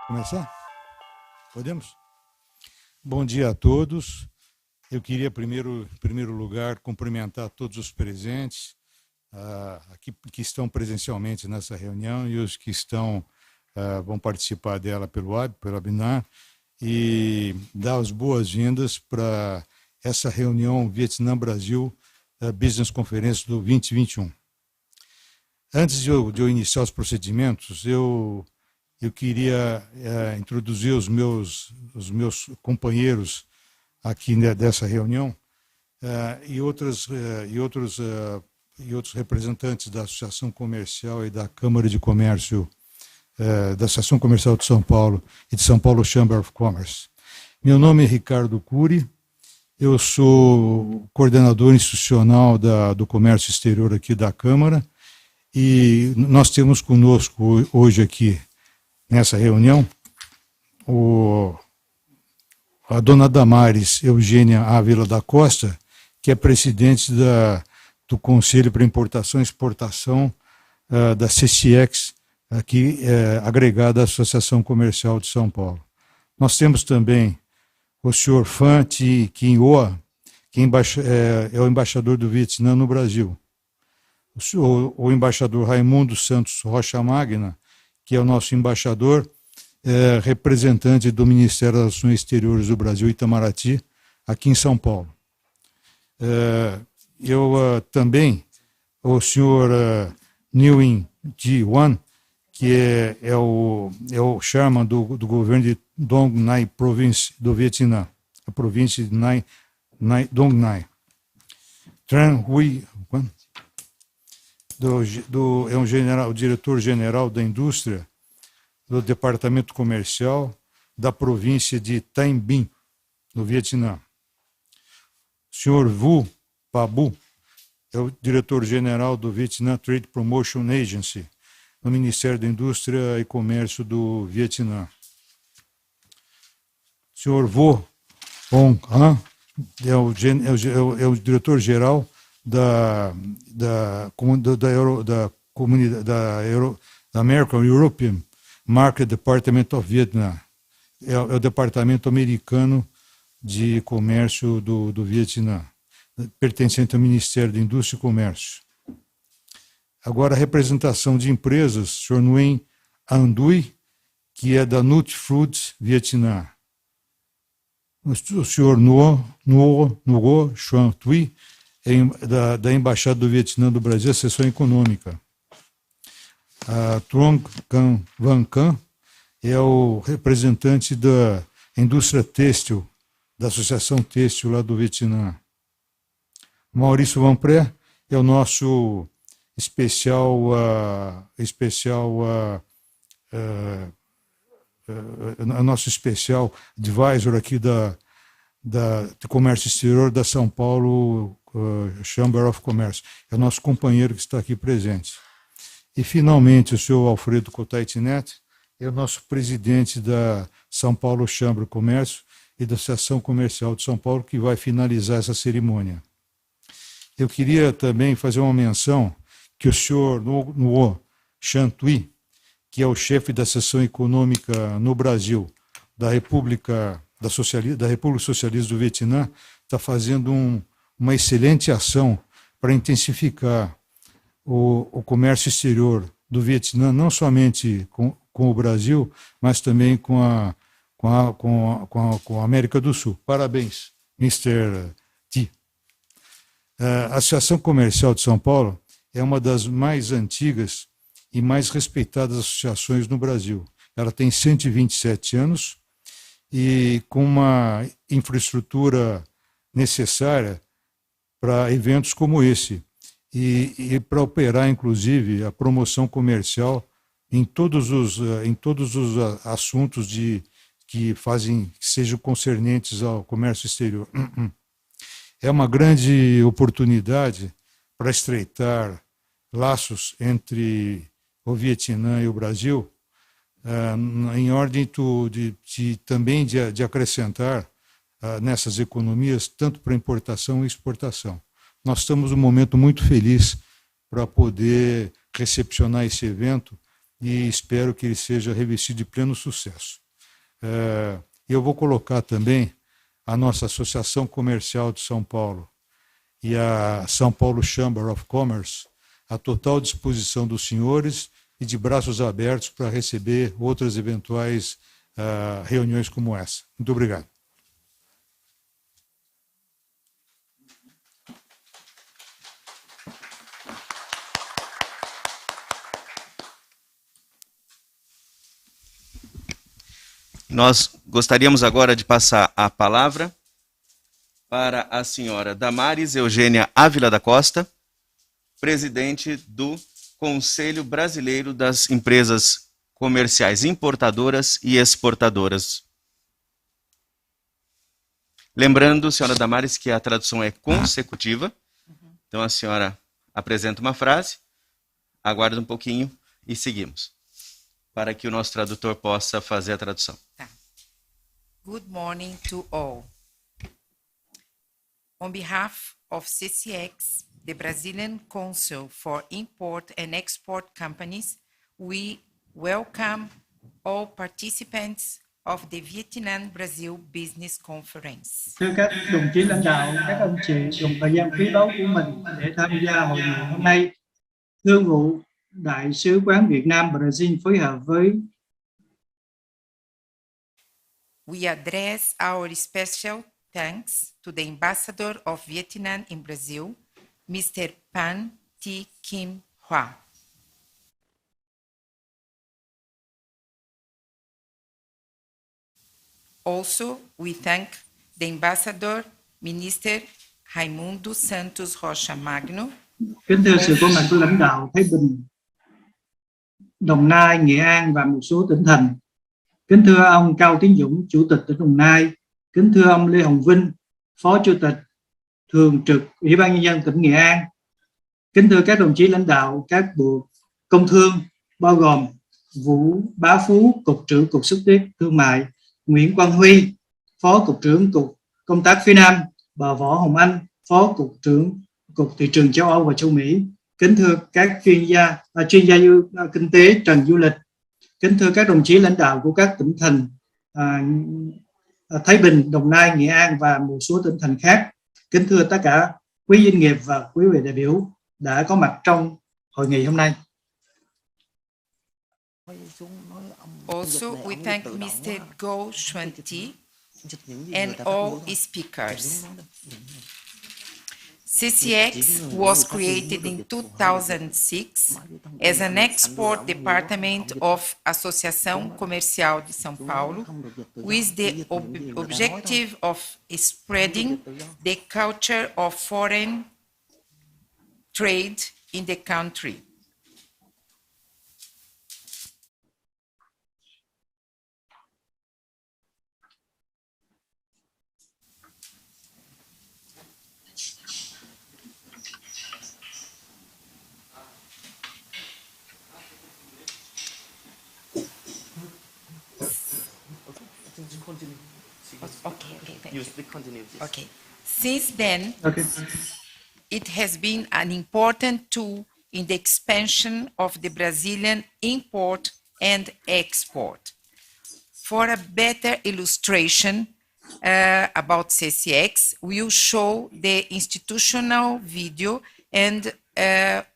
Começar? Podemos? Bom dia a todos. Eu queria, em primeiro lugar, cumprimentar todos os presentes, aqui, que estão presencialmente nessa reunião e os que vão participar dela pelo webinar, e dar as boas-vindas para essa reunião Vietnã-Brasil Business Conference do 2021. Antes de eu iniciar os procedimentos, eu queria introduzir os meus companheiros aqui dessa reunião e outros representantes da Associação Comercial e da Câmara de Comércio, da Associação Comercial de São Paulo e de São Paulo Chamber of Commerce. Meu nome é Ricardo Cury, eu sou coordenador institucional do Comércio Exterior aqui da Câmara, e nós temos conosco hoje aqui, nessa reunião, a dona Damares Eugênia Ávila da Costa, que é presidente do Conselho para Importação e Exportação da CCX, aqui agregada à Associação Comercial de São Paulo. Nós temos também o senhor Phan Thi Quin Hoa, que é o embaixador do Vietnã no Brasil. O embaixador Raimundo Santos Rocha Magna, que é o nosso embaixador, representante do Ministério das Relações Exteriores do Brasil, Itamaraty, aqui em São Paulo. Também, o senhor Nguyen Thi Van, que é o chairman do governo de Dong Nai Province do Vietnã, a província de Dong Nai. Tran Huy é o diretor-geral da indústria do Departamento Comercial da província de Thanh Binh, no Vietnã. O senhor Vu Pabu é o diretor-geral do Vietnam Trade Promotion Agency, no Ministério da Indústria e Comércio do Vietnã. O senhor Vo Hong Han é o diretor-geral da American European Market Department of Vietnam. É o departamento americano de comércio do Vietnã, pertencente ao Ministério da Indústria e Comércio. Agora, a representação de empresas, o senhor Nguyen Anh Duy, que é da Nut Fruits Vietnã. O senhor Nguyen Xuan Thuy, da Embaixada do Vietnã do Brasil, a Seção Econômica. A Truong Can Van Can é o representante da indústria têxtil, da Associação Têxtil lá do Vietnã. Maurício Van Pré é o nosso especial advisor aqui de Comércio Exterior da São Paulo Chamber of Commerce. É o nosso companheiro que está aqui presente. E, finalmente, o senhor Alfredo Cotaitinet é o nosso presidente da São Paulo Chamber of Commerce e da Associação Comercial de São Paulo, que vai finalizar essa cerimônia. Eu queria também fazer uma menção que o senhor Nguyen Xuan Thuy, que é o chefe da seção econômica no Brasil da República Socialista do Vietnã, está fazendo uma excelente ação para intensificar o comércio exterior do Vietnã, não somente com o Brasil, mas também com a América do Sul. Parabéns, Mr. Thi. A Associação Comercial de São Paulo é uma das mais antigas e mais respeitadas associações no Brasil. Ela tem 127 anos e com uma infraestrutura necessária para eventos como esse e para operar, inclusive, a promoção comercial em todos os assuntos que sejam concernentes ao comércio exterior. É uma grande oportunidade para estreitar laços entre o Vietnã e o Brasil, em ordem também de acrescentar nessas economias, tanto para importação e exportação. Nós estamos num momento muito feliz para poder recepcionar esse evento e espero que ele seja revestido de pleno sucesso. Eu vou colocar também a nossa Associação Comercial de São Paulo e a São Paulo Chamber of Commerce à total disposição dos senhores e de braços abertos para receber outras eventuais reuniões como essa. Muito obrigado. Nós gostaríamos agora de passar a palavra para a senhora Damares Eugênia Ávila da Costa, presidente do Conselho Brasileiro das Empresas Comerciais Importadoras e Exportadoras. Lembrando, senhora Damares, que a tradução é consecutiva. Então a senhora apresenta uma frase, aguarda um pouquinho e seguimos, para que o nosso tradutor possa fazer a tradução. Good morning to all. On behalf of CCX, the Brazilian Council for Import and Export Companies, we welcome all participants of the Vietnam-Brazil Business Conference. Thưa các đồng chí lãnh đạo, các ông chị dùng thời gian quý báu của mình để tham gia hội nghị hôm nay. Thương vụ Đại sứ quán Việt Nam Brazil phối hợp với We address our special thanks to the Ambassador of Vietnam in Brazil, Mr. Pan Thi Kim Hoa. Also, we thank the Ambassador, Minister Raimundo Santos Rocha Magno. Kính thưa sự có mặt của lãnh đạo Thái Bình, Đồng Nai, Nghệ An và một số tỉnh thành. Kính thưa ông Cao Tiến Dũng, Chủ tịch tỉnh Đồng Nai. Kính thưa ông Lê Hồng Vinh, Phó Chủ tịch Thường trực Ủy ban Nhân dân tỉnh Nghệ An. Kính thưa các đồng chí lãnh đạo các bộ công thương, bao gồm Vũ Bá Phú, Cục trưởng Cục Xúc tiến Thương mại, Nguyễn Quang Huy, Phó Cục trưởng Cục Công tác phía Nam, bà Võ Hồng Anh, Phó Cục trưởng Cục Thị trường châu Âu và châu Mỹ. Kính thưa các chuyên gia kinh tế Trần Du Lịch. Kính thưa các đồng chí lãnh đạo của các tỉnh thành Thái Bình, Đồng Nai, Nghệ An và một số tỉnh thành khác. Kính thưa tất cả quý doanh nghiệp và quý vị đại biểu đã có mặt trong hội nghị hôm nay. Also, we thank Mr. Go Xuan Thi and all speakers. CCX was created in 2006 as an export department of Associação Comercial de São Paulo, with the objective of spreading the culture of foreign trade in the country. Okay. Since then, it has been an important tool in the expansion of the Brazilian import and export. For a better illustration about CCX, we will show the institutional video, and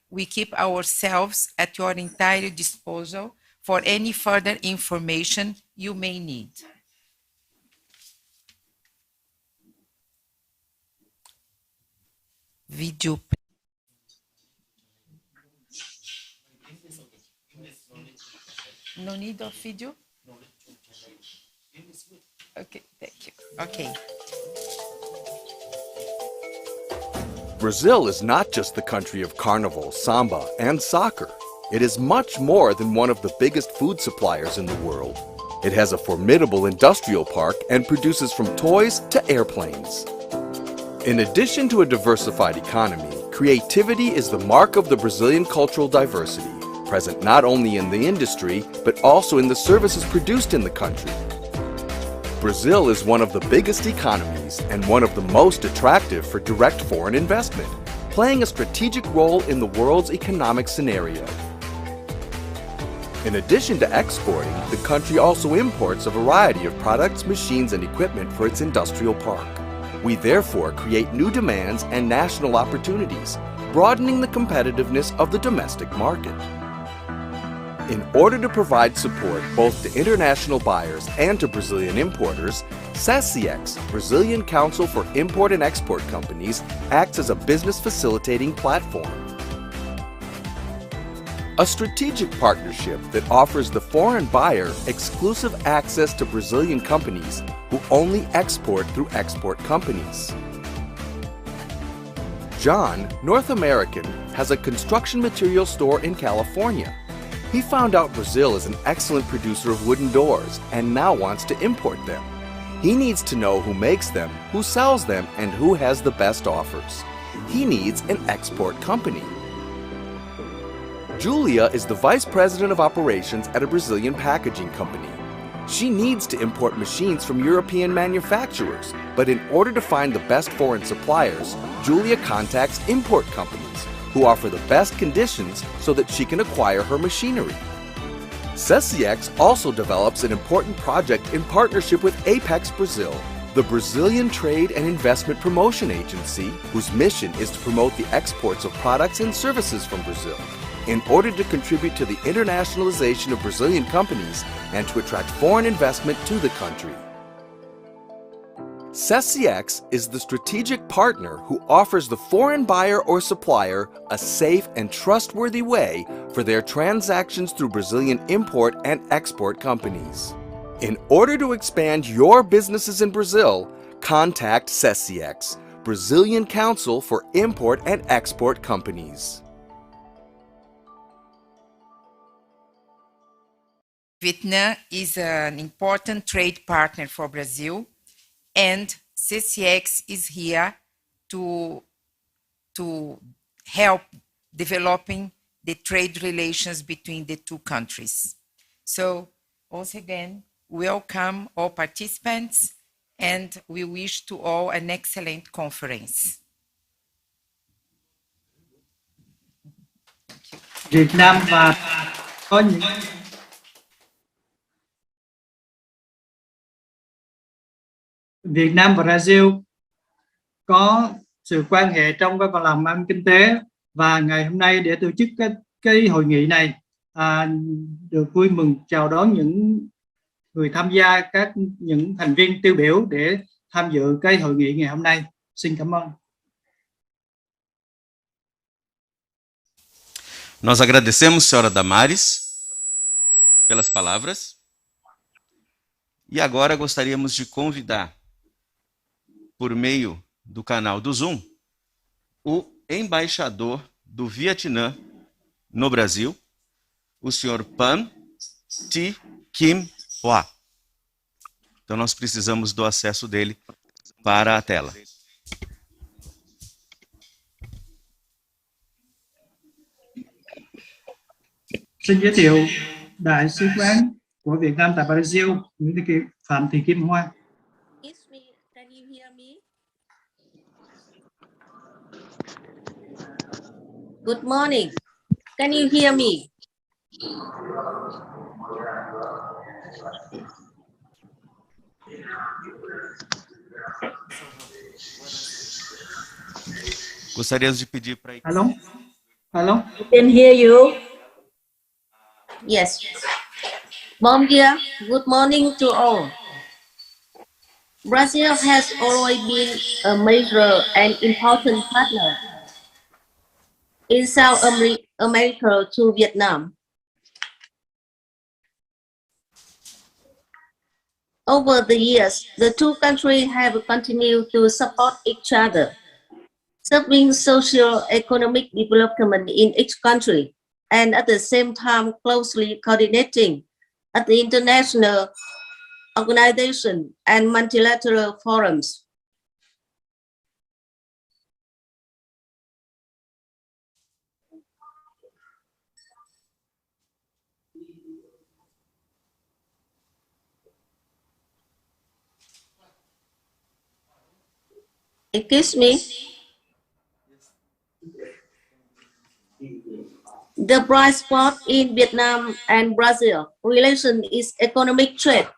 we keep ourselves at your entire disposal for any further information you may need. Video. No need of video? Okay, thank you. Okay. Brazil is not just the country of carnival, samba, and soccer. It is much more than one of the biggest food suppliers in the world. It has a formidable industrial park and produces from toys to airplanes. In addition to a diversified economy, creativity is the mark of the Brazilian cultural diversity, present not only in the industry, but also in the services produced in the country. Brazil is one of the biggest economies and one of the most attractive for direct foreign investment, playing a strategic role in the world's economic scenario. In addition to exporting, the country also imports a variety of products, machines, and equipment for its industrial park. We therefore create new demands and national opportunities, broadening the competitiveness of the domestic market. In order to provide support both to international buyers and to Brazilian importers, SECEX, Brazilian Council for Import and Export Companies, acts as a business facilitating platform. A strategic partnership that offers the foreign buyer exclusive access to Brazilian companies who only export through export companies. John, North American, has a construction material store in California. He found out Brazil is an excellent producer of wooden doors and now wants to import them. He needs to know who makes them, who sells them, and who has the best offers. He needs an export company. Julia is the Vice President of Operations at a Brazilian packaging company. She needs to import machines from European manufacturers, but in order to find the best foreign suppliers, Julia contacts import companies who offer the best conditions so that she can acquire her machinery. SECEX also develops an important project in partnership with Apex Brazil, the Brazilian Trade and Investment Promotion Agency, whose mission is to promote the exports of products and services from Brazil, in order to contribute to the internationalization of Brazilian companies and to attract foreign investment to the country. SECEX is the strategic partner who offers the foreign buyer or supplier a safe and trustworthy way for their transactions through Brazilian import and export companies. In order to expand your businesses in Brazil, contact SECEX, Brazilian Council for Import and Export Companies. Vietnam is an important trade partner for Brazil, and CCX is here to help developing the trade relations between the two countries. So, once again, welcome all participants, and we wish to all an excellent conference. Việt Nam và có những Việt Nam và Brazil có sự quan hệ trong các làm ăn kinh tế, và ngày hôm nay để tổ chức cái hội nghị này được vui mừng chào đón những người tham gia, những thành viên tiêu biểu để tham dự cái hội nghị ngày hôm nay. Xin cảm ơn. Nós agradecemos, senhora Damares, pelas palavras. E agora gostaríamos de convidar, por meio do canal do Zoom, o embaixador do Vietnã no Brasil, o senhor Pan Thi Kim Hoa. Então nós precisamos do acesso dele para a tela. Xin giới thiệu Đại sứ quán của Việt Nam tại Brazil, Phạm Thị Kim Hoa. Can you hear me? Good morning. Can you hear me? Gostaríamos de pedir para... Hello? Hello? I can hear you. Yes. Bom dia. Good morning to all. Brazil has always been a major and important partner in South America to Vietnam. Over the years, the two countries have continued to support each other, serving socio-economic development in each country, and at the same time closely coordinating at the international organization and multilateral forums. Excuse me. The bright spot in Vietnam and Brazil relation is economic trade.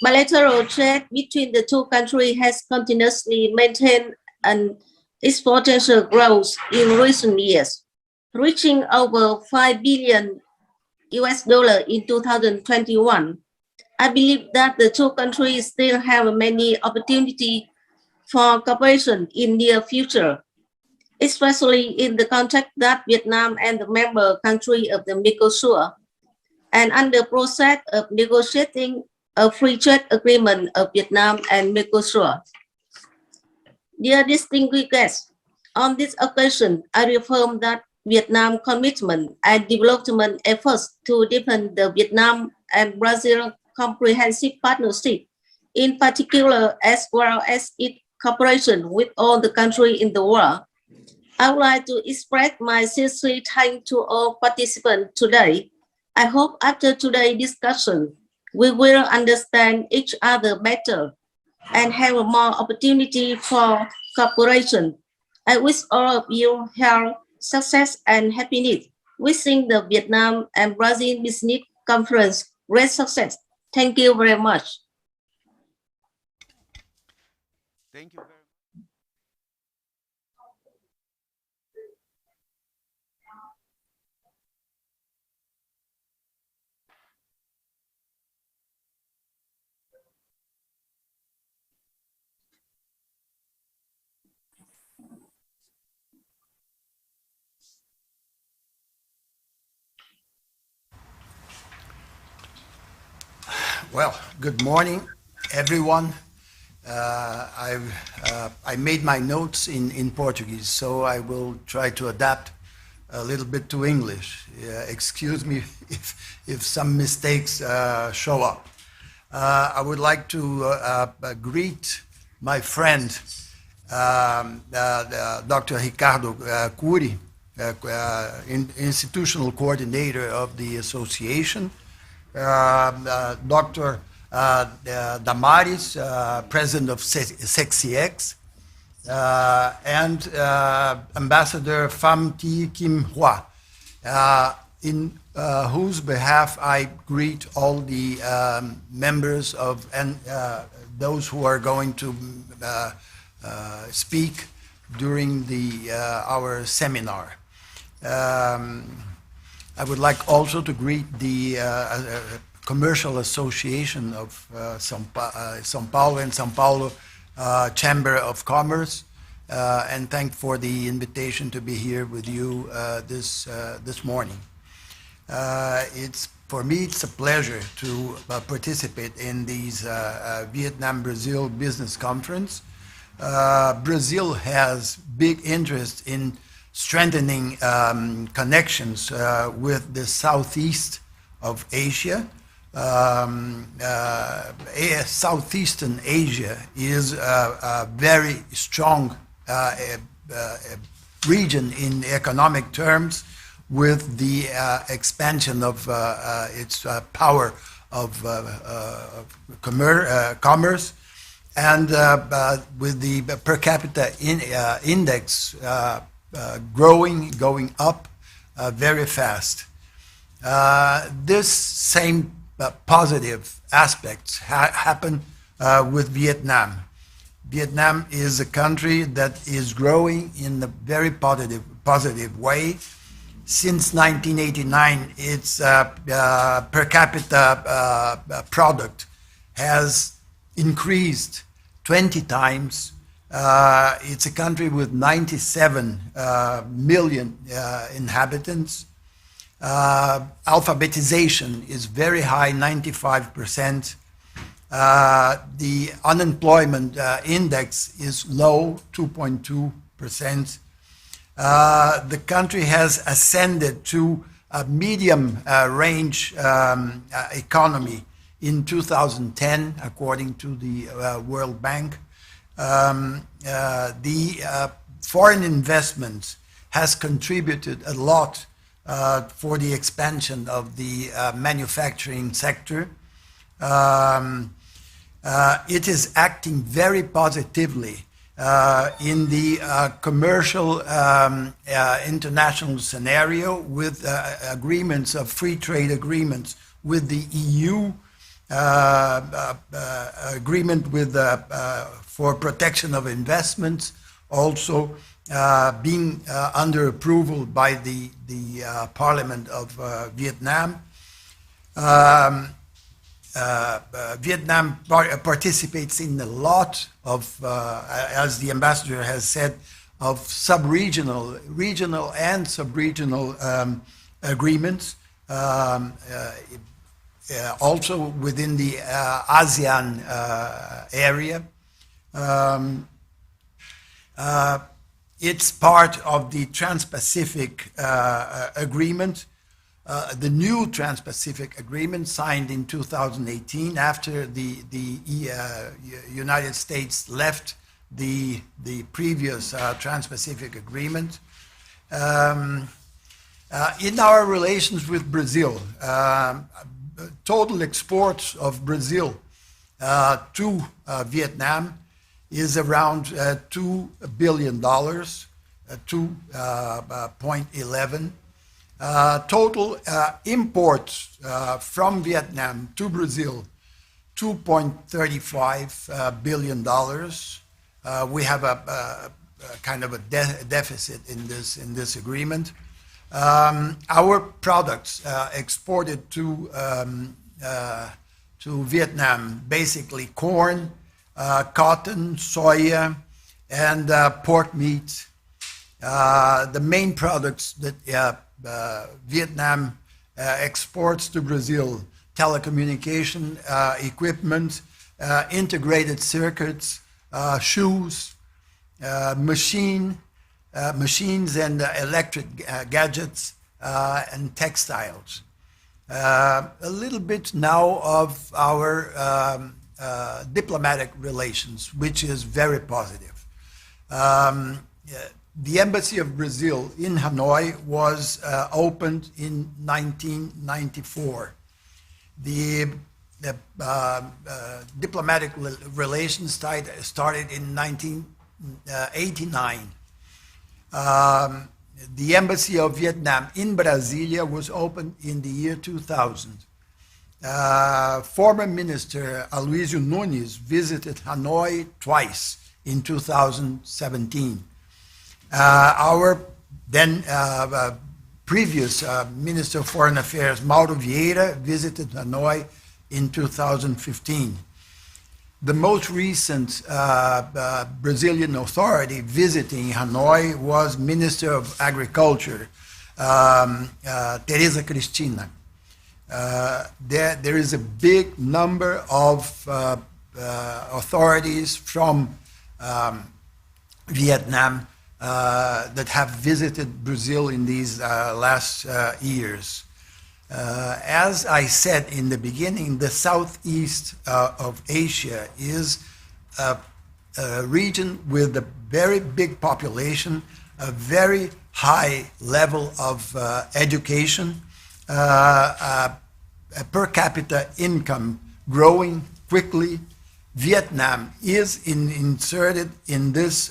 Bilateral trade between the two countries has continuously maintained an exponential growth in recent years, reaching over $5 billion in 2021. I believe that the two countries still have many opportunities for cooperation in near future, especially in the context that Vietnam and the member country of the Mercosur and under process of negotiating a free trade agreement of Vietnam and Mercosur. Dear distinguished guests, on this occasion, I reaffirm that Vietnam's commitment and development efforts to deepen the Vietnam and Brazil comprehensive partnership, in particular as well as its cooperation with all the countries in the world. I would like to express my sincere thanks to all participants today. I hope after today's discussion, we will understand each other better and have more opportunity for cooperation. I wish all of you health, success, and happiness. Wishing the Vietnam and Brazil Business Conference great success. Thank you very much. Thank you very much. Well, good morning, everyone. I made my notes in Portuguese, so I will try to adapt a little bit to English. Excuse me if some mistakes show up. I would like to greet my friend, Dr. Ricardo Cury, institutional coordinator of the association, Dr. Damaris, president of SEXIEX, and Ambassador Pham Thi Kim Hoa, in whose behalf I greet all the members of and those who are going to speak during our seminar. I would like also to greet the Commercial Association of São Paulo and São Paulo Chamber of Commerce, and thank for the invitation to be here with you this morning. For me, it's a pleasure to participate in these Vietnam-Brazil Business Conference. Brazil has big interest in strengthening connections with the southeast of Asia. Southeastern Asia is a very strong region in economic terms, with the expansion of its power of commerce, and with the per capita index going up very fast. This same positive aspects happen with Vietnam. Vietnam is a country that is growing in a very positive way. Since 1989, its per capita product has increased 20 times. It's a country with 97 million inhabitants. Alphabetization is very high, 95%. The unemployment index is low, 2.2%. The country has ascended to a medium range economy in 2010, according to the World Bank. The foreign investment has contributed a lot for the expansion of the manufacturing sector. It is acting very positively in the commercial international scenario with agreements of free trade agreements with the EU, agreement with for protection of investments, also being under approval by the Parliament of Vietnam. Vietnam participates in a lot of, as the ambassador has said, of sub-regional, regional and sub-regional agreements, also within the ASEAN area. It's part of the Trans-Pacific Agreement, the new Trans-Pacific Agreement signed in 2018 after the United States left the previous Trans-Pacific Agreement. In our relations with Brazil, total exports of Brazil to Vietnam is around $2 billion, 2.11. Total imports from Vietnam to Brazil, $2.35 billion. We have a kind of a deficit in this agreement. Our products exported to Vietnam, basically corn, cotton, soya, and pork meat. The main products that Vietnam exports to Brazil: telecommunication equipment, integrated circuits, shoes, machines and electric gadgets, and textiles. A little bit now of our diplomatic relations, which is very positive. The Embassy of Brazil in Hanoi was opened in 1994. The diplomatic relations started in 1989. The Embassy of Vietnam in Brasilia was opened in the year 2000. Former Minister Aloysio Nunes visited Hanoi twice in 2017. Our then previous Minister of Foreign Affairs, Mauro Vieira, visited Hanoi in 2015. The most recent Brazilian authority visiting Hanoi was Minister of Agriculture, Tereza Cristina. There is a big number of authorities from Vietnam that have visited Brazil in these last years. As I said in the beginning, the southeast of Asia is a region with a very big population, a very high level of education, a per capita income growing quickly. Vietnam is inserted in this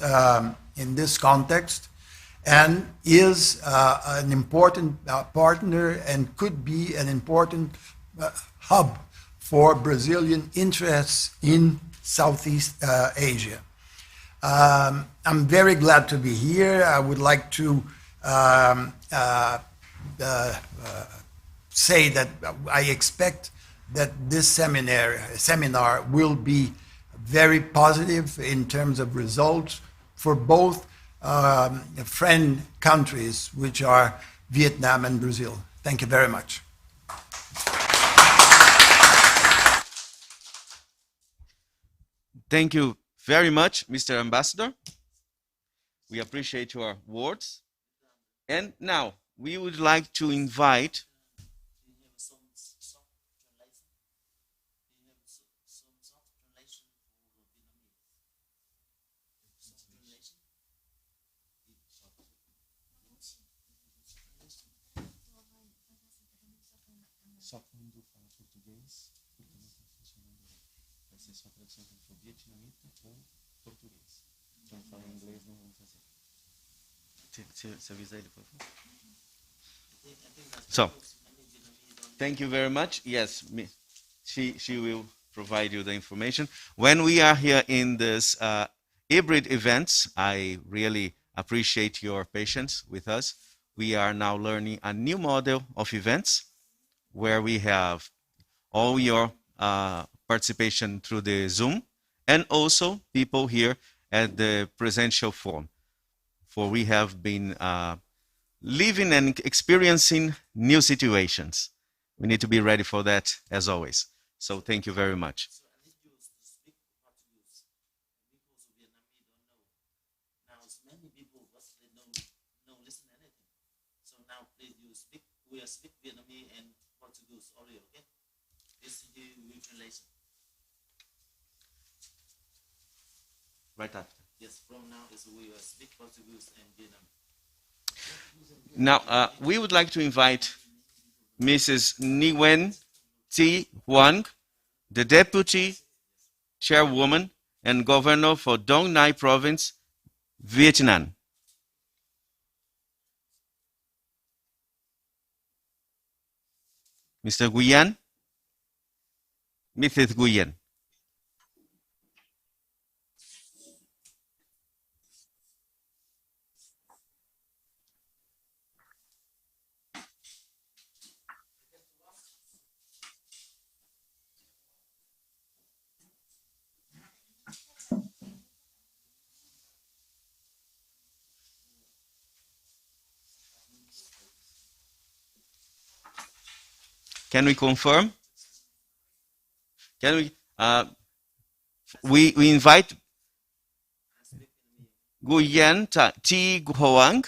context and is an important partner and could be an important hub for Brazilian interests in Southeast Asia. I'm very glad to be here. I would like to say that I expect that this seminar will be very positive in terms of results for both friend countries, which are Vietnam and Brazil. Thank you very much. Thank you very much, Mr. Ambassador. We appreciate your words. And now we would like to invite só quando fala português, porque não está funcionando. Vai ser só tradução para o vietnamita ou português. So, thank you very much. Yes, she will provide you the information. When we are here in this hybrid events, I really appreciate your patience with us. We are now learning a new model of events where we have all your participation through the Zoom and also people here at the presential forum. For we have been living and experiencing new situations. We need to be ready for that as always. So thank you very much. Right after. Yes, from now we will speak Portuguese and Vietnamese. Now, we would like to invite Mrs. Nguyen Thi Huang, the Deputy Chairwoman and Governor for Dong Nai Province, Vietnam. Mr. Nguyen? Mrs. Nguyen. Can we confirm? Can we invite Nguyen Thi Huang,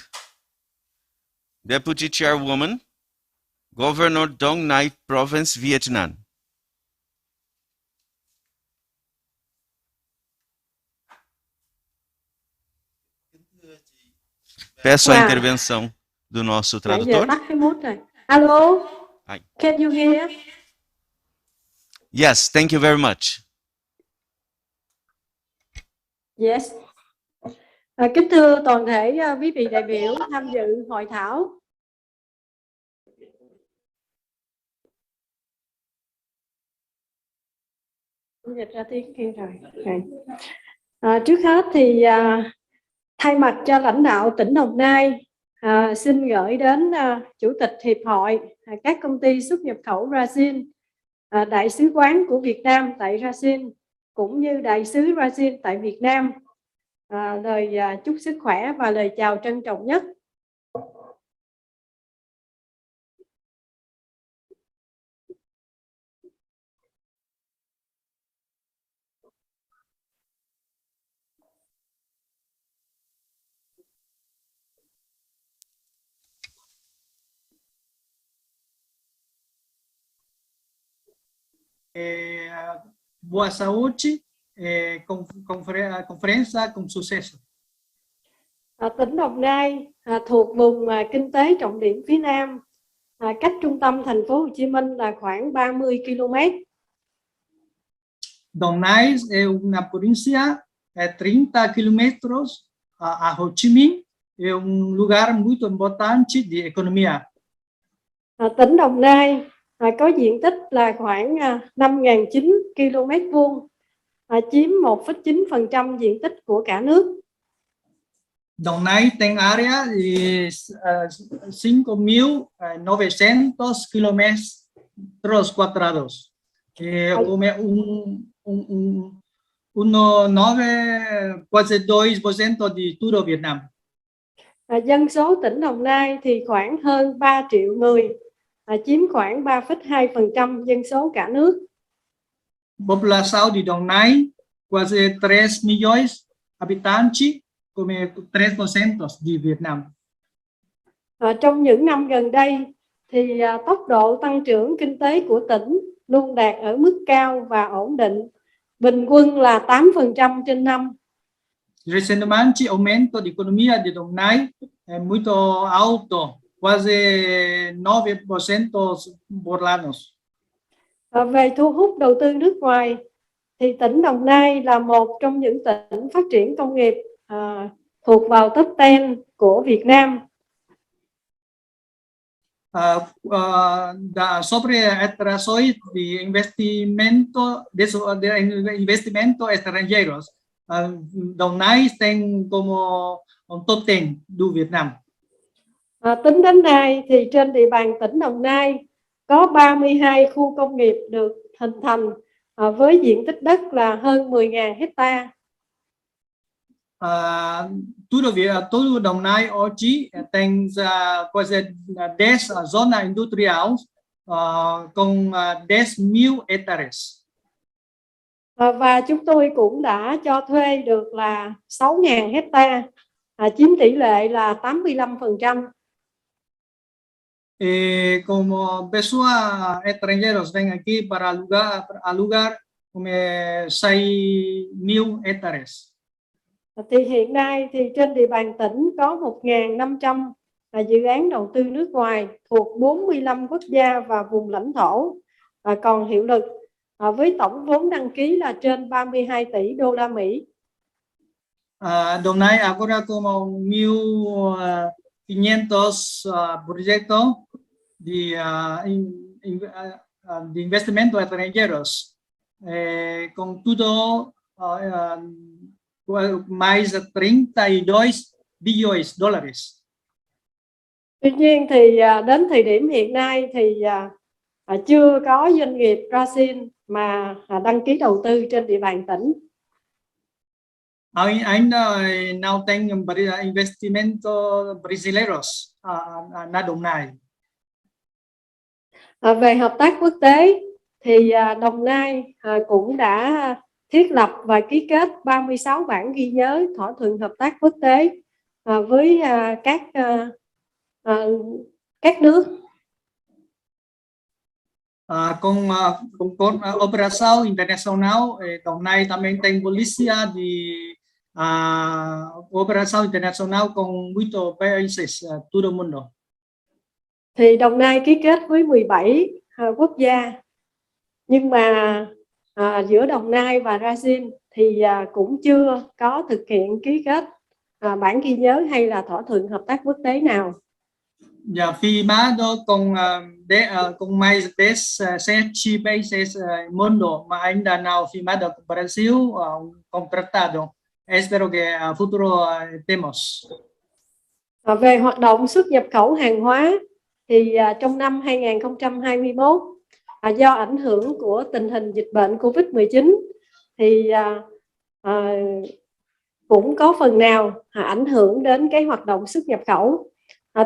Deputy Chairwoman, Governor Dong Nai Province, Vietnam. Peço a intervenção do nosso tradutor. Hello, Hi. can you hear? Yes, thank you very much. Yes. Kính thưa toàn thể quý vị đại biểu tham dự hội thảo. Dịch ra tiếng kia rồi. Trước hết thì thay mặt cho lãnh đạo tỉnh Đồng Nai, xin gửi đến Chủ tịch Hiệp hội các công ty xuất nhập khẩu Brazil, Đại sứ quán của Việt Nam tại Brazil, cũng như Đại sứ Brazil tại Việt Nam, lời chúc sức khỏe và lời chào trân trọng nhất. Boa saúde, conferência com sucesso. Tỉnh Đồng Nai thuộc vùng kinh tế trọng điểm phía Nam, cách trung tâm thành phố Hồ Chí Minh là khoảng 30 km. Dong Nai é uma província 30 quilômetros a Ho Chi Minh, é lugar muito importante de economia. Tỉnh Đồng Nai có diện tích là khoảng 5.900 km vuông, chiếm 1,9% diện tích của cả nước. Dong Nai tem área de 5.900 quilômetros quadrados. Como quase 2% de todo Việt Nam. Dân số tỉnh Đồng Nai thì khoảng hơn 3 triệu người, chiếm khoảng 3,2% dân số cả nước. População de Dong Nai quase 3 milhões habitantes, como 3% de Việt Nam. Trong những năm gần đây thì tốc độ tăng trưởng kinh tế của tỉnh luôn đạt ở mức cao và ổn định, bình quân là 8% trên năm. Recentemente, aumento da economia de Dong Nai é muito alto, quase 9% por ano. Về thu hút đầu tư nước ngoài thì tỉnh Đồng Nai là một trong những tỉnh phát triển công nghiệp thuộc vào top 10 của Việt Nam. Sobre atrasos de investimento extranjeros, Đồng Nai tem como un top 10 do Việt Nam. Tính đến nay thì trên địa bàn tỉnh Đồng Nai có 32 khu công nghiệp được hình thành với diện tích đất là hơn 10.000 hectare. Todo Đồng Nai hoje tem quase 10 zonas industriais com 10.000 hectares. Và chúng tôi cũng đã cho thuê được là 6.000 hectare, chiếm tỷ lệ là 85%. Como pessoas extranjeros vêm aqui para alugar como 6.000 hectares. Thì hiện nay thì trên địa bàn tỉnh có 1.500 dự án đầu tư nước ngoài thuộc 45 quốc gia và vùng lãnh thổ còn hiệu lực với tổng vốn đăng ký là trên 32 tỷ đô la Mỹ. Đồng Nai agora como 1.500 proyectos de investimento extranjeros, com tudo mais 32 bilhões dólares. Tuy nhiên thì đến thời điểm hiện nay thì chưa có doanh nghiệp Brazil mà đăng ký đầu tư trên địa bàn tỉnh. Ainda não tem investimento brasileiros na Đồng Nai. Về hợp tác quốc tế thì Đồng Nai cũng đã thiết lập và ký kết 36 bản ghi nhớ thỏa thuận hợp tác quốc tế với các nước. Com operação internacional, Đồng Nai também tem polícia de operação internacional com muitos países, todo mundo. Thì Đồng Nai ký kết với 17 quốc gia, nhưng mà giữa Đồng Nai và Brazil thì cũng chưa có thực hiện ký kết bản ghi nhớ hay là thỏa thuận hợp tác quốc tế nào. Já firmado com mais 7 países mundo, mas ainda não firmado com Brasil com tratado. Espero que futuro temos. Về hoạt động xuất nhập khẩu hàng hóa thì trong năm 2021 do ảnh hưởng của tình hình dịch bệnh Covid-19 thì cũng có phần nào ảnh hưởng đến cái hoạt động xuất nhập khẩu.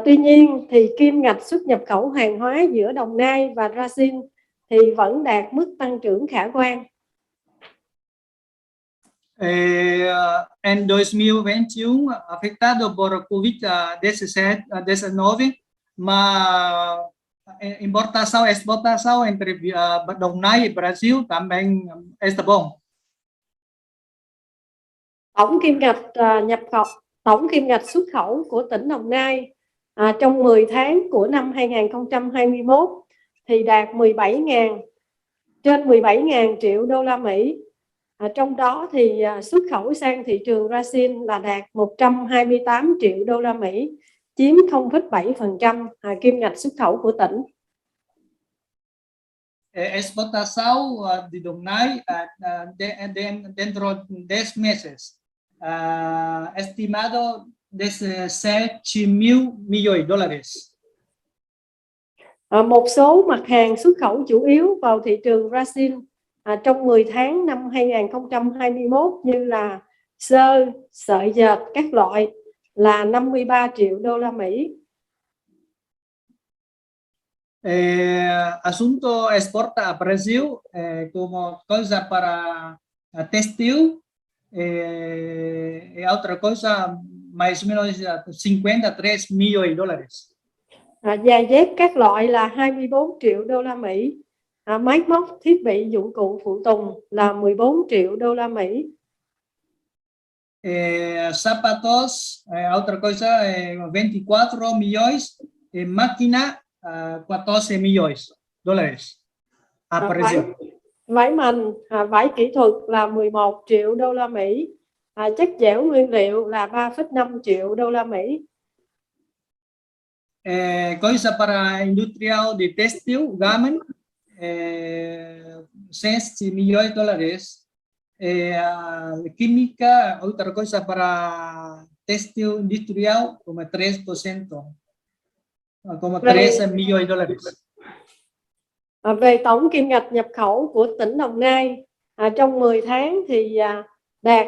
Tuy nhiên thì kim ngạch xuất nhập khẩu hàng hóa giữa Đồng Nai và Brazil thì vẫn đạt mức tăng trưởng khả quan. Em 2021, afetado por Covid-19, mà importação e exportação entre Đồng Nai e Brasil também está bom. Tổng kim ngạch xuất khẩu của tỉnh Đồng Nai trong 10 tháng của năm 2021 thì đạt trên 17.000 triệu đô la Mỹ. Trong đó thì xuất khẩu sang thị trường Brazil là đạt 128 triệu đô la Mỹ, chiếm 0,7% kim ngạch xuất khẩu của tỉnh. Exportação de Đồng Nai dentro de 10 meses, estimado 17.000 milhões de dólares. Một số mặt hàng xuất khẩu chủ yếu vào thị trường Brazil trong 10 tháng năm 2021 như là sợi dệt các loại là 53 triệu đô la Mỹ. Assunto exporta a Brasil como coisa para textil e outra coisa mais ou menos 53 milhões de dólares. Giày dép các loại là 24 triệu đô la Mỹ. Máy móc, thiết bị, dụng cụ phụ tùng là 14 triệu đô la Mỹ. Sapatos, outra coisa 24 milhões, máquina 14 milhões dólares. Vải mành, vải kỹ thuật là 11 triệu đô la Mỹ. chất dẻo nguyên liệu là 3,5 triệu đô la Mỹ. Coisa para industrial de textil, garment, 6 milhões de dólares. Química, otra cosa para textil industrial, como 3%, como 3 milhões de dólares. Về tổng kim ngạch nhập khẩu của tỉnh Đồng Nai trong 10 tháng thì đạt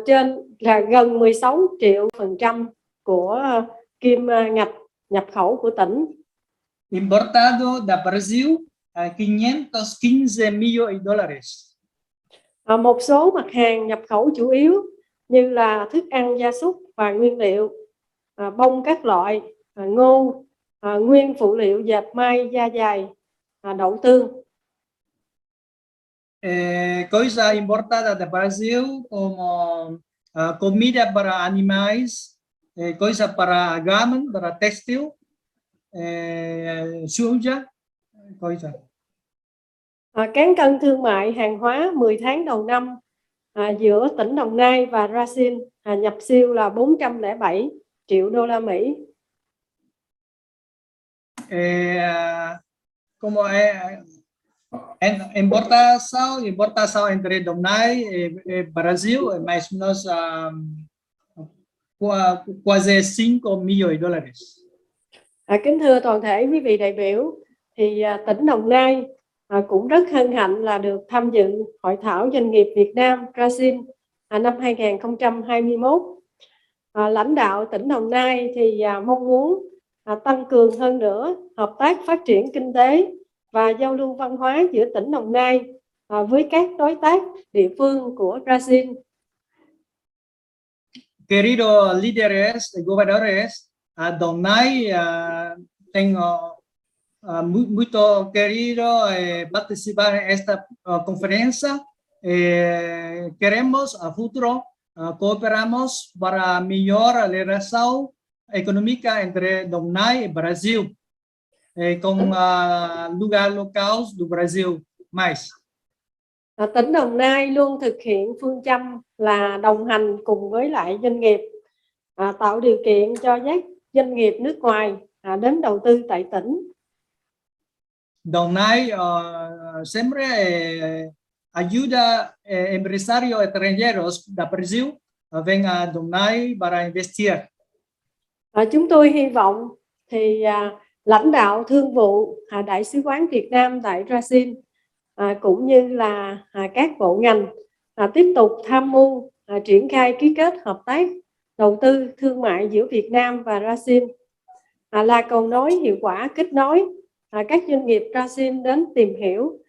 trên là gần 16 triệu% của kim ngạch nhập khẩu của tỉnh. Importado da Brasil, 515 milhões de dólares. Một số mặt hàng nhập khẩu chủ yếu như là thức ăn gia súc và nguyên liệu, bông các loại, ngô, nguyên phụ liệu dệt may da dày, đậu tương. Coisa importada do Brasil como comida para animais, coisa para garment, para textil, suja, coisa. Cán cân thương mại hàng hóa 10 tháng đầu năm giữa tỉnh Đồng Nai và Brazil nhập siêu là 407 triệu đô la Mỹ. Como importação entre Đồng Nai e Brasil é mais ou menos quase 5 milhões de dólares. Kính thưa toàn thể quý vị đại biểu, thì tỉnh Đồng Nai cũng rất hân hạnh là được tham dự Hội thảo Doanh nghiệp Việt Nam Brazil năm 2021. Lãnh đạo tỉnh Đồng Nai thì mong muốn tăng cường hơn nữa hợp tác phát triển kinh tế và giao lưu văn hóa giữa tỉnh Đồng Nai với các đối tác địa phương của Brazil. Querido líderes, gobernadores, Đồng Nai tengo muito querido participar en esta conferencia. Queremos a futuro cooperamos para mejor relación económica entre Đồng Nai y Brasil, con lugar local do Brasil mais. Tỉnh Đồng Nai luôn thực hiện phương châm là đồng hành cùng với lại doanh nghiệp, tạo điều kiện cho các doanh nghiệp nước ngoài đến đầu tư tại tỉnh. Đồng Nai siempre ayuda empresarios extranjeros de Brasil ven a Đồng Nai para investir. Chúng tôi hy vọng thì lãnh đạo thương vụ Đại sứ quán Việt Nam tại Brazil cũng như là các bộ ngành tiếp tục tham mưu triển khai ký kết hợp tác đầu tư thương mại giữa Việt Nam và Brazil là cầu nối hiệu quả kết nối các doanh nghiệp Brazil đến tìm hiểu,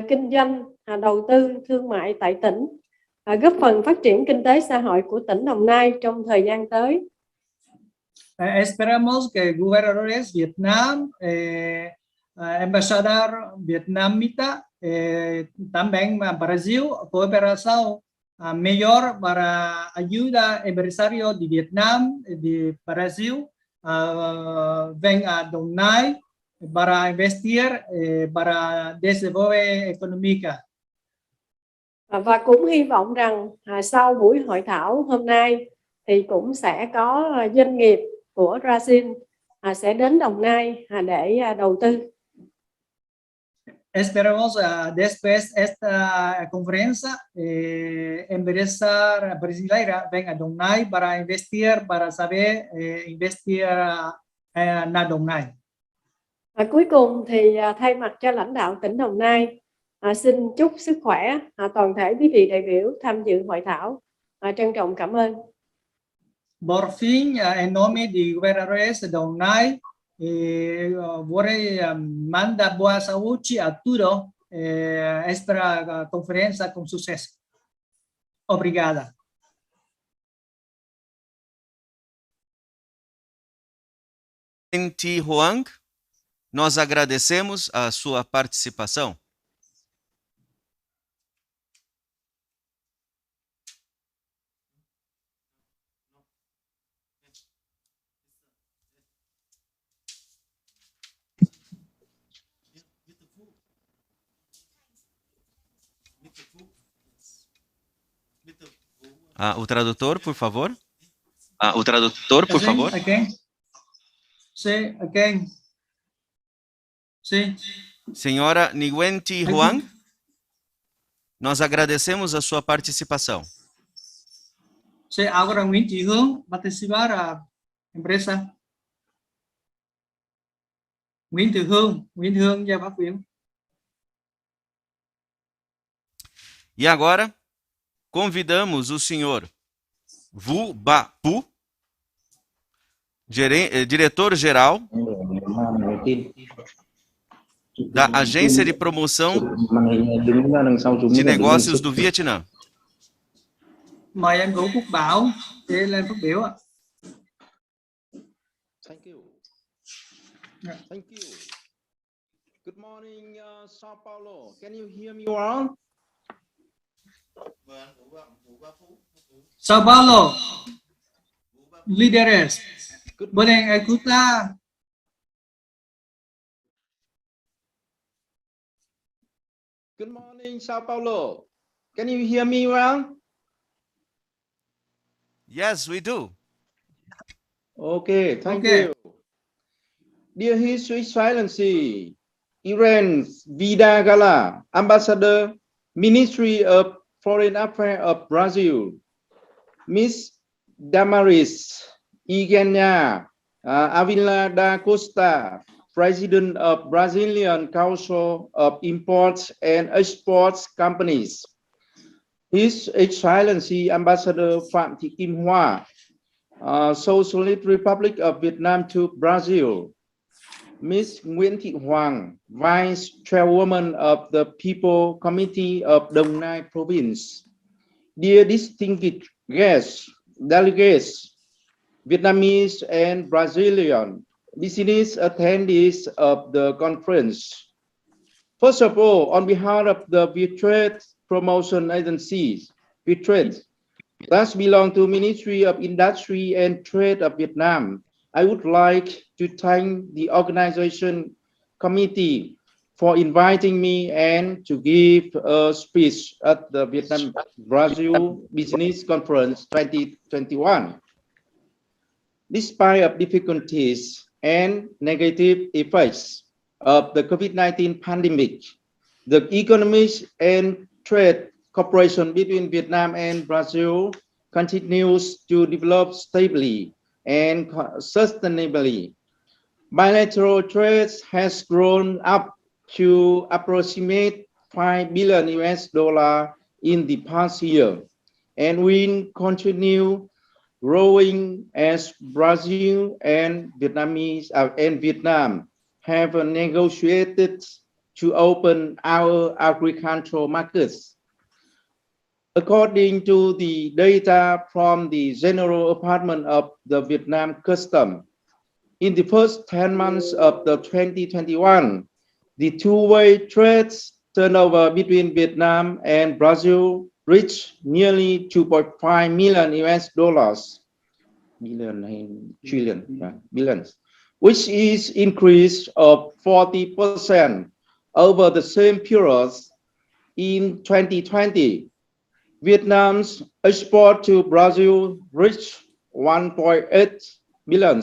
kinh doanh, đầu tư thương mại tại tỉnh, góp phần phát triển kinh tế xã hội của tỉnh Đồng Nai trong thời gian tới. Esperamos que gobernadores Vietnam, embaixador vietnamita, también Brasil, cooperación mejor para ayuda empresarios de Vietnam, de Brasil, ven a Đồng Nai para investir, para desarrollo económico. Và cũng hy vọng rằng sau buổi hội thảo hôm nay thì cũng sẽ có doanh nghiệp của Brazil sẽ đến Đồng Nai để đầu tư. Esperamos después esta conferencia empresa brasileira ven a Đồng Nai para investir, para saber investir na Đồng Nai. Cuối cùng thì thay mặt cho lãnh đạo tỉnh Đồng Nai xin chúc sức khỏe toàn thể quý vị đại biểu tham dự hội thảo. Trân trọng cảm ơn. Por fin, en nome de gobernadores de Đồng Nai, vorrei mandar boa saúde a tudo esta conferência com sucesso. Obrigada. Presidente Hoang, nós agradecemos a sua participação. O tradutor, por favor. O tradutor, por favor. Again. Say again. Say. Senhora Nguyen Huang, nós agradecemos a sua participação. Say ahora Nguyễn Thị Hương participar a empresa. Nguyễn Thị Hương gia phát biểu. E agora, convidamos o senhor Vu Ba Pu, diretor-geral da Agência de Promoção de Negócios do Vietnã. Mời anh Vũ Quốc Bảo để lên phát biểu ạ. Thank you. Thank you. Good morning, Sao Paulo. Can you hear me well? Sao Paulo, líderes. ¿Pueden escuchar? Good morning, Sao Paulo. Can you hear me well? Yes, we do. Okay, thank you. Dear His Excellency, Iran's Vida Gala, Ambassador, Ministry of Foreign Affairs of Brazil, Miss Damaris Eugenia Avila da Costa, President of Brazilian Council of Imports and Exports Companies, His Excellency Ambassador Phạm Thị Kim Hoa, Socialist Republic of Vietnam to Brazil, Miss Nguyễn Thị Hoàng, Vice Chairwoman of the People Committee of Đồng Nai Province, dear distinguished guests, delegates, Vietnamese and Brazilian business attendees of the conference. First of all, on behalf of the Viettrade Promotion Agency, Viettrade, that belong to Ministry of Industry and Trade of Vietnam, I would like to thank the organization committee for inviting me and to give a speech at the Vietnam-Brazil Business Conference 2021. Despite of difficulties and negative effects of the COVID-19 pandemic, the economic and trade cooperation between Vietnam and Brazil continues to develop stably and sustainably. Bilateral trade has grown up to approximate $5 billion in the past year and will continue growing as Brazil and Vietnam have negotiated to open our agricultural markets. According to the data from the General Department of the Vietnam Customs, in the first 10 months of the 2021, the two-way trade turnover between Vietnam and Brazil reached nearly $2.5 billion, which is increase of 40% over the same period in 2020. Vietnam's export to Brazil reached $1.8 billion,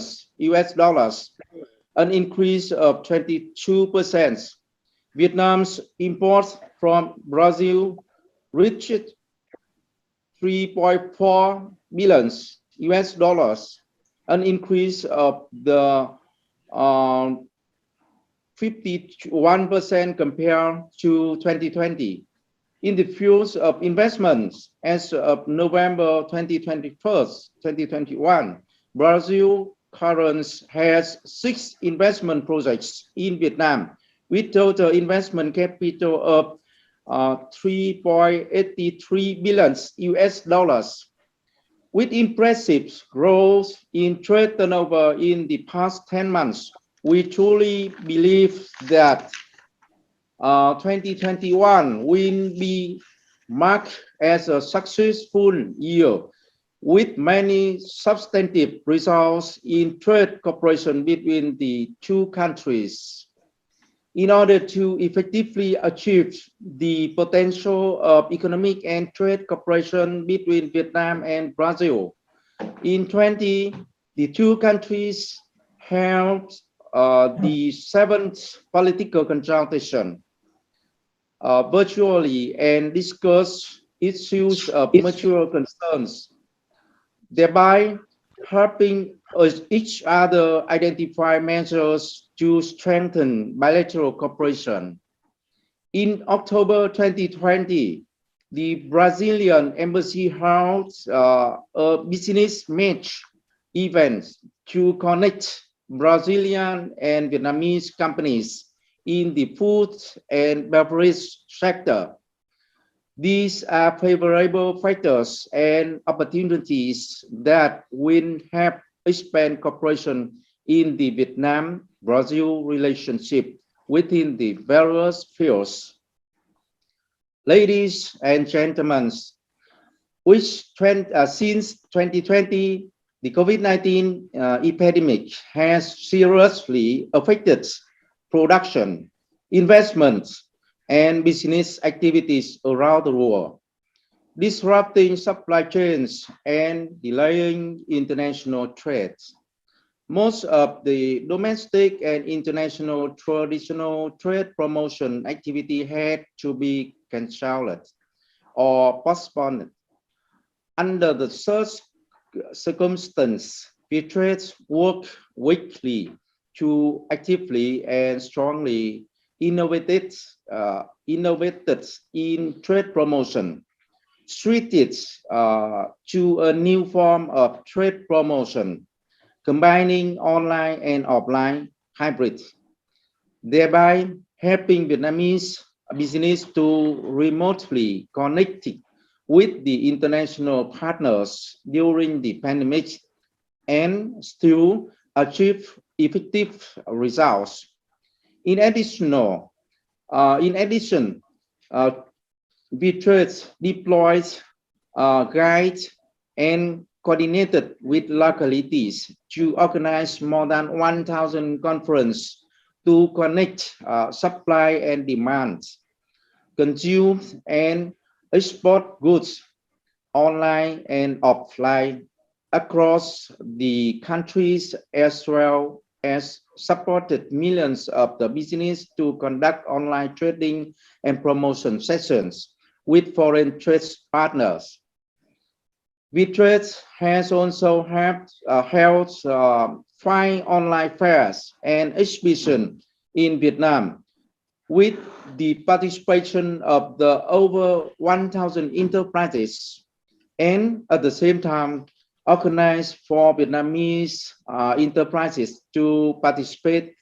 an increase of 22%. Vietnam's imports from Brazil reached $3.4 billion, an increase of the 51% compared to 2020. In the fields of investments, as of November 2021, Brazil currently has 6 investment projects in Vietnam with total investment capital of $3.83 billion. With impressive growth in trade turnover in the past 10 months, we truly believe that 2021 will be marked as a successful year with many substantive results in trade cooperation between the two countries. In order to effectively achieve the potential of economic and trade cooperation between Vietnam and Brazil, in 2020, the two countries held the 7th political consultation virtually and discussed issues of mutual concerns, thereby helping each other identify measures to strengthen bilateral cooperation. In October 2020, the Brazilian embassy held a business match event to connect Brazilian and Vietnamese companies in the food and beverage sector. These are favorable factors and opportunities that will help expand cooperation in the Vietnam-Brazil relationship within the various fields. Ladies and gentlemen, since 2020, the COVID-19 epidemic has seriously affected production, investments, and business activities around the world, disrupting supply chains and delaying international trade. Most of the domestic and international traditional trade promotion activity had to be cancelled or postponed. Under the such circumstance, Viettrade worked weekly to actively and strongly innovated in trade promotion, switched to a new form of trade promotion, combining online and offline hybrid, thereby helping Vietnamese business to remotely connect with the international partners during the pandemic and still achieve effective results. In addition, Viettrade deploys guides and coordinated with localities to organize more than 1,000 conferences to connect supply and demand, consume and export goods online and offline across the countries, as well as supported millions of the business to conduct online trading and promotion sessions with foreign trade partners. Viettrade has also held 5 online fairs and exhibitions in Vietnam with the participation of the over 1,000 enterprises, and at the same time organized for Vietnamese enterprises to participate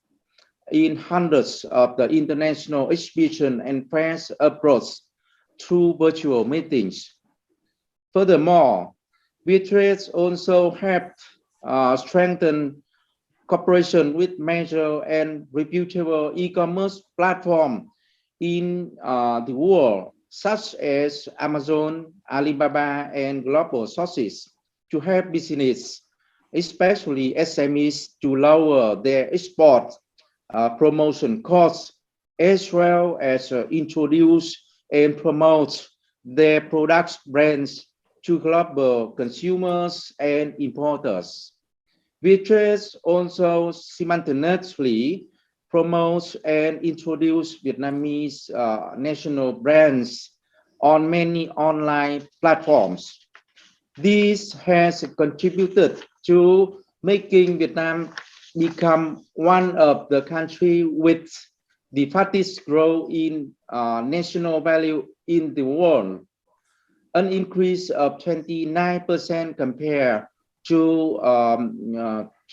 in hundreds of the international exhibitions and fairs abroad through virtual meetings. Furthermore, Viettrade also helped strengthen cooperation with major and reputable e-commerce platforms in the world, such as Amazon, Alibaba, and global sources, to help business, especially SMEs, to lower their export promotion costs, as well as introduce and promote their products brands to global consumers and importers. Viettrade also simultaneously promotes and introduces Vietnamese national brands on many online platforms. This has contributed to making Vietnam become one of the countries with the fastest growth in national value in the world, an increase of 29% compared to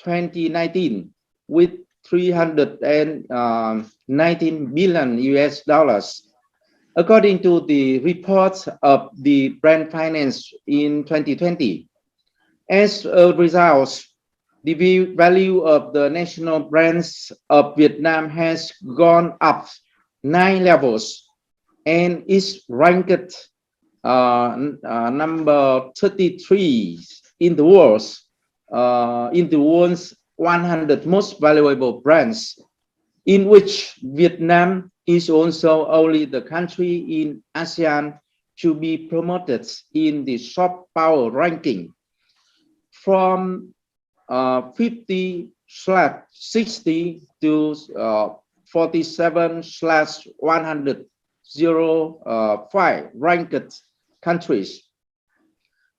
2019, with 319 billion US dollars. According to the report of the Brand Finance in 2020, as a result, the value of the national brands of Vietnam has gone up 9 levels and is ranked number 33 in the world's 100 most valuable brands. in which Vietnam is also only the country in ASEAN to be promoted in the soft power ranking from 50/60 to 47/105 ranked countries,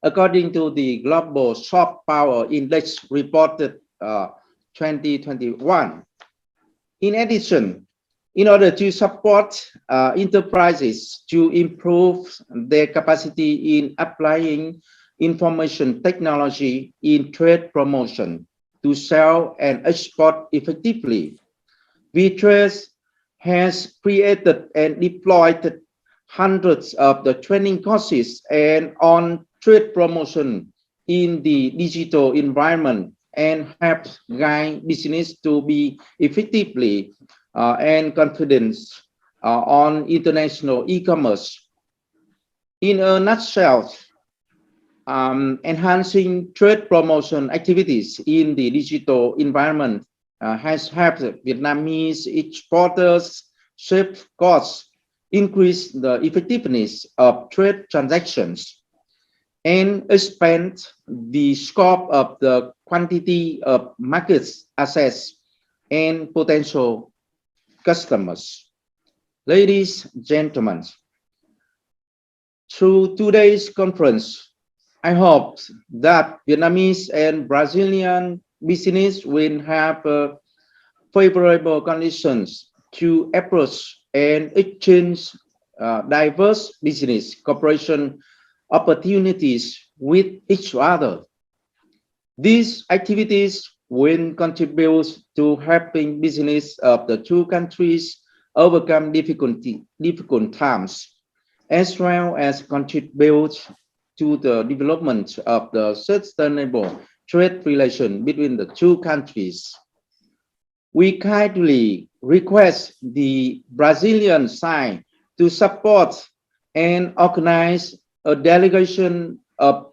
according to the Global Soft Power Index reported 2021. In addition, in order to support enterprises to improve their capacity in applying information technology in trade promotion to sell and export effectively, VTrade has created and deployed hundreds of the training courses and on trade promotion in the digital environment and help guide business to be effectively and confident on international e-commerce. In a nutshell, enhancing trade promotion activities in the digital environment has helped Vietnamese exporters save costs, increase the effectiveness of trade transactions, and expand the scope of the quantity of markets access and potential customers. Ladies and gentlemen, through today's conference, I hope that Vietnamese and Brazilian business will have favorable conditions to approach and exchange diverse business cooperation opportunities with each other. These activities will contribute to helping business of the two countries overcome difficult times, as well as contribute to the development of the sustainable trade relation between the two countries. We kindly request the Brazilian side to support and organize a delegation of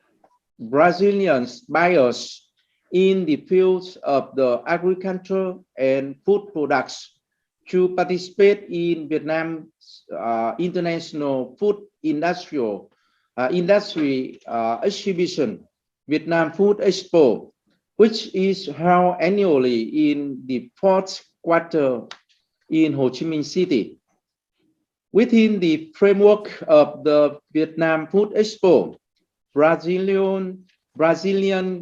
Brazilian buyers in the fields of the agriculture and food products to participate in Vietnam's international food industry exhibition, Vietnam Food Expo, which is held annually in the fourth quarter in Ho Chi Minh City. Within the framework of the Vietnam Food Expo, Brazilian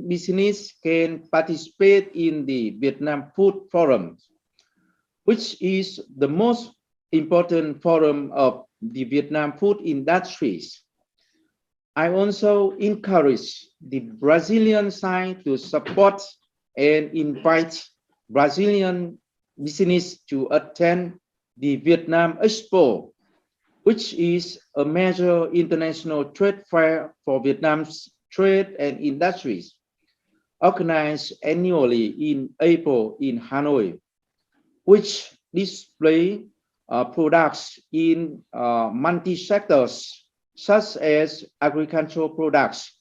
business can participate in the Vietnam Food Forum, which is the most important forum of the Vietnam food industries. I also encourage the Brazilian side to support and invite Brazilian business to attend the Vietnam Expo, which is a major international trade fair for Vietnam's trade and industries, organized annually in April in Hanoi, which display products in multi-sectors such as agricultural products,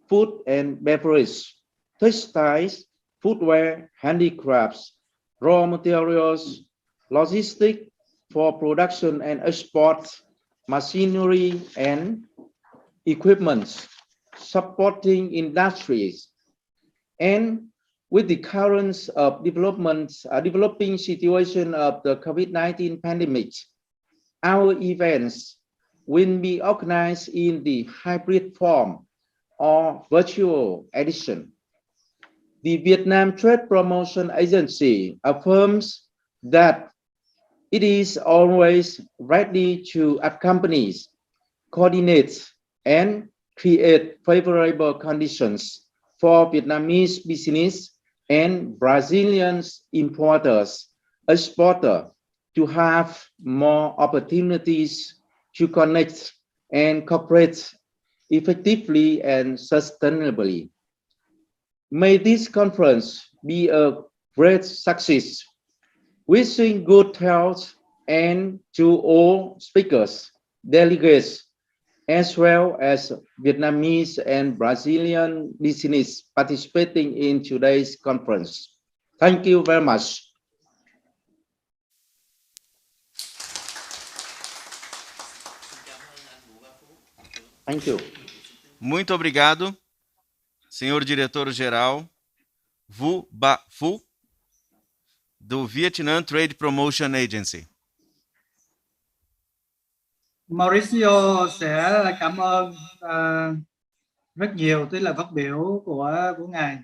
food and beverage, textiles, footwear, handicrafts, raw materials, logistics for production and export, machinery and equipment, supporting industries. And with the current of developing situation of the COVID-19 pandemic, our events will be organized in the hybrid form or virtual edition. The Vietnam Trade Promotion Agency affirms that it is always ready to accompany, coordinate, and create favorable conditions for Vietnamese business and Brazilian importers, exporters to have more opportunities to connect and cooperate effectively and sustainably. May this conference be a great success. Wishing good health and to all speakers, delegates, as well as Vietnamese and Brazilian business participating in today's conference. Thank you very much. Thank you. Muito obrigado, senhor diretor-geral Vu Ba Phu, do Vietnam Trade Promotion Agency. Mauricio sẽ cảm ơn rất nhiều tới lời phát biểu của ngài.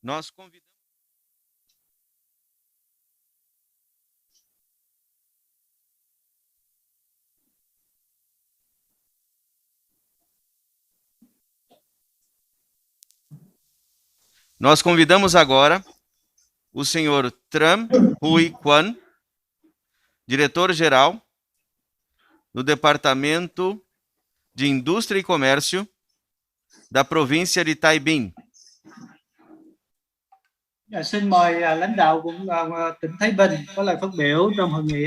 Nós convidamos Nós convidamos agora o senhor Tram Huy Quan, diretor-geral do Departamento de Indústria e Comércio da província de Tai Binh. Xin mời lãnh đạo của tỉnh Thái Bình có lời phát biểu trong hội nghị.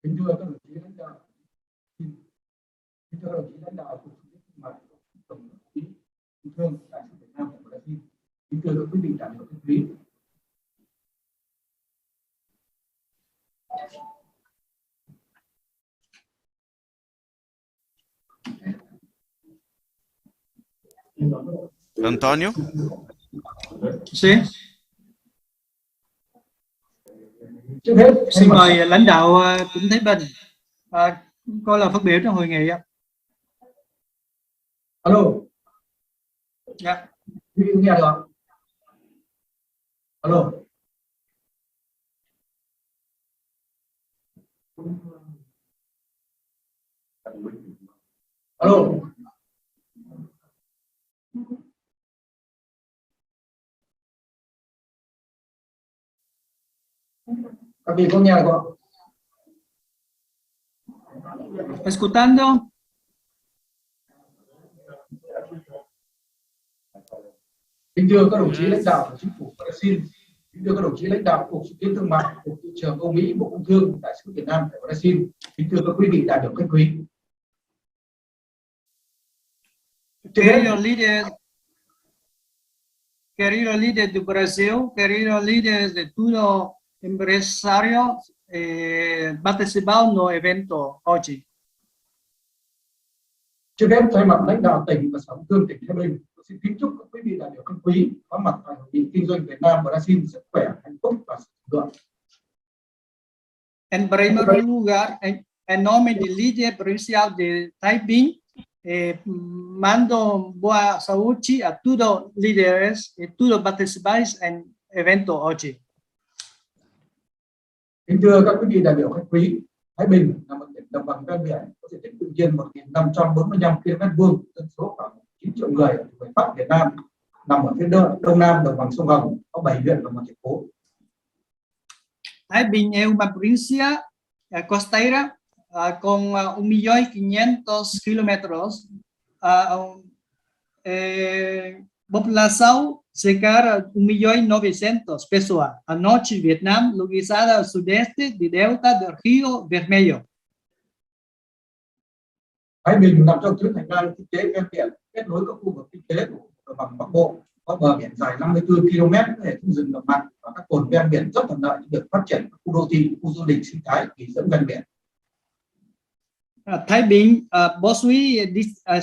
Kính thưa các đồng chí lãnh đạo, kính thưa đồng chí lãnh đạo của Tổng công ty Công thương Đại sứ Việt Nam tại Brazil, kính thưa các quý vị đại biểu khách quý. Antônio? Xin mời lãnh đạo tỉnh Thái Bình có lời phát biểu trong hội nghị. Alo. Dạ. Quý vị nghe được không? Alo. Alo. Các vị có nghe được không? Escuchando. Kính thưa các đồng chí lãnh đạo của chính phủ Brazil, kính thưa các đồng chí lãnh đạo cục xúc tiến thương mại, cục thị trường Âu Mỹ, Bộ Công Thương, Đại sứ Việt Nam tại Brazil, kính thưa các quý vị đại biểu khách quý. Querido líder do Brasil, querido líderes de todo empresario participado no evento hoje. Trước hết thay mặt lãnh đạo tỉnh và Sở Công Thương tỉnh Thái Bình, tôi xin kính chúc các quý vị đại biểu khách quý có mặt tại hội nghị kinh doanh Việt Nam Brazil sức khỏe, hạnh phúc và sự thịnh vượng. En primer lugar, en nome del líder provincial de Tai Binh, mando boa saúde a todos líderes y todos participantes en evento hoje. Kính thưa các quý vị đại biểu khách quý, Thái Bình là một tỉnh đồng bằng ven biển có diện tích tự nhiên 1.545 km2, dân số khoảng 9 triệu người ở miền Bắc Việt Nam, nằm ở phía đông nam đồng bằng sông Hồng, có 7 huyện và một thành phố. Thái Bình es una provincia costera con 1.500.000 kilómetros, población cerca de 1.900.000 personas. Anoche Vietnam localizada al sudeste de delta del Río Vermelho. Thái Bình nằm trong tuyến hành lang kinh tế ven biển kết nối các khu vực kinh tế của đồng bằng Bắc Bộ, có bờ biển dài 54 km, hệ thống rừng ngập mặn và các cồn ven biển rất thuận lợi để phát triển các khu đô thị, khu du lịch sinh thái nghỉ dưỡng ven biển. Thái Bình posee 7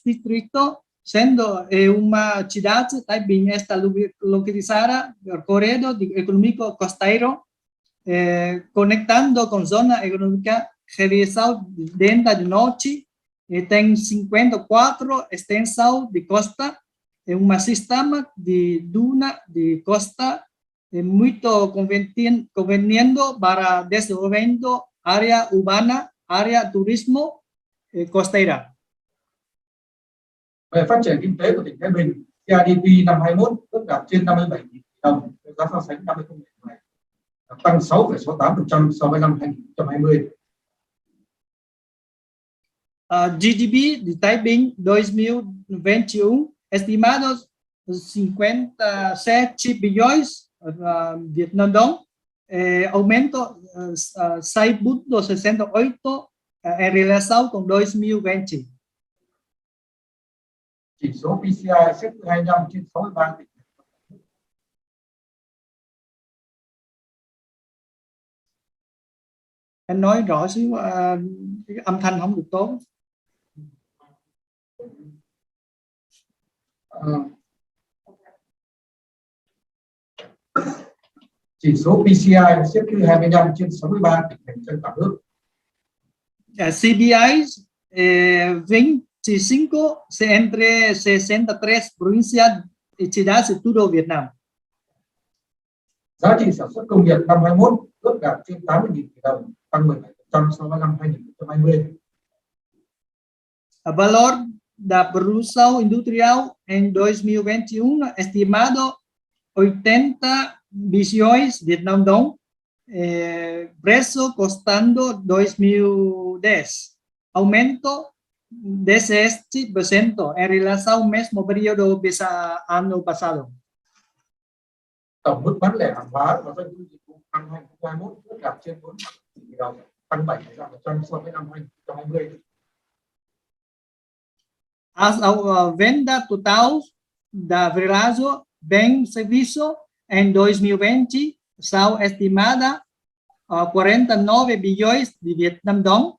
distritos, siendo una ciudad. Tai Binh está localizada en el corredor económico costero, conectando con zona económica realizada dentro de noche. Tiene 54 extensiones de costa, un sistema de duna de costa muy conveniente para desarrollando área urbana, área turismo costera. Về phát triển kinh tế của tỉnh Thái Bình, GDP năm 21 ước đạt trên 57.000 tỷ đồng, giá so sánh năm 2017 tăng 6,68% so với năm 2020. GDP de Tai Binh 2021 estimados 57 bilhões Việt Nam đồng, aumento 6,68 en relación con 2020. Chỉ số PCI xếp thứ 25 trên 63 tỉnh. Anh nói rõ xíu, cái âm thanh không được tốt. Chỉ số PCI xếp thứ 25 trên 63 tỉnh thành trên cả nước. CBI 25 entre 63 provincias y ciudades de todo Việt Nam. Giá trị sản xuất công nghiệp năm 21 ước đạt trên 80.000 tỷ đồng, tăng 17% so với năm 2020. El valor da produção industrial en 2021 estimado 80 bilhões de Việt Nam đồng, preço costando 2010, aumento 17% en relação ao mesmo período ano passado. Tổng mức bán lẻ hàng hóa và doanh thu dịch vụ năm 2021 ước đạt trên 4 tỷ đồng, tăng 7% so với năm 2020. As a venda total da Brasil bem serviço em 2020 são estimada 49 bilhões de Việt Nam đồng,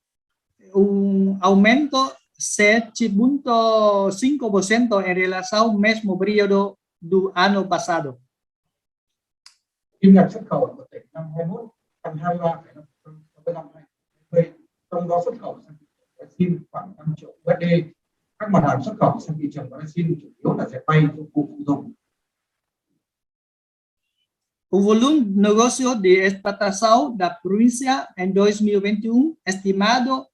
aumento 7,5% em relação ao mesmo período do ano passado. Kim ngạch xuất khẩu của tỉnh năm 21 tăng 23,5% so với năm 2020, trong đó xuất khẩu sang thị trường Brazil khoảng 5 triệu USD. Các mặt hàng xuất khẩu sang thị trường Brazil chủ yếu là dệt may, dụng cụ phụ dùng. O volume de negócio de exportação da província em 2021 estimado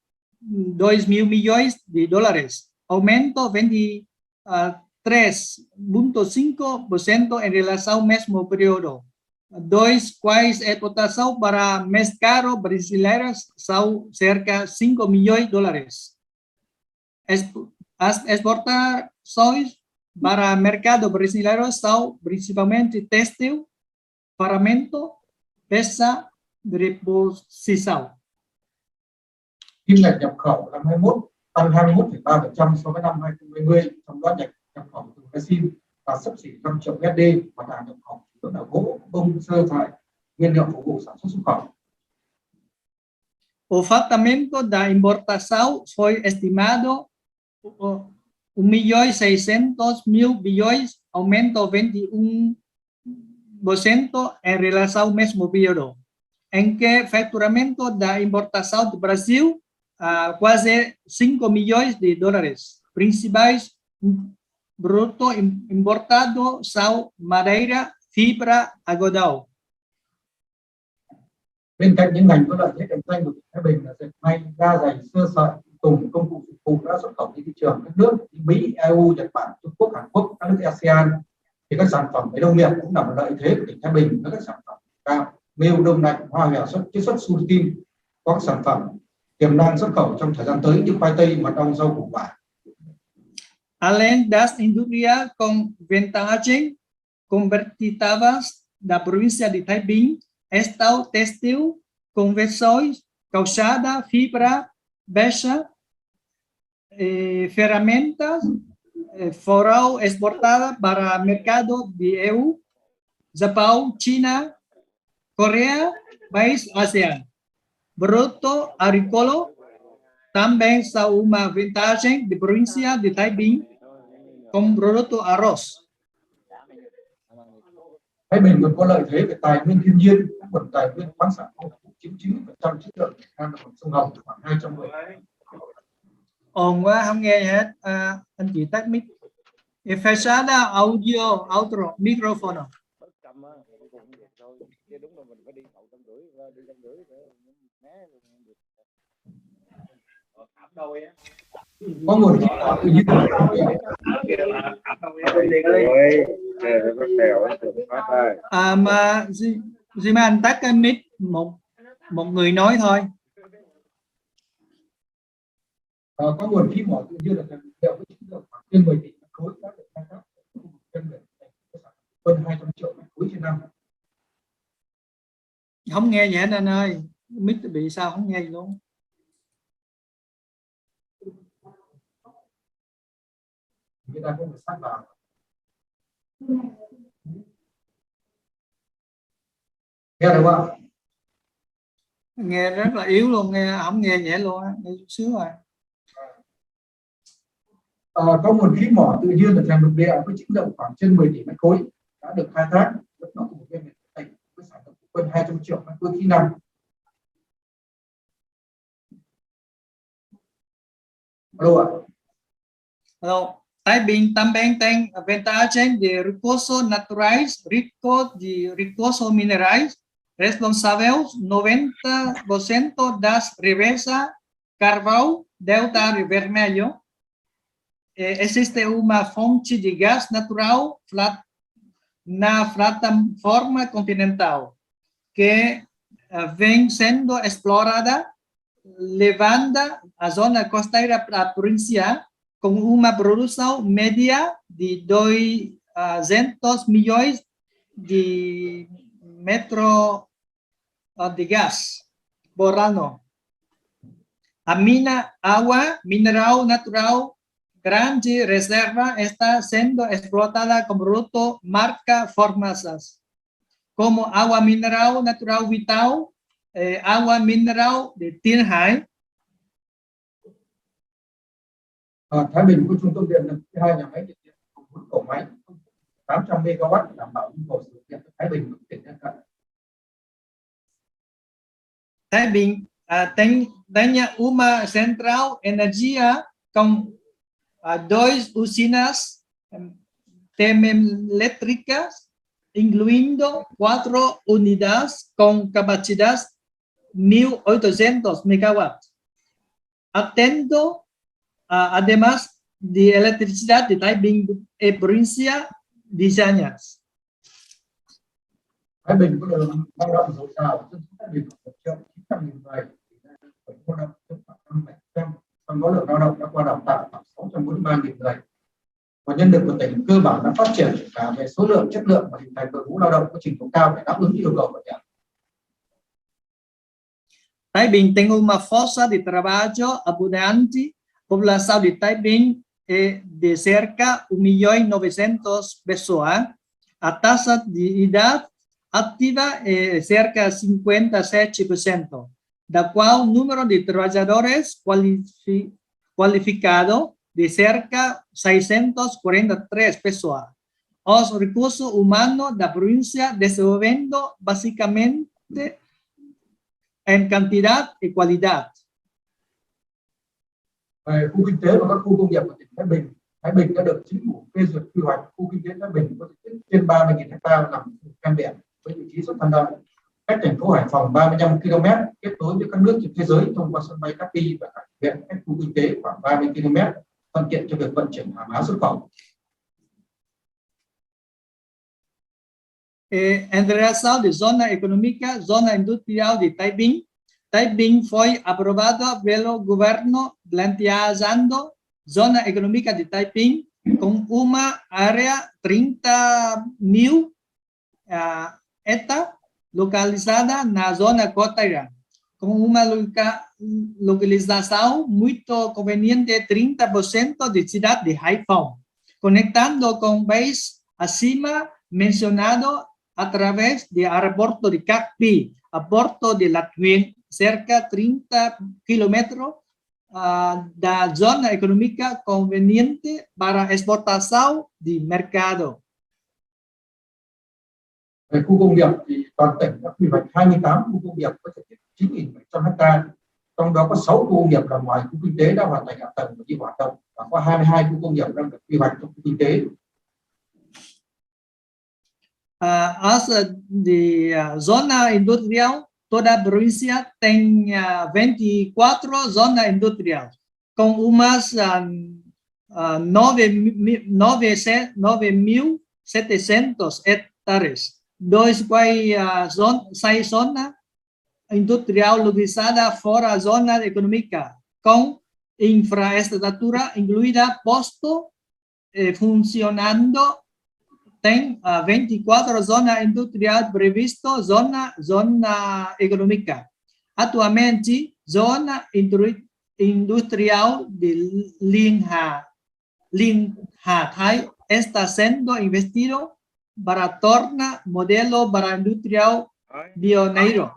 2.000 milhões de dólares, aumento 23,5% em relação ao mesmo período, dos quais a exportação para mercado brasileiros são cerca de 5 milhões de dólares. As exportações para mercado brasileiro são principalmente têxtil, paramento, peça de reposição. Kim ngạch nhập khẩu năm 21 tăng 21,3% so với năm 2020, trong đó nhập khẩu từ Brazil là xấp xỉ 5 triệu USD, mặt hàng nhập khẩu chủ yếu là gỗ, bông, sơ thải, nguyên liệu phục vụ sản xuất xuất khẩu. O faturamento da importação foi estimado 1.600.000 bilhões, aumento 21% em relação ao mesmo período, em que faturamento da importação do Brasil quase 5 milhões de dólares. Principais produtos importados são madeira, fibra, algodão. Bên cạnh những ngành có lợi thế cạnh tranh của tỉnh Thái Bình là dệt may, da giày, sơ sợi, tùng, công cụ dịch vụ đã xuất khẩu đi thị trường các nước như Mỹ, EU, Nhật Bản, Trung Quốc, Hàn Quốc, các nước ASEAN, thì các sản phẩm về nông nghiệp cũng là một lợi thế của tỉnh Thái Bình với các sản phẩm cao, mêu, đông lạnh, hoa hòe chiết xuất sutin, có các sản phẩm tiềm năng xuất khẩu trong thời gian tới như khoai tây, mật ong, rau củ quả. Além das indústrias com vantagem competitivas da província de Taiping, estão têxtil, confecções, calçada, fibra, beça, ferramentas, foram exportadas para o mercado de EU, Japão, China, Coreia, país ASEAN. Produto agrícola também são uma vantagem de província de Taiping, como produto arroz. Thái Bình còn có lợi thế về tài nguyên thiên nhiên, các nguồn tài nguyên khoáng sản chiếm 90% chất lượng Việt Nam đồng bằng sông Hồng khoảng 210. Ồn quá không nghe gì hết, anh chị tắt mic. Fechada audio outro microphone. Có nguồn tự nhiên. Mà gì mà anh tắt cái mic một người nói thôi. Có nguồn khí mỏ tự nhiên là liệu với chất lượng khoảng trên 10 tỷ mét khối đã được khai thác hơn 200 triệu mét khối trên năm. Không nghe gì hết anh ơi, mic bị sao không nghe gì luôn. Người ta không được sát vào. Nghe được không? Nghe rất là yếu luôn, nghe không nghe nhẹ luôn á, nghe chút xíu rồi. Có nguồn khí mỏ tự nhiên ở tràn lục địa với trữ lượng khoảng trên 10 tỷ mét khối đã được khai thác, vẫn nó của một viên tỉnh với sản lượng hơn 200 triệu mét khối khí năm. Hello. También tem vantagem de recursos naturais, rico de recursos minerais, responsáveis 90% das reservas carvão delta vermelho. Existe uma fonte de gás natural na plataforma continental que vem sendo explorada, levando a zona costeira para a província com uma produção média de 200 milhões de metros de gás por ano. A mina agua mineral natural grande reserva está sendo explotada como produto marca Formasas, como agua mineral natural vital, agua mineral de Tiên Hải. Thái Bình có trung tâm điện lực 2 nhà máy nhiệt điện cùng 4 tổ máy 800 MW đảm bảo nhu cầu sử dụng điện của Thái Bình và tỉnh lân cận. Thái Bình tem uma central energia com 2 usinas termoelétricas, incluindo 4 unidades con capacidad 1.800 MW. Atendo además de electricidad de Thái Bình y provincia de Gianyas. Thái Bình có lượng lao động dồi dào, dân số Thái Bình khoảng 1.900.000 người, lao động khoảng 5%, trong đó lượng lao động đã qua đào tạo khoảng 643.000 người. Và nhân lực của tỉnh cơ bản đã phát triển cả về số lượng, chất lượng và hình thành đội ngũ lao động có trình độ cao để đáp ứng yêu cầu của tỉnh. Thái Bình tem uma força de trabalho abundante. População de Thái Bình é de cerca 1.900.000 pessoas. A taxa de idade ativa é cerca de 57%, da qual o número de trabalhadores qualificados de cerca de 643 pessoas. Os recursos humanos da província desenvolvendo basicamente em quantidade e qualidade. Về khu kinh tế và các khu công nghiệp của tỉnh Thái Bình đã được chính phủ phê duyệt quy hoạch khu kinh tế Thái Bình có diện tích trên 30.000 ha nằm ven biển với vị trí rất thuận lợi, cách thành phố Hải Phòng 35 km, kết nối với các nước trên thế giới thông qua sân bay Cát Bi và cảng huyện cách khu kinh tế khoảng 30 km, thuận tiện cho việc vận chuyển hàng hóa xuất khẩu. Em relação de zona econômica, zona industrial de Thái Bình, Thái Bình foi aprovado pelo governo planteando zona econômica de Thái Bình com uma área 30.000 hectares localizada na zona costeira, com uma localização muito conveniente, 30% de cidade de Hải Phòng, conectando com base acima mencionado através do aeroporto de Cát Bi, a porto de Latvian, cerca de 30 km da zona econômica conveniente para exportação de mercado. Về khu công nghiệp thì toàn tỉnh đã quy hoạch 28 khu công nghiệp có diện tích 9.700 ha, trong đó có 6 khu công nghiệp là ngoài khu kinh tế đã hoàn thành hạ tầng và đi hoạt động, và có 22 khu công nghiệp đang được quy hoạch trong khu kinh tế. As de zona industrial, toda a província tem 24 zonas industriais, com umas 9.700 hectares, seis zonas industrial localizadas fora a zona econômica, com infraestrutura incluída posto funcionando. Tem 24 zonas industriais previsto, zona econômica. Atualmente, zona industrial de Linh Hà Thái está sendo investido para tornar modelo para industrial pioneiro.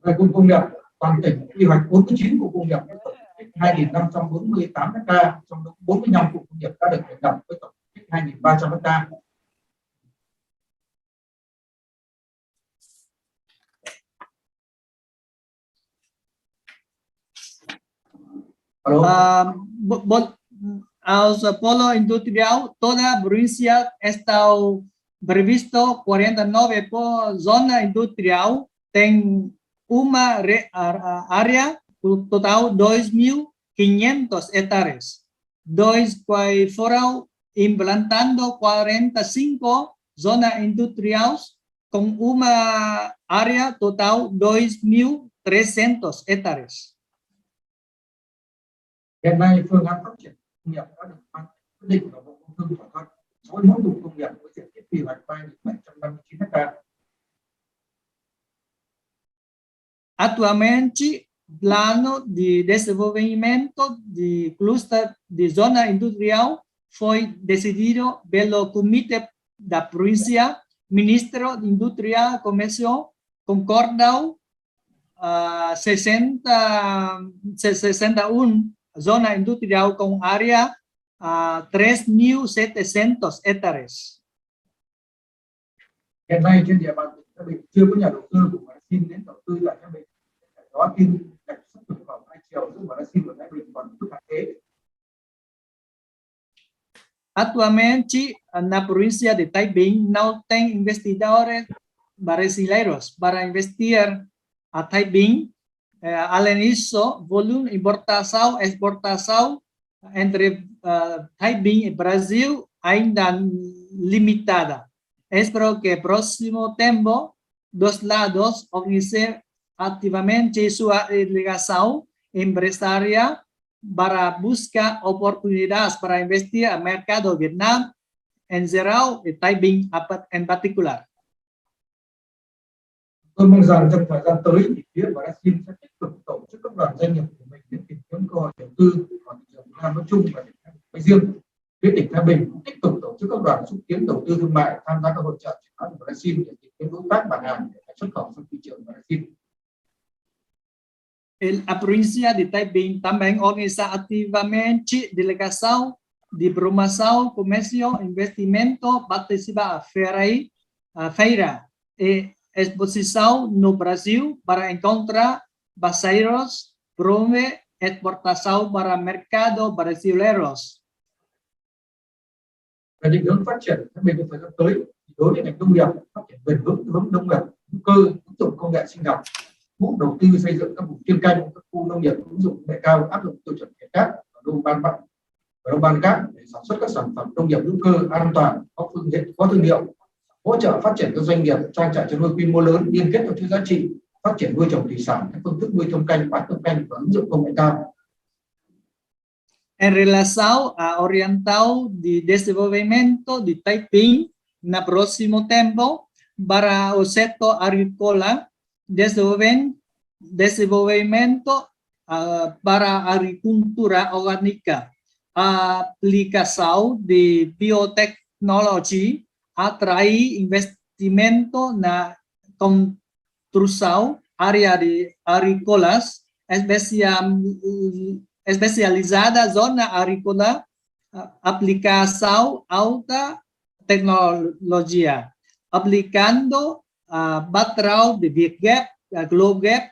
Về cụm công nghiệp toàn tỉnh quy hoạch 49 cụm công nghiệp với tổng diện tích 2.548 ha, trong đó 45 cụm công nghiệp đã được thành lập với tổng diện tích 2.300 ha. Als polo industrial, toda provincia está previsto 49 zona industrial, tem uma área total 2.500 hectares. Dois que foram implantando 45 zonas industriais com uma área total 2.300 hectares. Hiện nay phương án phát triển công nghiệp đã được ban quyết định của Bộ Công Thương thỏa thuận 61 cụm công nghiệp với diện tích quy hoạch 3.759 ha. Atualmente, plano de desenvolvimento de cluster de zona industrial foi decidido pelo Comitê da Província, Ministro de Indústria e Comércio, concordou 61 zona industrial com área 3.700 hectares. Hiện nay trên địa bàn tỉnh Thái Bình chưa có nhà đầu tư của Brazil đến đầu tư lại Thái Bình. Đó kim ngạch xuất nhập khẩu hai chiều giữa Brazil và Thái Bình còn rất hạn chế. Atualmente, na província de Taiping não tem investidores brasileiros para investir a Taiping. Além disso, volume importação e exportação entre Taiping e Brasil ainda limitada. Espero que próximo tempo dos lados organicem ativamente sua ligação empresarial para buscar oportunidades para investir no mercado Vietnam em geral e Taiping em particular. Tôi mong rằng trong thời gian tới thì phía Brazil sẽ tích cực tổ chức các đoàn doanh nghiệp của mình đến tìm kiếm cơ hội đầu tư vào thị trường Việt Nam nói chung và Việt Nam nói riêng. Phía tỉnh Thái Bình cũng tích cực tổ chức các đoàn xúc tiến đầu tư thương mại tham gia các hội chợ triển lãm của Brazil để tìm kiếm đối tác bán hàng để xuất khẩu sang thị trường Brazil. A província de Taiping também organiza ativamente delegação de promoção, comércio, investimento, participa feira e exposição no Brasil para encontrar parceiros, promover exportação para mercado brasileiros. Về định hướng phát triển Thái Bình trong thời gian tới, đối với ngành nông nghiệp phát triển bền vững hướng nông nghiệp hữu cơ, ứng dụng công nghệ sinh học, thu đầu tư xây dựng các vùng chuyên canh, các khu nông nghiệp ứng dụng công nghệ cao áp dụng tiêu chuẩn Việt Gáp và Đông Ban Cát để sản xuất các sản phẩm nông nghiệp hữu cơ an toàn, có thương hiệu, hỗ trợ phát triển các doanh nghiệp trang trại chăn nuôi quy mô lớn liên kết theo chuỗi giá trị, phát triển nuôi trồng thủy sản, các phương thức nuôi thâm canh, bán thâm canh và ứng dụng công nghệ cao. Em relação a oriental de desenvolvimento de Taiping no próximo tempo para o setor agrícola, desenvolvimento para a agricultura orgânica, a aplicação de biotecnologia, atrair investimento na construção, área de agrícolas, especializada zona agrícola, aplicação alta tecnologia, aplicando patrão de Vietgap, Globgap,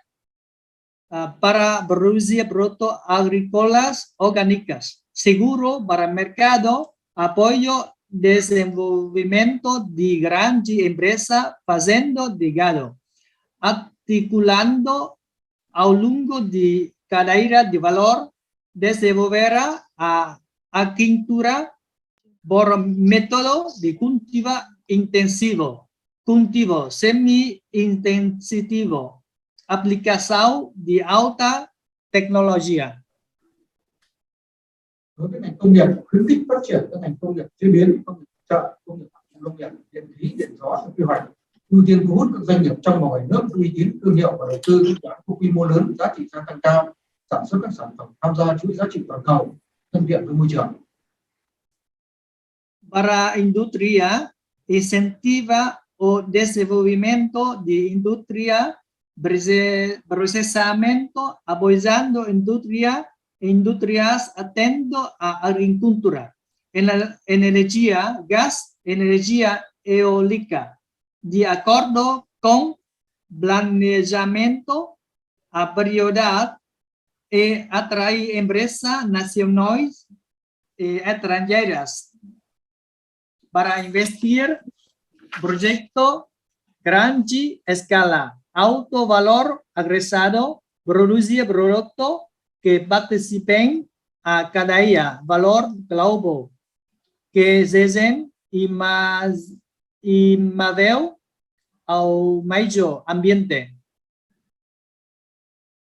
para produzir produtos agrícolas orgânicas, seguro para mercado, apoio desenvolvimento de grande empresa fazendo de gado, articulando ao longo de cadeia de valor, desenvolverá a agricultura por método de cultivo intensivo, cultivo semi-intensivo, aplicação de alta tecnologia. Đối với ngành công nghiệp, khuyến khích phát triển các ngành công nghiệp chế biến, công nghiệp chợ, công nghiệp nông nghiệp, điện khí, điện gió trong quy hoạch, ưu tiên thu hút các doanh nghiệp trong và ngoài nước uy tín, thương hiệu và đầu tư dự án có quy mô lớn, giá trị gia tăng cao, sản xuất các sản phẩm tham gia chuỗi giá trị toàn cầu, thân thiện với môi trường. Para a indústria, incentiva o desenvolvimento de indústria procesamiento, apoyando industrias atento a agricultura, en la energía, gas, energía eólica, de acuerdo con planeamiento a prioridad y atrae empresas nacionales y extranjeras para investir proyectos grande escala, alto valor agregado, producir productos que participen a cadena valor global, que lleguen y modelo al medio ambiente.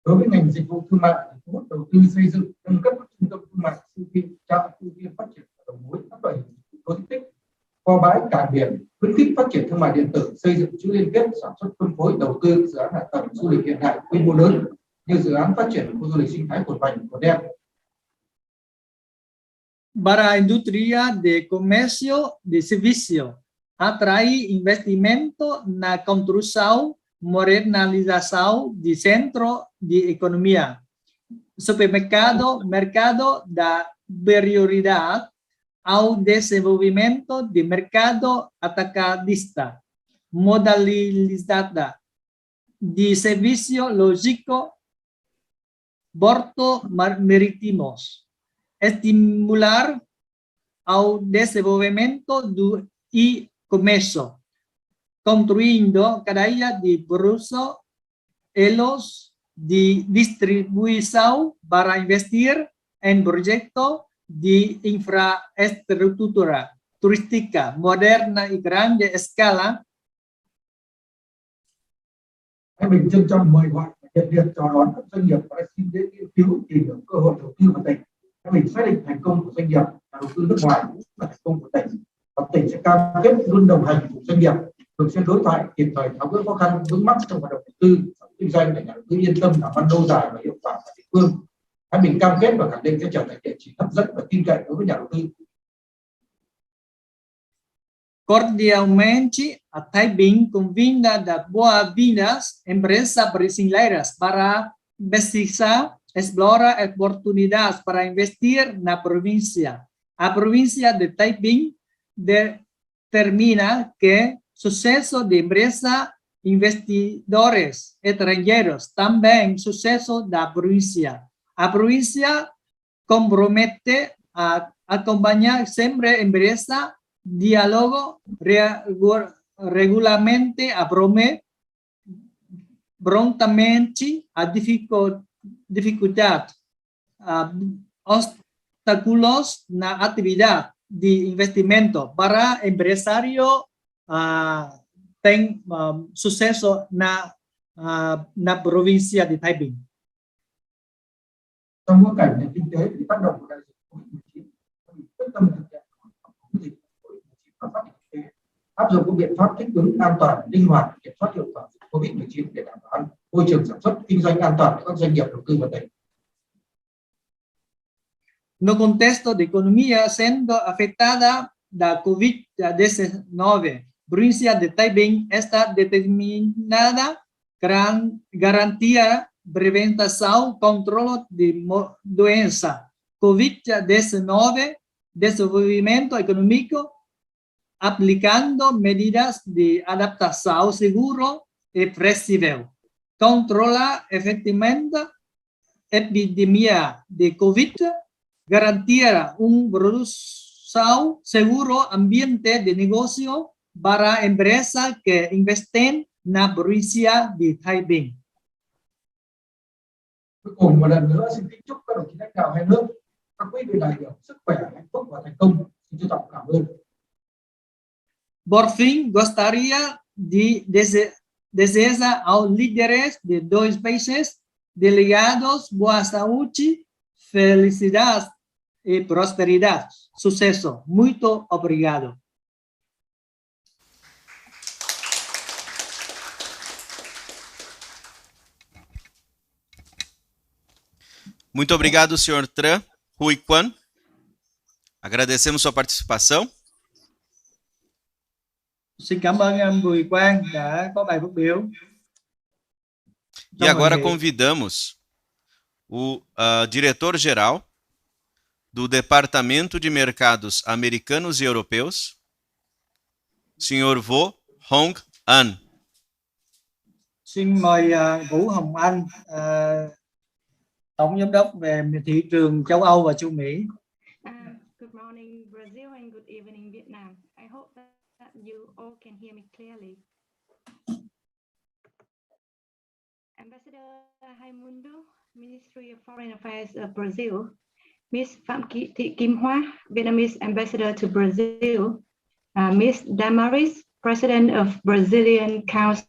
Đối với ngành dịch vụ thương mại, thu hút đầu tư xây dựng nâng cấp các trung tâm thương mại, siêu thị, trạm thu phí phát triển đầu mối các loại hình logistics, kho bãi, cảng biển, khuyến khích phát triển thương mại điện tử, xây dựng chuỗi liên kết sản xuất phân phối, đầu tư dự án hạ tầng du lịch hiện đại quy mô lớn như dự án phát triển khu du lịch sinh thái Cồn Vành, Cồn Đen. Para industria de comercio de servicio, atrae investimento na construção, modernização de centro de economia, supermercado, mercado da prioridade ao desenvolvimento de mercado atacadista, modalidade de serviço logístico, porto marítimos, estimular ao desenvolvimento do e-comércio, construindo cadeias de produção, elos de distribuição para investir em projetos de infraestrutura turística moderna e grande escala. Mình trân trọng mời gọi và nhiệt liệt chào đón các doanh nghiệp đã xin đến nghiên cứu tìm hiểu cơ hội đầu tư vào tỉnh. Mình xác định thành công của doanh nghiệp và đầu tư nước ngoài cũng là thành công của tỉnh, và tỉnh sẽ cam kết luôn đồng hành cùng doanh nghiệp, thường xuyên đối thoại, kịp thời tháo gỡ khó khăn vướng mắc trong hoạt động đầu tư kinh doanh để nhà đầu tư yên tâm làm ăn lâu dài và hiệu quả tại địa phương. Mình cam kết và khẳng định sẽ trở thành địa chỉ hấp dẫn và tin cậy đối với nhà đầu tư. Cordialmente, a Taiping convida das boas-vindas empresas brasileiras para pesquisar, explorar oportunidades para investir na província. A província de Taiping determina que sucesso de empresas, investidores estrangeiros, também sucesso da província. A província compromete a acompanhar sempre empresas, diálogo regularmente a prontamente a dificuldade, obstáculos na atividade de investimento para empresário tem sucesso na província de Taiping. Trong bối cảnh nền kinh tế bị tác động của đại dịch Covid-19, quyết tâm thực hiện dịch Covid-19 và phát triển kinh tế, áp dụng các biện pháp thích ứng an toàn, linh hoạt, kiểm soát hiệu quả dịch Covid-19 để đảm bảo môi trường sản xuất kinh doanh an toàn cho các doanh nghiệp đầu tư vào tỉnh. No contexto de economia sendo afetada da Covid-19, província de Taiping está determinada garantir prevenção, controle de doença, Covid-19, desenvolvimento econômico, aplicando medidas de adaptação seguro e flexível, controlar efetivamente a epidemia de Covid, garantir produção seguro ambiente de negócio para empresas que investem na província de Taiping. Cuối cùng một lần nữa xin kính chúc các đồng chí lãnh đạo hai nước, các quý vị đại biểu sức khỏe, hạnh phúc và thành công. Xin trân trọng cảm ơn. Por fim, gostaria de desejar aos líderes de dois países delegados boa saúde, felicidade e prosperidade. Sucesso. Muito obrigado. Muito obrigado, senhor Tran. Rui Quan. Agradecemos sua participação. Xin cảm ơn anh Bùi Quang đã có bài phát biểu. E agora convidamos o diretor-geral do Departamento de Mercados Americanos e Europeus, senhor Vo Hong An. Xin mời Vũ Hồng Anh, Tổng Giám đốc về thị trường châu Âu và châu Mỹ. Good morning, Brazil, and good evening, Vietnam. I hope that you all can hear me clearly. Ambassador Raimundo, Ministry of Foreign Affairs of Brazil, Ms. Phạm Thị Kim Hoa, Vietnamese Ambassador to Brazil, Ms. Damaris, President of Brazilian Council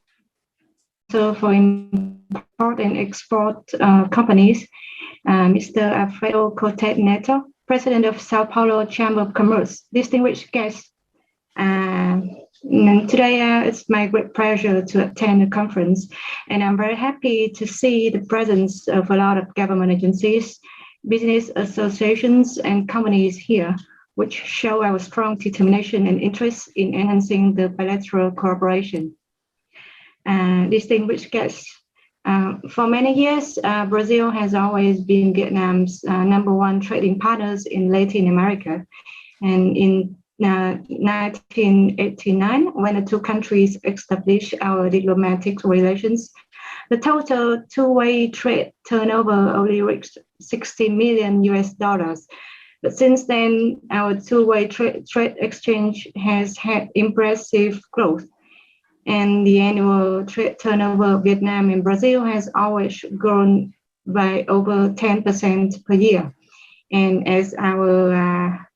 for Import and Export Companies, Mr. Alfredo Cortez Neto, President of Sao Paulo Chamber of Commerce, distinguished guests. Today it's my great pleasure to attend the conference, and I'm very happy to see the presence of a lot of government agencies, business associations, and companies here, which show our strong determination and interest in enhancing the bilateral cooperation. Distinguished guests, for many years, Brazil has always been Vietnam's #1 trading partners in Latin America. And in 1989, when the two countries established our diplomatic relations, the total two-way trade turnover only reached $60 million. But since then, our two-way trade exchange has had impressive growth. And the annual trade turnover of Vietnam and Brazil has always grown by over 10% per year. And as our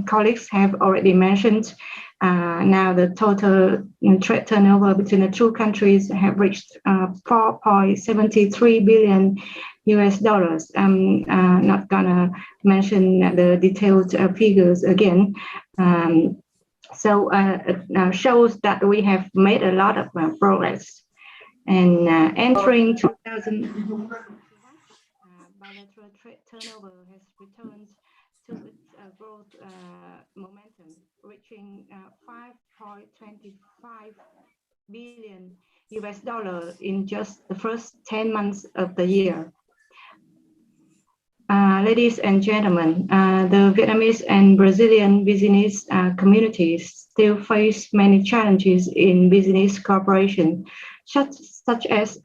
colleagues have already mentioned, now the total trade turnover between the two countries have reached $4.73 billion. I'm not gonna mention the detailed figures again. So it shows that we have made a lot of progress. And entering 2000, bilateral trade turnover has returned to its growth momentum, reaching $5.25 billion in just the first 10 months of the year. Ladies and gentlemen, the Vietnamese and Brazilian business communities still face many challenges in business cooperation, such as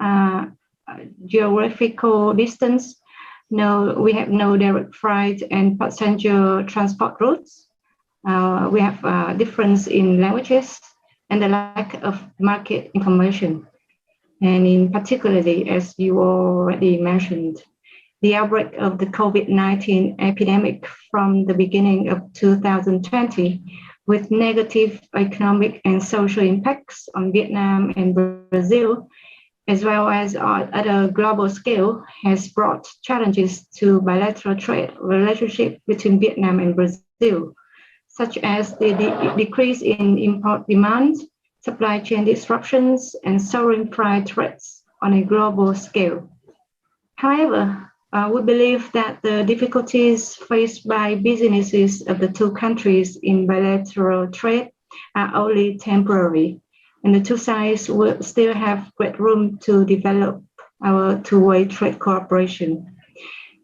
geographical distance. We have no direct freight and passenger transport routes. We have a difference in languages and the lack of market information. And in particularly, as you already mentioned, the outbreak of the COVID-19 epidemic from the beginning of 2020, with negative economic and social impacts on Vietnam and Brazil, as well as at a global scale, has brought challenges to bilateral trade relationship between Vietnam and Brazil, such as the decrease in import demand, supply chain disruptions, and soaring price threats on a global scale. However, we believe that the difficulties faced by businesses of the two countries in bilateral trade are only temporary, and the two sides will still have great room to develop our two-way trade cooperation.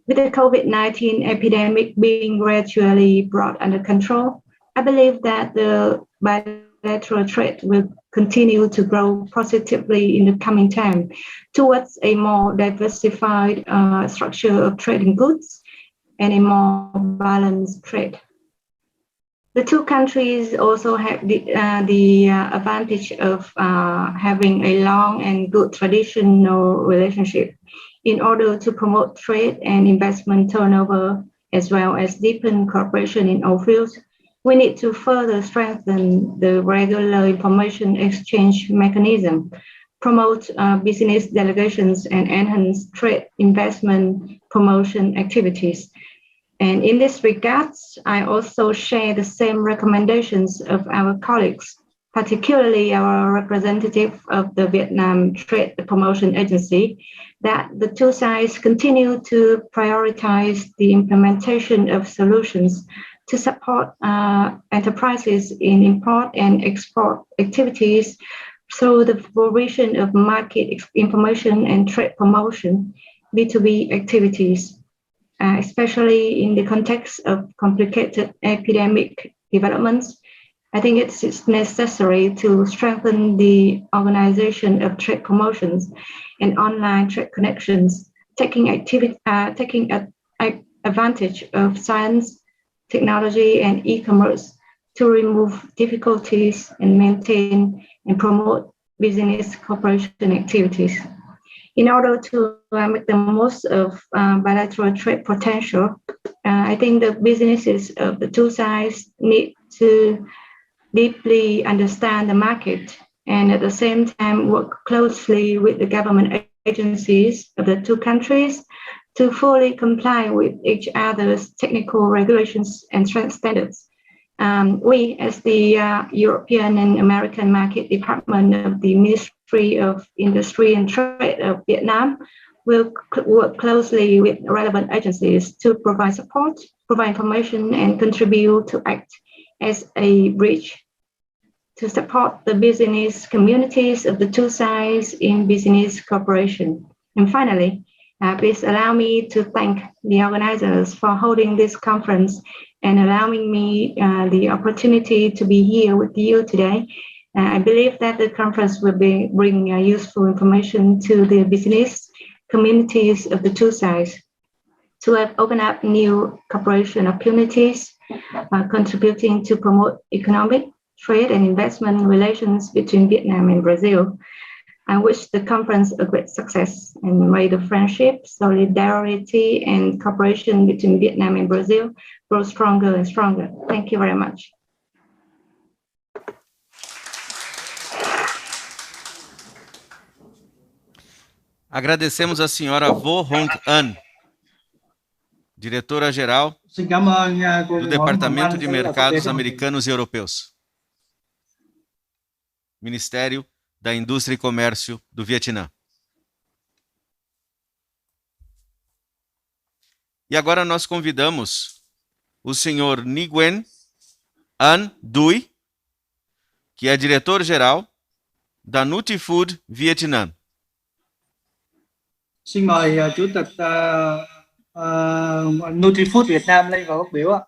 With the COVID-19 epidemic being gradually brought under control, I believe that the bilateral trade will continue to grow positively in the coming time towards a more diversified structure of trading goods and a more balanced trade. The two countries also have the advantage of having a long and good traditional relationship. In order to promote trade and investment turnover, as well as deepen cooperation in all fields, we need to further strengthen the regular information exchange mechanism, promote business delegations, and enhance trade investment promotion activities. And in this regard, I also share the same recommendations of our colleagues, particularly our representative of the Vietnam Trade Promotion Agency, that the two sides continue to prioritize the implementation of solutions to support enterprises in import and export activities through the provision of market information and trade promotion, B2B activities, especially in the context of complicated epidemic developments. I think it's necessary to strengthen the organization of trade promotions and online trade connections, taking advantage of science, technology, and e-commerce to remove difficulties and maintain and promote business cooperation activities. In order to make the most of bilateral trade potential, I think the businesses of the two sides need to deeply understand the market and at the same time work closely with the government agencies of the two countries to fully comply with each other's technical regulations and standards. We, as the European and American Market Department of the Ministry of Industry and Trade of Vietnam, will work closely with relevant agencies to provide support, provide information, and contribute to act as a bridge to support the business communities of the two sides in business cooperation. And finally, please allow me to thank the organizers for holding this conference and allowing me the opportunity to be here with you today. I believe that the conference will bring useful information to the business communities of the two sides to have opened up new cooperation opportunities, contributing to promote economic, trade, and investment relations between Vietnam and Brazil. I wish the conference a great success and may the friendship, solidarity, and cooperation between Vietnam and Brazil grow stronger and stronger. Thank you very much. Agradecemos a senhora Vo Hong An, diretora-geral do Departamento de Mercados Americanos e Europeus, Ministério da Indústria e Comércio do Vietnã. E agora nós convidamos o senhor Nguyen An Dui, que é diretor-geral da Nutifood Vietnam. Xin mời Chủ tịch Nutifood Việt Nam lên vào phát biểu ạ.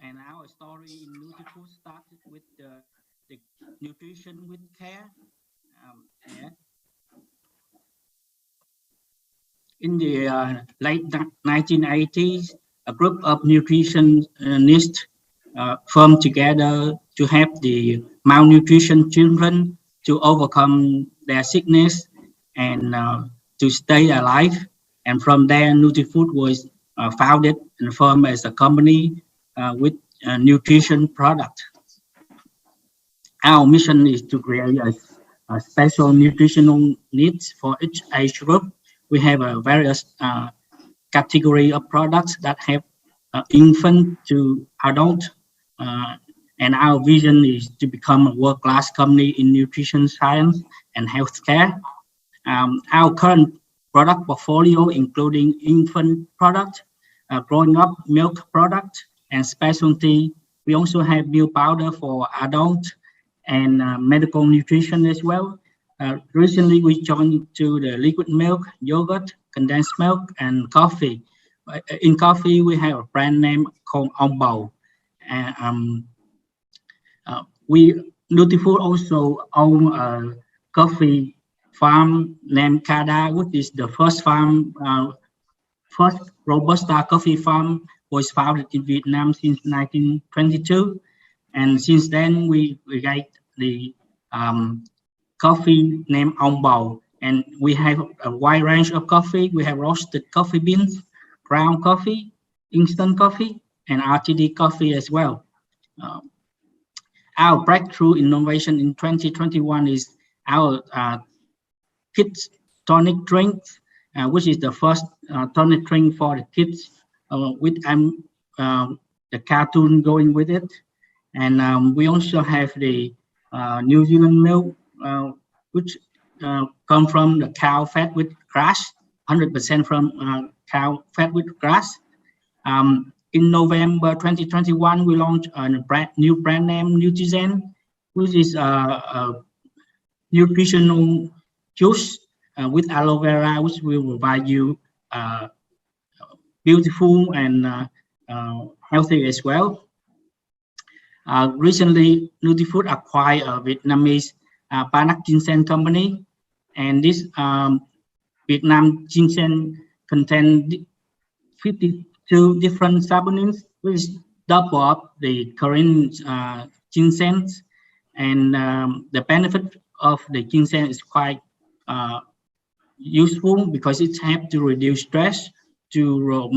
And our story in Nutifood started with the nutrition with care. In the late 1980s, a group of nutritionists formed together to help the malnutrition children to overcome their sickness and to stay alive. And from there, Nutifood was founded and formed as a company with nutrition product. Our mission is to create a special nutritional needs for each age group. We have a various category of products that have infant to adult, and our vision is to become a world-class company in nutrition science and healthcare. Our current product portfolio, including infant product, growing up milk product, and specialty. We also have milk powder for adult and medical nutrition as well. Recently, we joined to the liquid milk, yogurt, condensed milk, and coffee. In coffee, we have a brand name called Ong Bầu. Nutifood also own a coffee farm named Cada, which is the first Robusta coffee farm was founded in Vietnam since 1922, and since then we got the coffee named Ong Bầu, and we have a wide range of coffee. We have roasted coffee beans, ground coffee, instant coffee, and RTD coffee as well. Our breakthrough innovation in 2021 is our kids tonic drinks which is the first toilet train for the kids with the cartoon going with it. And we also have the New Zealand milk, which come from the cow fed with grass, 100% from cow fed with grass. In November 2021, we launched a new brand name, Nutrizen, which is a nutritional juice with aloe vera, which will provide you beautiful and healthy as well. Recently, NutriFood acquired a Vietnamese Panac Ginseng company, and this Vietnam ginseng contains 52 different saponins, which double up the current ginseng. And the benefit of the ginseng is quite useful because it helps to reduce stress, to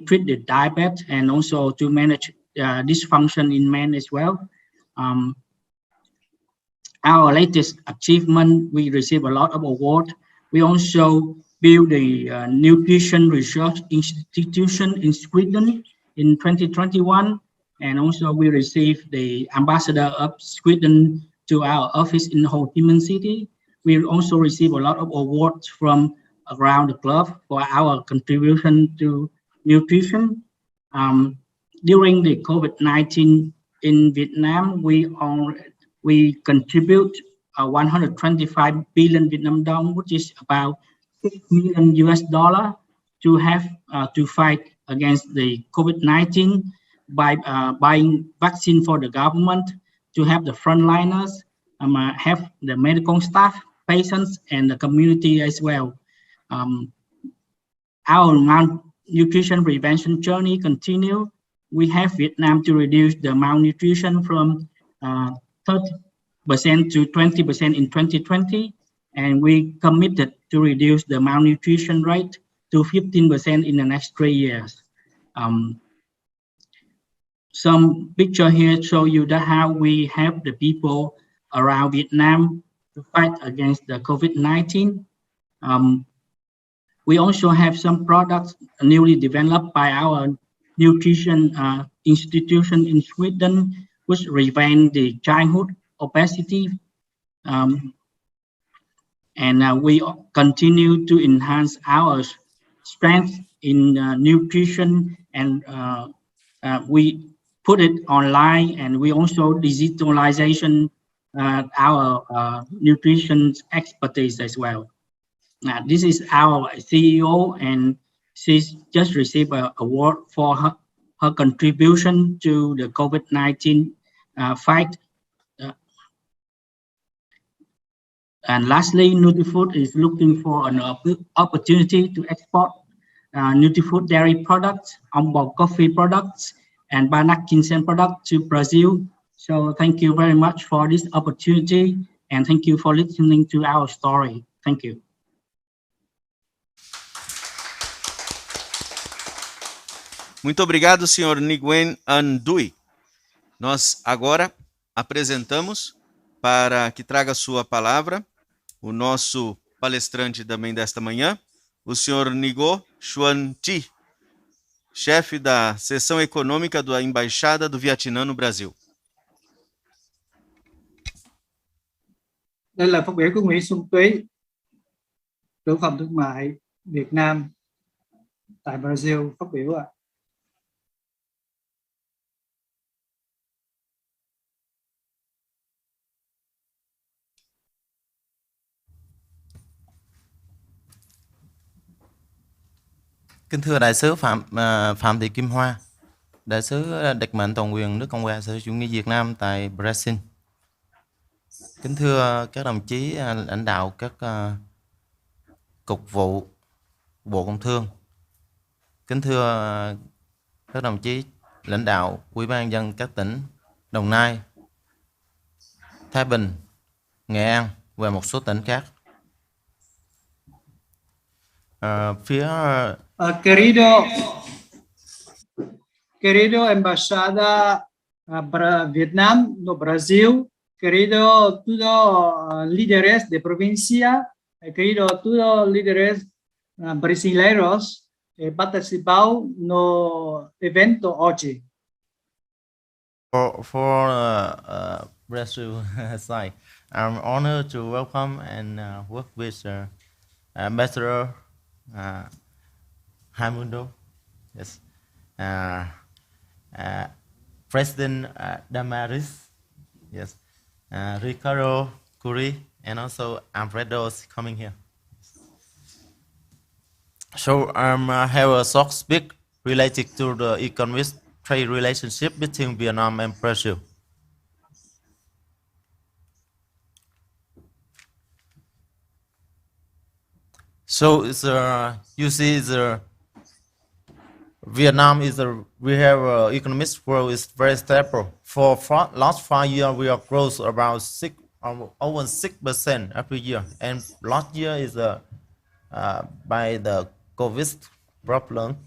treat the diabetes, and also to manage dysfunction in men as well. Our latest achievement, we received a lot of awards. We also built the Nutrition Research Institution in Sweden in 2021, and also we received the Ambassador of Sweden to our office in Ho Chi Minh City. We also received a lot of awards from around the globe for our contribution to nutrition. During the COVID-19 in Vietnam, we contribute 125 billion Vietnam dong, which is about $6 million to have to fight against the COVID-19 by buying vaccine for the government, to have the frontliners, have the medical staff, patients, and the community as well. Our malnutrition prevention journey continue. We have Vietnam to reduce the malnutrition from 30% to 20% in 2020, and we committed to reduce the malnutrition rate to 15% in the next 3 years. Some picture here show you that how we help the people around Vietnam to fight against the COVID-19. We also have some products newly developed by our nutrition institution in Sweden, which prevent the childhood obesity. And we continue to enhance our strength in nutrition, and we put it online, and we also digitalization our nutrition expertise as well. This is our CEO, and she's just received an award for her contribution to the COVID-19 fight. And lastly, NutriFood is looking for an opportunity to export NutriFood dairy products, onboard coffee products, and Panac ginseng products to Brazil. So thank you very much for this opportunity, and thank you for listening to our story. Thank you. Muito obrigado, senhor Nguyen An Duy. Nós agora apresentamos, para que traga sua palavra, o nosso palestrante também desta manhã, o senhor Ngo Xuan Thi, chefe da seção econômica da Embaixada do Vietnã no Brasil. Đây là phát biểu của Nguyễn Xuân Túy, trưởng phòng thương mại Việt Nam tại Brazil phát biểu ạ. Kính thưa Đại sứ Phạm Thị Kim Hoa, Đại sứ đặc mệnh toàn quyền nước Cộng hòa xã hội chủ nghĩa Việt Nam tại Brazil. Kính thưa các đồng chí lãnh đạo các cục vụ Bộ Công Thương. Kính thưa các đồng chí lãnh đạo Ủy ban nhân dân các tỉnh Đồng Nai, Thái Bình, Nghệ An và một số tỉnh khác. Querido Embajada Vietnam no Brasil, querido todos líderes de provincia, querido todos líderes brasileiros participado no evento hoje. For Brazil side, I'm honored to welcome and work with Ambassador Raimundo, yes, President Damaris, yes, Ricardo Curi, and also Alfredo is coming here. So I have a short speak related to the economic trade relationship between Vietnam and Brazil. So it's you see Vietnam is we have economic growth is very stable. For last 5 years we have growth about over 6% every year, and last year is by the COVID problem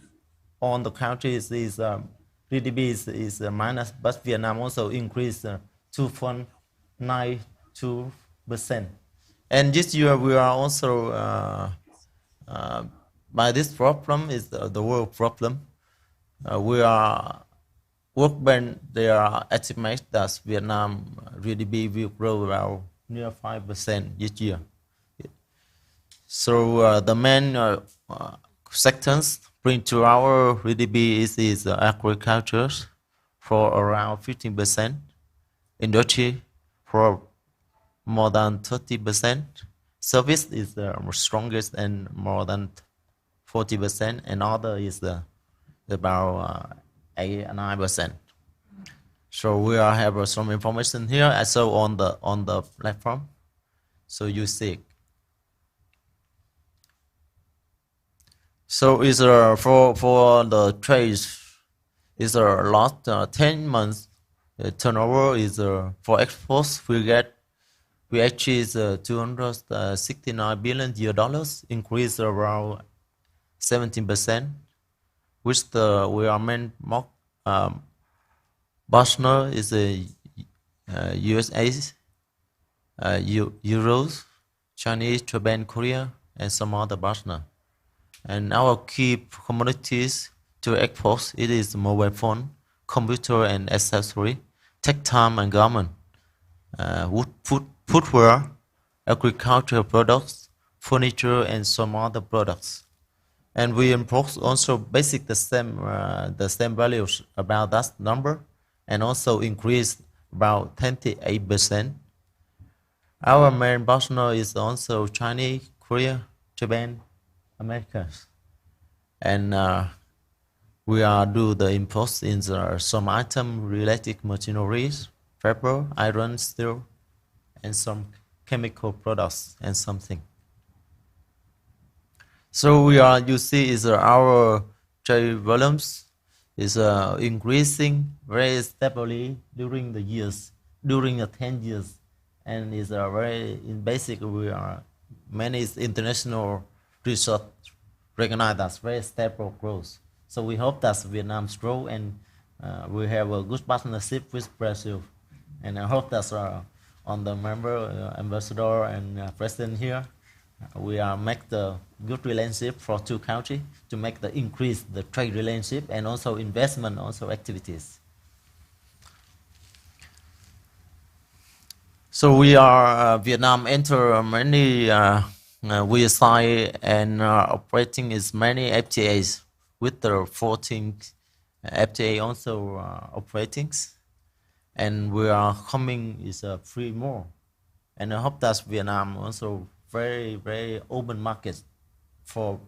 on the country is GDP is minus, but Vietnam also increased 2.92%. And this year we are also by this problem is the world problem. We are World Bank, they are estimate that Vietnam GDP will grow around near 5% this year. So the main sectors bring to our GDP is agriculture for around 15%, industry for more than 30%, service is the strongest and more than 40%, and other is about 8-9%. So we have some information here also on the platform, so you see it. So is for the trades is last 10 months turnover is for exports we achieve $269 billion, increase around 17%, which we are main partner is USA, Euros, Chinese, Japan, Korea, and some other partner. And our key commodities to export it is mobile phone, computer and accessory, textile and garment, wood, footwear, agricultural products, furniture, and some other products. And we import also basic the same values about that number, and also increase about 28%. Our main partner is also China, Korea, Japan, America, and we are do the imports in some item related machineries, paper, iron, steel, and some chemical products and something. So we are, you see, is our trade volumes is increasing very stably during the years, during the 10 years, and is very in basic. We are many international research recognize that's very stable growth. So we hope that Vietnam's grow, and we have a good partnership with Brazil, and I hope that on the member ambassador and president here, we are make the good relationship for two countries to make the increase the trade relationship and also investment also activities. So we are Vietnam enter many we sign and operating is many FTAs with the 14 FTA also operating, and we are coming is 3 more, and I hope that Vietnam also very open market for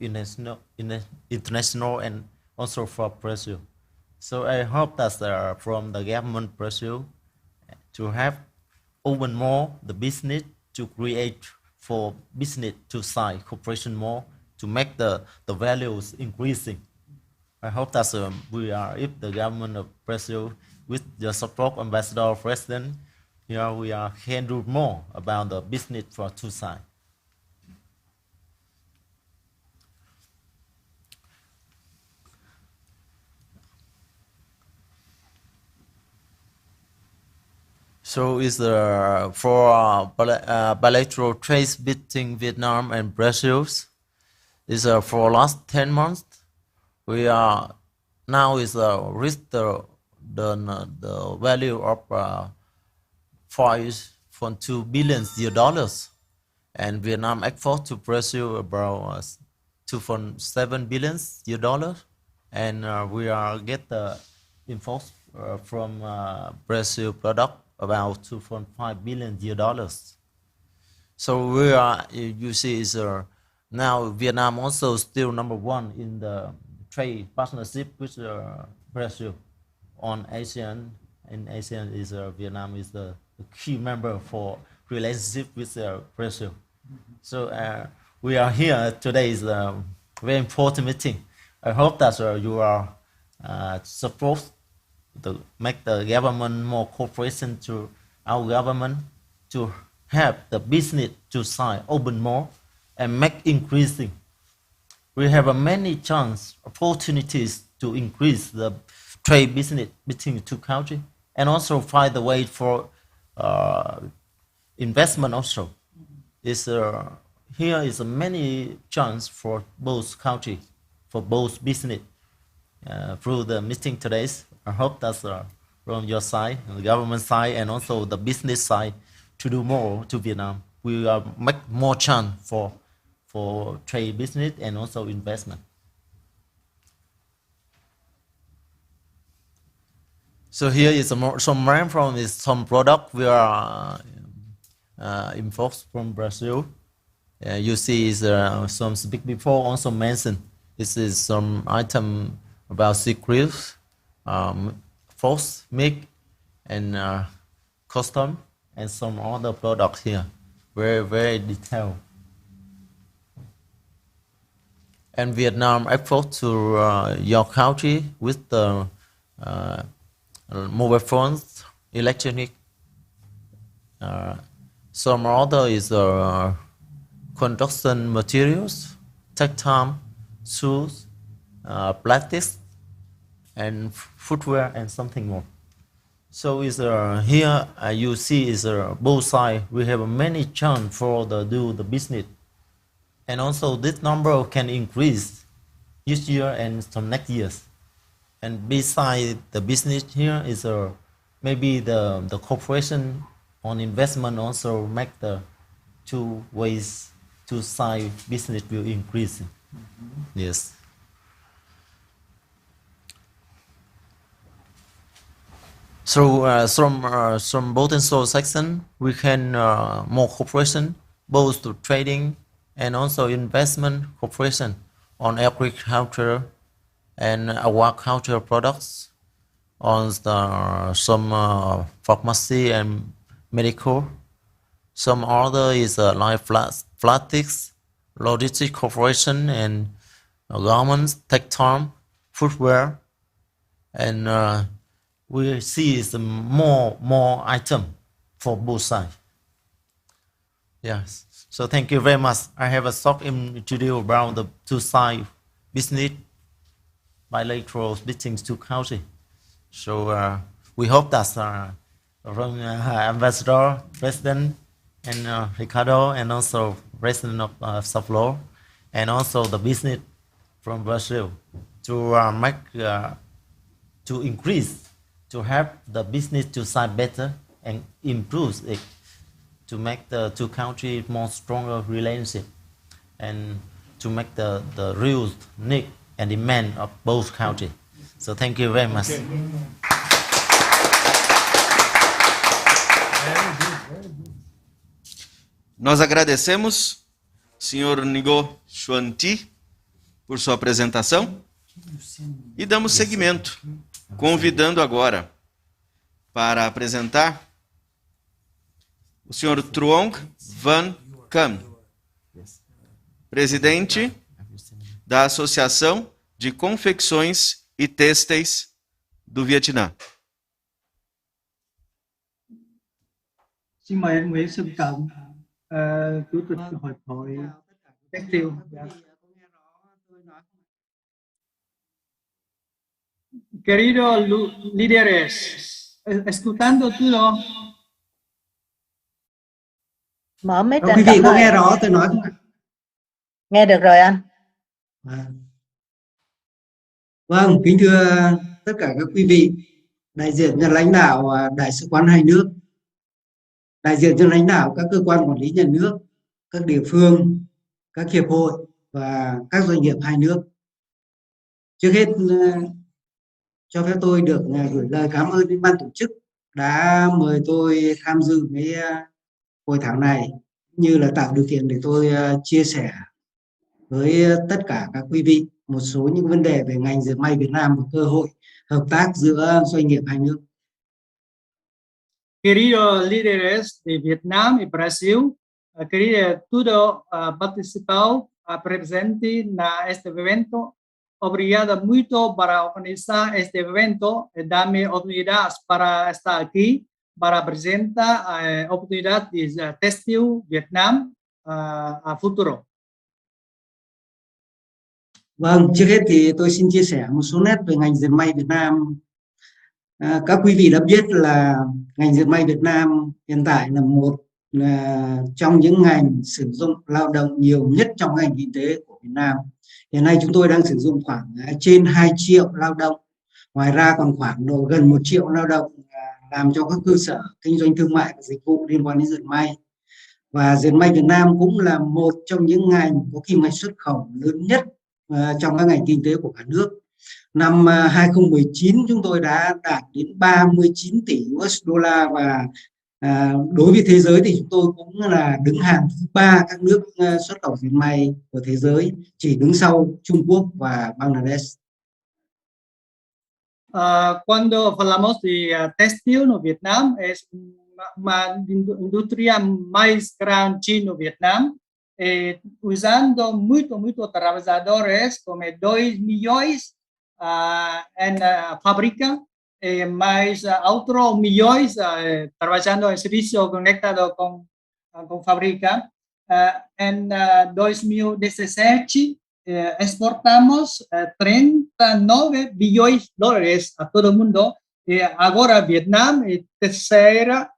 international and also for Brazil. So I hope that from the government Brazil to have open more the business to create for business to sign cooperation more to make the values increasing. I hope that we are, if the government of Brazil with the support ambassador president, we are can do more about the business for two sides. So is for bilateral trade between Vietnam and Brazil. is for last 10 months. We are now is reached the value of $5.2 billion US, and Vietnam export to Brazil about $2.7 billion US, and we are get the imports from Brazil product about $2.5 billion US. So we are, you see, is now Vietnam also still number one in the trade partnership with Brazil on ASEAN. In ASEAN is Vietnam is the key member for relationship with Brazil. So we are here today is a very important meeting. I hope that you are support to make the government more cooperation to our government to help the business to sign open more and make increasing. We have many chance opportunities to increase the trade business between the two countries and also find a way for investment also. Here is many chance for both countries, for both business through the meeting today. I hope that's from your side, the government side, and also the business side to do more to Vietnam. We make more chance for trade business and also investment. So here is some RAM from some product we are imports from Brazil. You see is some speak before also mentioned. This is some item about secrets, false milk, and custom, and some other products here. Very detailed. And Vietnam export to your country with the mobile phones, electronic. Some other is construction materials, textile, shoes, plastics, and footwear, and something more. So is here you see is both sides. We have many chance for do the business, and also this number can increase this year and some next years. And beside the business here is maybe the cooperation on investment also make the two ways, two side business will increase. Yes. So from both and source section, we can more cooperation, both to trading and also investment cooperation on agriculture and aquaculture products, on some pharmacy and medical. Some other is like plastics, logistic cooperation, and garments, textile, footwear, and we see is more item for both sides. Yes. So thank you very much. I have a short introduction about the two side business bilateral between two countries. So we hope that from Ambassador, President, and Ricardo, and also President of Saflo, and also the business from Brazil to make to increase, to help the business to sign better and improve it, to make the two countries more stronger relationship, and to make the real need and demand of both countries. So thank you very much. Okay. Nós agradecemos, senhor Ngo Xuan Thi, por sua apresentação e damos seguimento, convidando agora para apresentar o senhor Truong Van Cam, presidente da Associação de Confecções e Têxteis do Vietnã. Xin mời anh Nguyễn Xuân Cộng, Chủ tịch Hiệp hội Textile. Queridos líderes, escuchando todo. Mở mic Quý vị có nghe rõ tôi nói không ạ? Nghe được rồi anh. Vâng, kính thưa tất cả các quý vị, đại diện cho lãnh đạo đại sứ quán hai nước, đại diện cho lãnh đạo các cơ quan quản lý nhà nước, các địa phương, các hiệp hội và các doanh nghiệp hai nước. Trước hết cho phép tôi được gửi lời cảm ơn đến ban tổ chức đã mời tôi tham dự cái hội thảo này, như là tạo điều kiện để tôi chia sẻ với tất cả các quý vị một số những vấn đề về ngành dệt may Việt Nam và cơ hội hợp tác giữa doanh nghiệp hai nước. Queridos líderes de Vietnam y Brasil, querido todo participado presente en este evento, obrigado muito para organizar este evento, dame oportunidades para estar aquí, para presentar oportunidades de textil Vietnam a futuro. Vâng, trước hết thì tôi xin chia sẻ một số nét về ngành dệt may Việt Nam. Các quý vị đã biết là ngành dệt may Việt Nam hiện tại là một trong những ngành sử dụng lao động nhiều nhất trong ngành kinh tế của Việt Nam. Hiện nay chúng tôi đang sử dụng khoảng trên 2 triệu lao động. Ngoài ra còn khoảng độ gần 1 triệu lao động làm cho các cơ sở kinh doanh thương mại và dịch vụ liên quan đến dệt may. Và dệt may Việt Nam cũng là một trong những ngành có kim ngạch xuất khẩu lớn nhất trong các ngành kinh tế của cả nước. Năm 2019 chúng tôi đã đạt đến 39 tỷ USD và đối với thế giới thì chúng tôi cũng là đứng hàng thứ 3 các nước xuất khẩu dệt may của thế giới, chỉ đứng sau Trung Quốc và Bangladesh. Cuando hablamos de textil en Vietnam, es una industria más grande en Vietnam, usando muchos trabajadores, como 2 millones en fábrica, más otros millones trabajando en servicio conectado con fábrica. En 2017 exportamos 39 billones de dólares a todo el mundo. Ahora Vietnam es tercera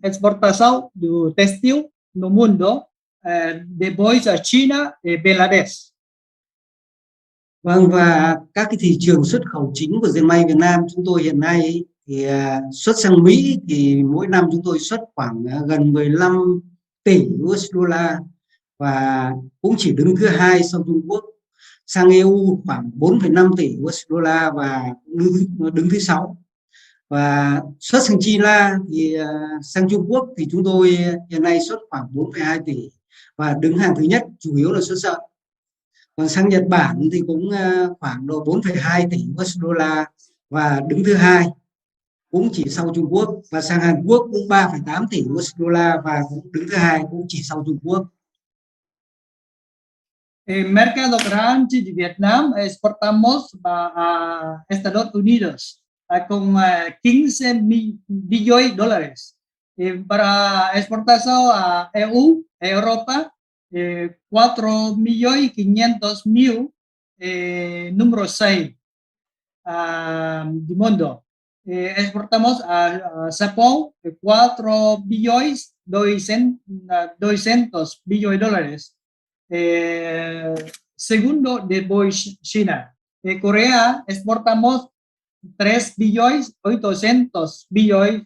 exportación de textil en el mundo, después de China y Bangladesh. Vâng, và các cái thị trường xuất khẩu chính của dệt may Việt Nam chúng tôi hiện nay thì xuất sang Mỹ thì mỗi năm chúng tôi xuất khoảng gần 15 tỷ USD và cũng chỉ đứng thứ 2 sau Trung Quốc. Sang EU khoảng 4,5 tỷ USD và đứng thứ 6. Và xuất sang China thì sang Trung Quốc thì chúng tôi hiện nay xuất khoảng 4,2 tỷ và đứng hàng thứ nhất, chủ yếu là xuất sợi. Còn sang Nhật Bản thì cũng khoảng độ 4,2 tỷ USD và đứng thứ 2, cũng chỉ sau Trung Quốc. Và sang Hàn Quốc cũng 3,8 tỷ USD và cũng đứng thứ 2, cũng chỉ sau Trung Quốc. El mercado grande de Vietnam exportamos a Estados Unidos con 15 billones de dólares. Para exportación a EU, Europa, 4.500.000, número 6 del mundo. Exportamos a Japón 4 billones 200 billones de dólares. Segundo, después China. Corea exportamos 3 billones 800 millones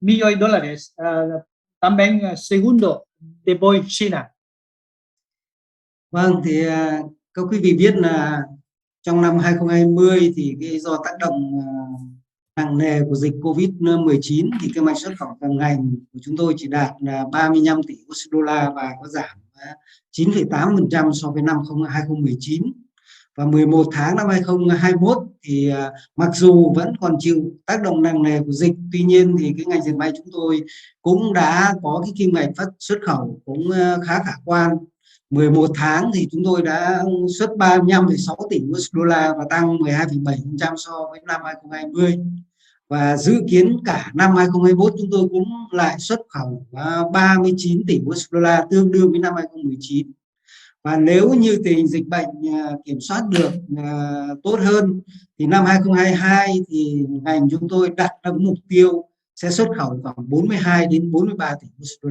de dólares. También segundo, después China. Vâng, thì các quý vị biết là trong năm 2020 thì do tác động nặng nề của dịch Covid-19 thì cái mạch xuất khẩu toàn ngành của chúng tôi chỉ đạt 35 tỷ USD và có giảm 9,8% so với năm 2019. Và 11 tháng năm 2021 thì mặc dù vẫn còn chịu tác động nặng nề của dịch, tuy nhiên thì cái ngành dệt may chúng tôi cũng đã có cái kim ngạch xuất khẩu cũng khá khả quan. 11 tháng thì chúng tôi đã xuất 35,6 tỷ USD và tăng 12,7% so với năm 2020. Và dự kiến cả năm 2021 chúng tôi cũng lại xuất khẩu 39 tỷ USD, tương đương với năm 2019. Và nếu như tình hình dịch bệnh kiểm soát được tốt hơn thì năm 2022 thì ngành chúng tôi đặt ra mục tiêu sẽ xuất khẩu khoảng 42 đến 43 tỷ USD.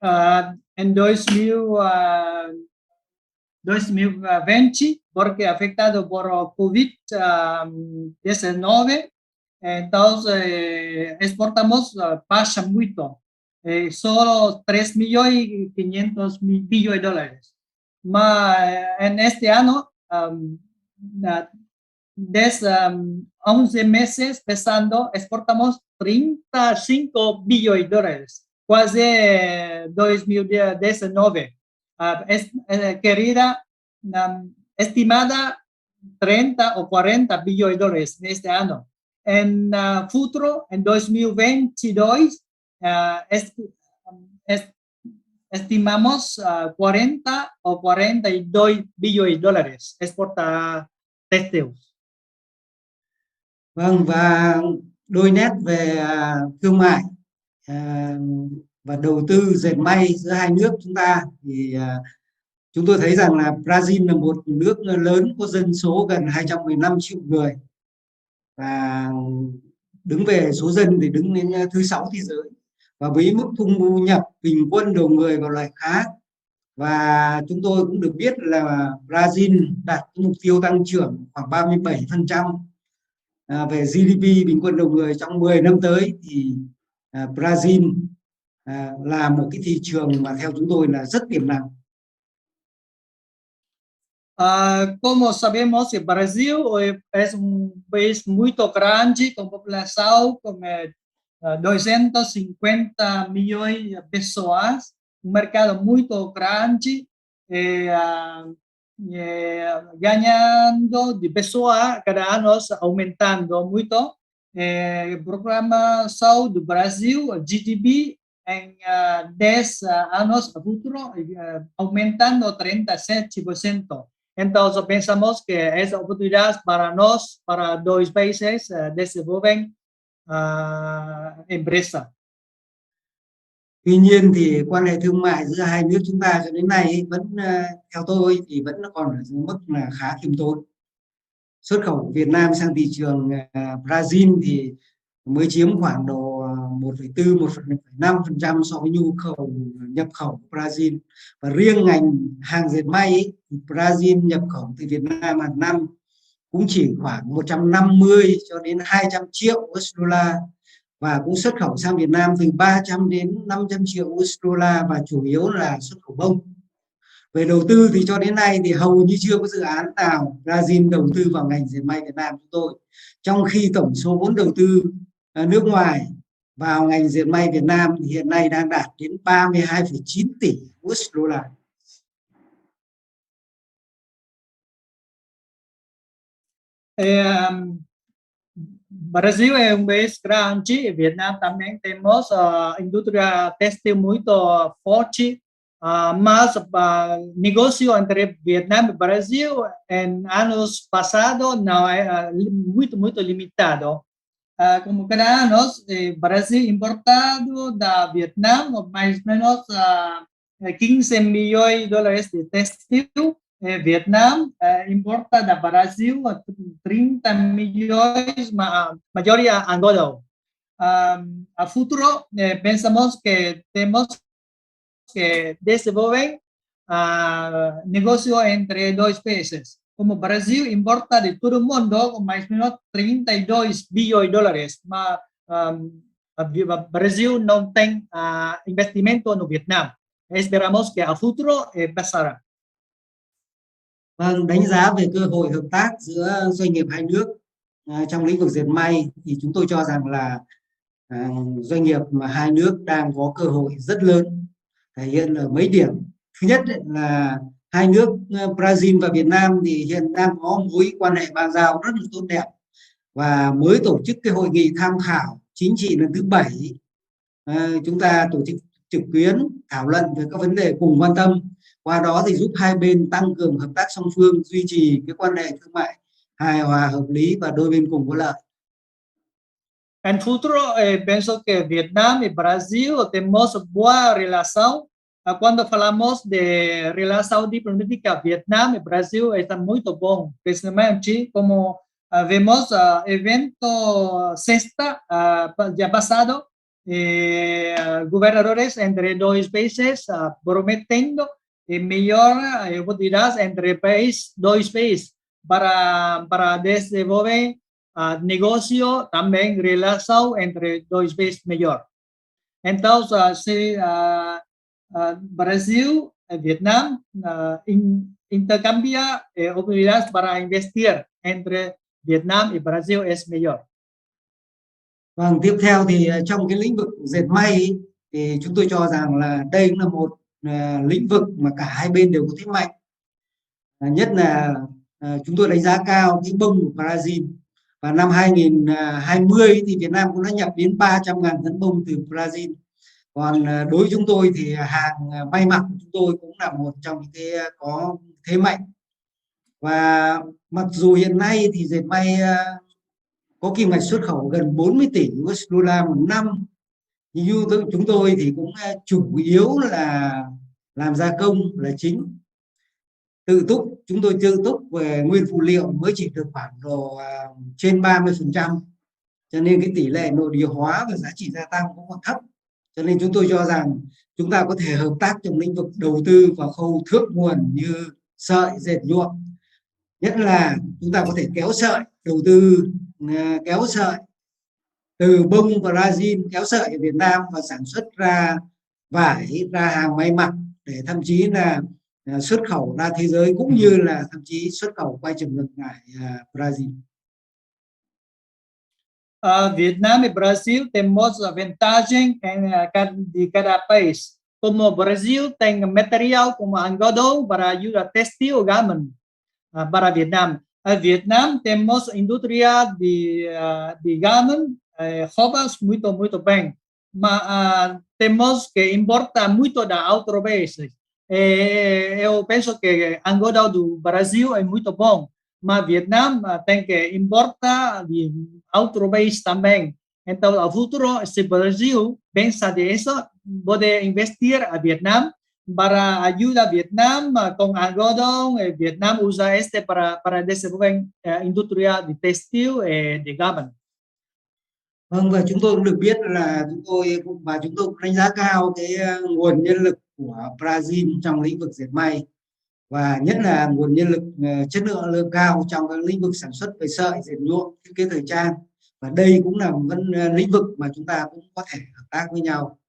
en 2020, porque afectado por COVID-19, entonces exportamos pasa mucho, solo 3.500.000 billones de dólares. En este año, desde 11 meses pesando, exportamos 35 billones de dólares, quase 2019. Querida, estimada 30 o 40 billones de dólares en este año. En futuro, en 2022, estimamos 40 o 42 billones de dólares exporta textiles. Vâng, và đôi nét về thương mại và đầu tư dệt may giữa hai nước chúng ta thì chúng tôi thấy rằng là Brazil là một nước lớn có dân số gần 215 triệu người và đứng về số dân thì đứng đến thứ 6 thế giới, và với mức thu nhập bình quân đầu người vào loại khá, và chúng tôi cũng được biết là Brazil đạt mục tiêu tăng trưởng khoảng 37% về GDP bình quân đầu người trong 10 năm tới, thì Brazil là một cái thị trường mà theo chúng tôi là rất tiềm năng. Como sabemos que Brasil es un país muy grande, con población como 250 millones de personas, un mercado muy grande, ganando de pessoas cada año, aumentando mucho. El programa Saúde do Brasil, GDP, en 10 años a futuro, aumentando 37%. Entonces pensamos que es oportunidad para nos, para dos países, desenvolver empresa. Tuy nhiên thì quan hệ thương mại giữa hai nước chúng ta cho đến nay vẫn theo tôi thì vẫn còn ở mức là khá khiêm tốn. Xuất khẩu Việt Nam sang thị trường Brazil thì mới chiếm khoảng độ 1,4-1,5% so với nhu cầu nhập khẩu của Brazil. Và riêng ngành hàng dệt may thì Brazil nhập khẩu từ Việt Nam hàng năm cũng chỉ khoảng 150 cho đến 200 triệu USD, và cũng xuất khẩu sang Việt Nam từ 300 đến 500 triệu USD, và chủ yếu là xuất khẩu bông. Về đầu tư thì cho đến nay thì hầu như chưa có dự án nào Brazil đầu tư vào ngành dệt may Việt Nam chúng tôi, trong khi tổng số vốn đầu tư nước ngoài vào ngành dệt may Việt Nam thì hiện nay đang đạt đến 32,9 tỷ USD. Brasil es un país grande, Vietnam también tenemos industria textil muy fuerte, más negocio entre Vietnam y Brasil en años pasados no es muy limitado. Como cada año, Brasil importado de Vietnam más o menos 15 millones de dólares de textil. Vietnam importa de Brasil 30 millones, mayoría Angola. A futuro pensamos que tenemos que desenvolver negocio entre dos países. Como Brasil importa de todo el mundo con más o menos 32 billones de dólares, Brasil no tiene investimento en Vietnam. Esperamos que a futuro pasará. Vâng, đánh giá về cơ hội hợp tác giữa doanh nghiệp hai nước trong lĩnh vực dệt may thì chúng tôi cho rằng là doanh nghiệp mà hai nước đang có cơ hội rất lớn, thể hiện ở mấy điểm. Thứ nhất là hai nước Brazil và Việt Nam thì hiện đang có mối quan hệ bang giao rất là tốt đẹp, và mới tổ chức cái hội nghị tham khảo chính trị lần thứ 7. Chúng ta tổ chức trực tuyến thảo luận về các vấn đề cùng quan tâm, qua đó thì giúp hai bên tăng cường hợp tác song phương, duy trì cái quan hệ thương mại hài hòa, hợp lý và đôi bên cùng có lợi. En futuro pienso que Vietnam y Brasil tenemos buena relación. Cuando hablamos de relación diplomática, Vietnam y Brasil están muy bien, precisamente como vemos evento sexta ya pasado, gobernadores entre dos países prometiendo mejor oportunidades entre dos países para desenvolver negocio, también relación entre dos países mejor. Entonces, si Brasil y Vietnam intercambia oportunidades para investir entre Vietnam y Brasil es mejor. Vâng, tiếp theo thì trong cái lĩnh vực dệt may ý, thì chúng tôi cho rằng là đây cũng là một lĩnh vực mà cả hai bên đều có thế mạnh. Nhất là chúng tôi đánh giá cao cái bông của Brazil. Và năm 2020 thì Việt Nam cũng đã nhập đến 300.000 tấn bông từ Brazil. Còn đối với chúng tôi thì hàng may mặc của chúng tôi cũng là một trong những cái có thế mạnh. Và mặc dù hiện nay thì dệt may có kim ngạch xuất khẩu gần 40 tỷ USD một năm, nhưng chúng tôi thì cũng chủ yếu là làm gia công là chính. Chúng tôi tự túc về nguyên phụ liệu mới chỉ được khoảng độ trên 30%, cho nên cái tỷ lệ nội địa hóa và giá trị gia tăng cũng còn thấp. Cho nên chúng tôi cho rằng chúng ta có thể hợp tác trong lĩnh vực đầu tư vào khâu thước nguồn như sợi, dệt, nhuộm. Nhất là chúng ta có thể kéo sợi, đầu tư kéo sợi từ bông Brazil, kéo sợi ở Việt Nam và sản xuất ra vải, ra hàng may mặc để thậm chí là xuất khẩu ra thế giới, cũng như là thậm chí xuất khẩu quay trở ngược lại Brazil. Vietnam y Brasil tenemos ventajas de cada país. Como Brasil tiene material como algodón para ayuda textil o garment para Vietnam. Vietnam tenemos industria de garment, ropas muito bem. Mas temos que importar muito da outros países. Eu penso que algodão do Brasil é muito bom, mas Vietnam tem que importar de outro país também. Então, no futuro, se o Brasil pensa nisso, pode investir a Vietnam para ayudar a Vietnam con algodón. Vietnam usa este para desenvolver industria de textil de garment. Vâng, và chúng tôi cũng được biết là chúng tôi cũng đánh giá cao cái nguồn nhân lực của Brazil trong lĩnh vực dệt may, và nhất là nguồn nhân lực chất lượng cao trong các lĩnh vực sản xuất về sợi, dệt nhuộm, thiết kế thời trang. Và đây cũng là một lĩnh vực mà chúng ta cũng có thể hợp tác với nhau.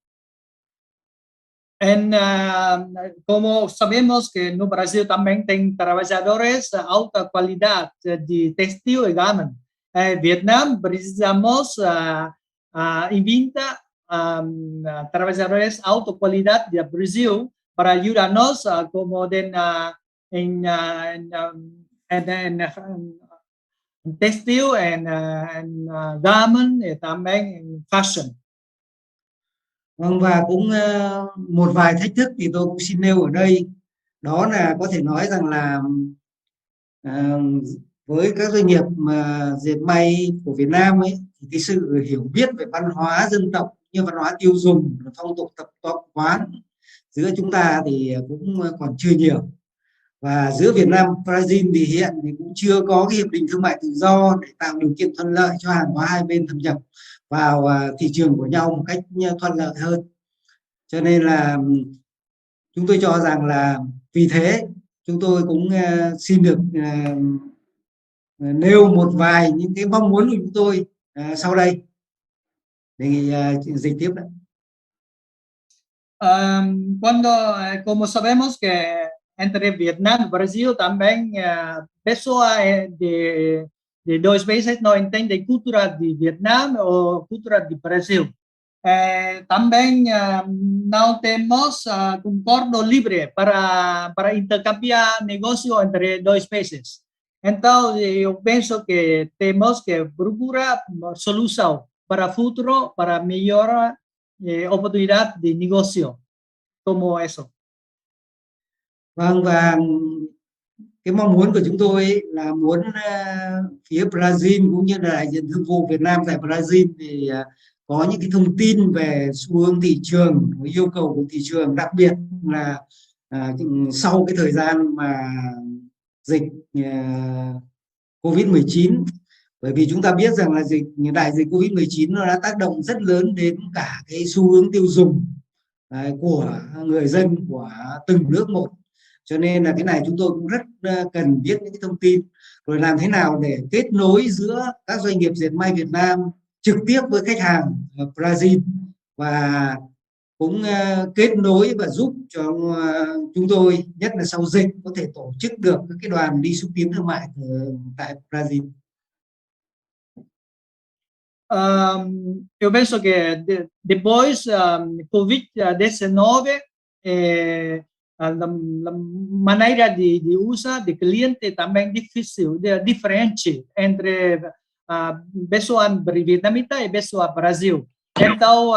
Como sabemos que no Brasil también tienen trabajadores de alta calidad de textil y garment. Vietnam precisamos invita trabajadores alta calidad de Brasil para ayudarnos como en textil and garment y también en fashion. Vâng, và cũng một vài thách thức thì tôi cũng xin nêu ở đây. Đó là có thể nói rằng là với các doanh nghiệp dệt may của Việt Nam ấy, thì cái sự hiểu biết về văn hóa dân tộc như văn hóa tiêu dùng, phong tục tập quán giữa chúng ta thì cũng còn chưa nhiều. Và giữa Việt Nam và Brazil thì hiện thì cũng chưa có cái hiệp định thương mại tự do để tạo điều kiện thuận lợi cho hàng hóa hai bên thâm nhập vào thị trường của nhau một cách thuận lợi hơn. Cho nên là chúng tôi cho rằng là vì thế chúng tôi cũng xin được nêu một vài những cái mong muốn của chúng tôi sau đây. Đề nghị dịch tiếp đấy. Como sabemos que entre Vietnam y Brasil también personas de dos países no entienden cultura de Vietnam o cultura de Brasil. También no tenemos acuerdo libre para intercambiar negocio entre dos países. Entonces, yo pienso que tenemos que procurar solución para futuro, para mejor oportunidad de negocio, como eso. Vâng, và cái mong muốn của chúng tôi ấy là muốn phía Brazil cũng như là đại diện thương vụ Việt Nam tại Brazil thì có những cái thông tin về xu hướng thị trường, yêu cầu của thị trường, đặc biệt là sau cái thời gian mà dịch Covid-19 Bởi vì chúng ta biết rằng là đại dịch Covid-19 nó đã tác động rất lớn đến cả cái xu hướng tiêu dùng của người dân của từng nước một. Cho nên là cái này chúng tôi cũng rất cần biết những cái thông tin, rồi làm thế nào để kết nối giữa các doanh nghiệp dệt may Việt Nam trực tiếp với khách hàng Brazil, và cũng kết nối và giúp cho chúng tôi, nhất là sau dịch, có thể tổ chức được các cái đoàn đi xúc tiến thương mại tại Brazil. Io penso che depois Covid-19 la maneira de usar de cliente também difícil, diferente entre pessoa vietnamita e pessoa Brasil. Então,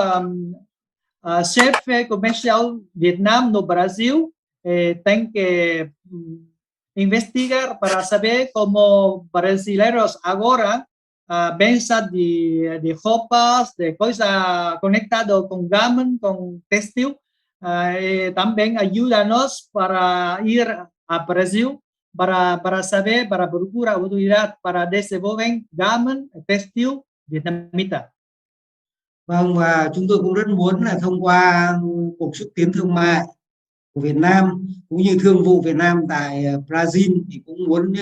chefe comercial Vietnam no Brasil tem que investigar para saber como brasileiros agora pensa de roupas, de coisa conectado com garment, com textil, também ajuda-nos para ir ao Brasil para saber, para procurar oportunidade para desenvolver garment, textil vietnamita. Vâng, và chúng tôi cũng rất muốn là thông qua cuộc xúc tiến thương mại của Việt Nam cũng như thương vụ Việt Nam tại Brazil thì cũng muốn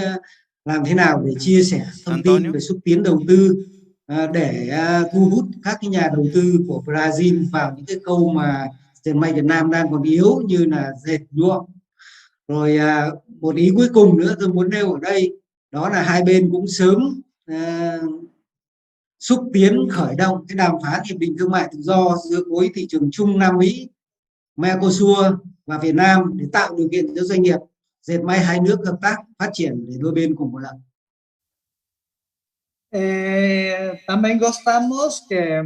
làm thế nào để chia sẻ thông tin về xúc tiến đầu tư để thu hút các cái nhà đầu tư của Brazil vào những cái khâu mà dệt may Việt Nam đang còn yếu, như là dệt nhuộm. Rồi một ý cuối cùng nữa tôi muốn nêu ở đây, đó là hai bên cũng sớm xúc tiến khởi động cái đàm phán hiệp định thương mại tự do giữa khối thị trường Trung Nam Mỹ, Mercosur và Việt Nam để tạo điều kiện cho doanh nghiệp dệt may hai nước hợp tác phát triển để đôi bên cùng có lợi. Também gostamos que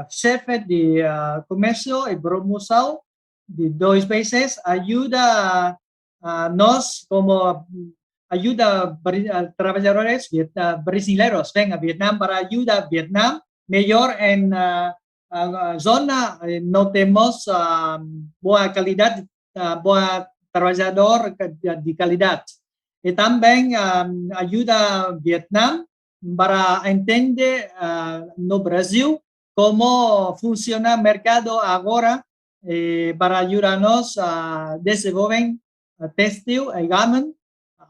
chefe de Comercial e Promoção de dois países ajuda nós como ayuda trabajadores brasileños ven a Vietnam para ayudar a Vietnam mejor en zona no tenemos buena calidad, buen trabajador de calidad. Y también ayuda a Vietnam para entender no Brasil cómo funciona el mercado ahora, para ayudarnos a desarrollar textil y garment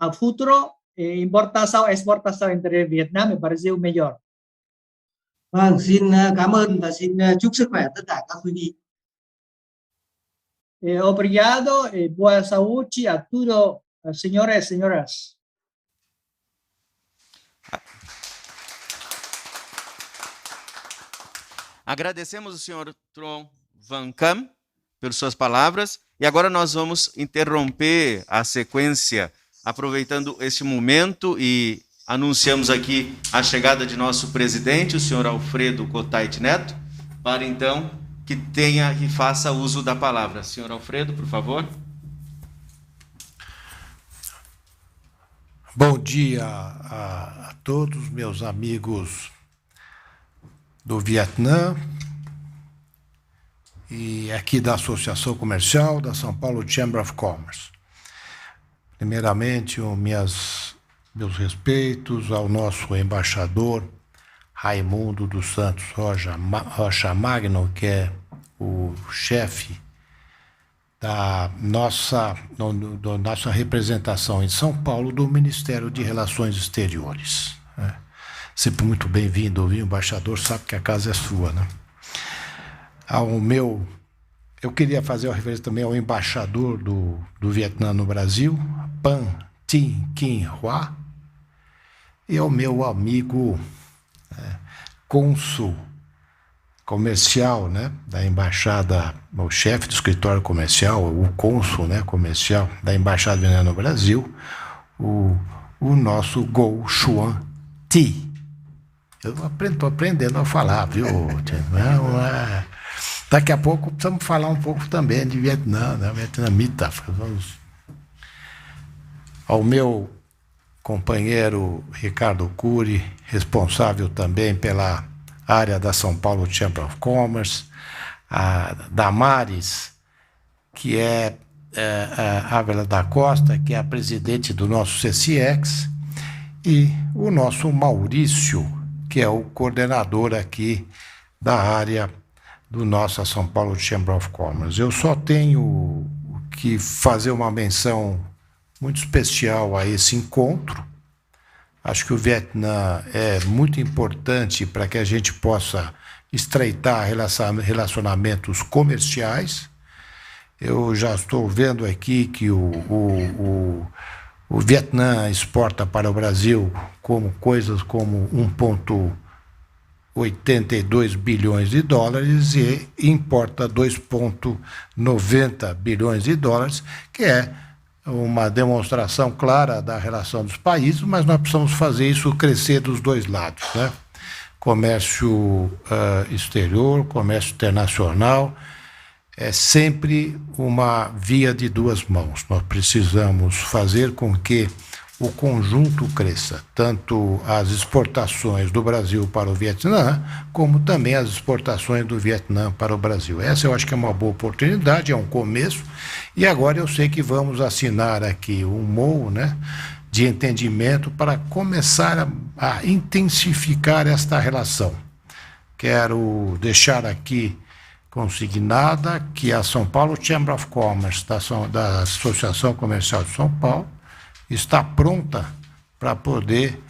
a futuro, importação, exportação entre Vietnam e Brasil melhor. Vâng, xin cảm ơn và xin chúc sức khỏe tất cả các quý vị. Obrigado e boa saúde a todos, senhores e senhoras. Agradecemos ao senhor Tron Van Cam pelas suas palavras e agora nós vamos interromper a sequência aproveitando este momento e anunciamos aqui a chegada de nosso presidente, o senhor Alfredo Cotait Neto, para então que faça uso da palavra. Senhor Alfredo, por favor. Bom dia a todos meus amigos do Vietnã e aqui da Associação Comercial da São Paulo Chamber of Commerce. Primeiramente, meus respeitos ao nosso embaixador Raimundo dos Santos Rocha Magno, que é o chefe da nossa representação em São Paulo do Ministério de Relações Exteriores. Sempre muito bem-vindo, viu? O embaixador sabe que a casa é sua, né? Eu queria fazer uma referência também ao embaixador do Vietnã no Brasil, Pan Tin Kinh Hoa, e ao meu amigo cônsul comercial, né, da embaixada, o chefe do escritório comercial, o cônsul, né, comercial da embaixada Vietnã no Brasil, o nosso Go Xuan Thi. Eu estou aprendendo a falar, viu? Daqui a pouco precisamos falar um pouco também de Vietnã, né? Vietnamita. Vamos. Ao meu companheiro Ricardo Cury, responsável também pela área da São Paulo Chamber of Commerce, a Damares, que é a Ávila da Costa, que é a presidente do nosso CCX, e o nosso Maurício, que é o coordenador aqui da área do nosso São Paulo Chamber of Commerce. Eu só tenho que fazer uma menção muito especial a esse encontro. Acho que o Vietnã é muito importante para que a gente possa estreitar relacionamentos comerciais. Eu já estou vendo aqui que o Vietnã exporta para o Brasil coisas como 1,82 bilhões de dólares e importa 2,90 bilhões de dólares, que é uma demonstração clara da relação dos países, mas nós precisamos fazer isso crescer dos dois lados, né? Comércio exterior, comércio internacional, é sempre uma via de duas mãos. Nós precisamos fazer com que o conjunto cresça, tanto as exportações do Brasil para o Vietnã, como também as exportações do Vietnã para o Brasil. Essa eu acho que é uma boa oportunidade, é um começo, e agora eu sei que vamos assinar aqui um MOU, né, de entendimento para começar a intensificar esta relação. Quero deixar aqui consignada que a São Paulo Chamber of Commerce, da Associação Comercial de São Paulo, está pronta para poder,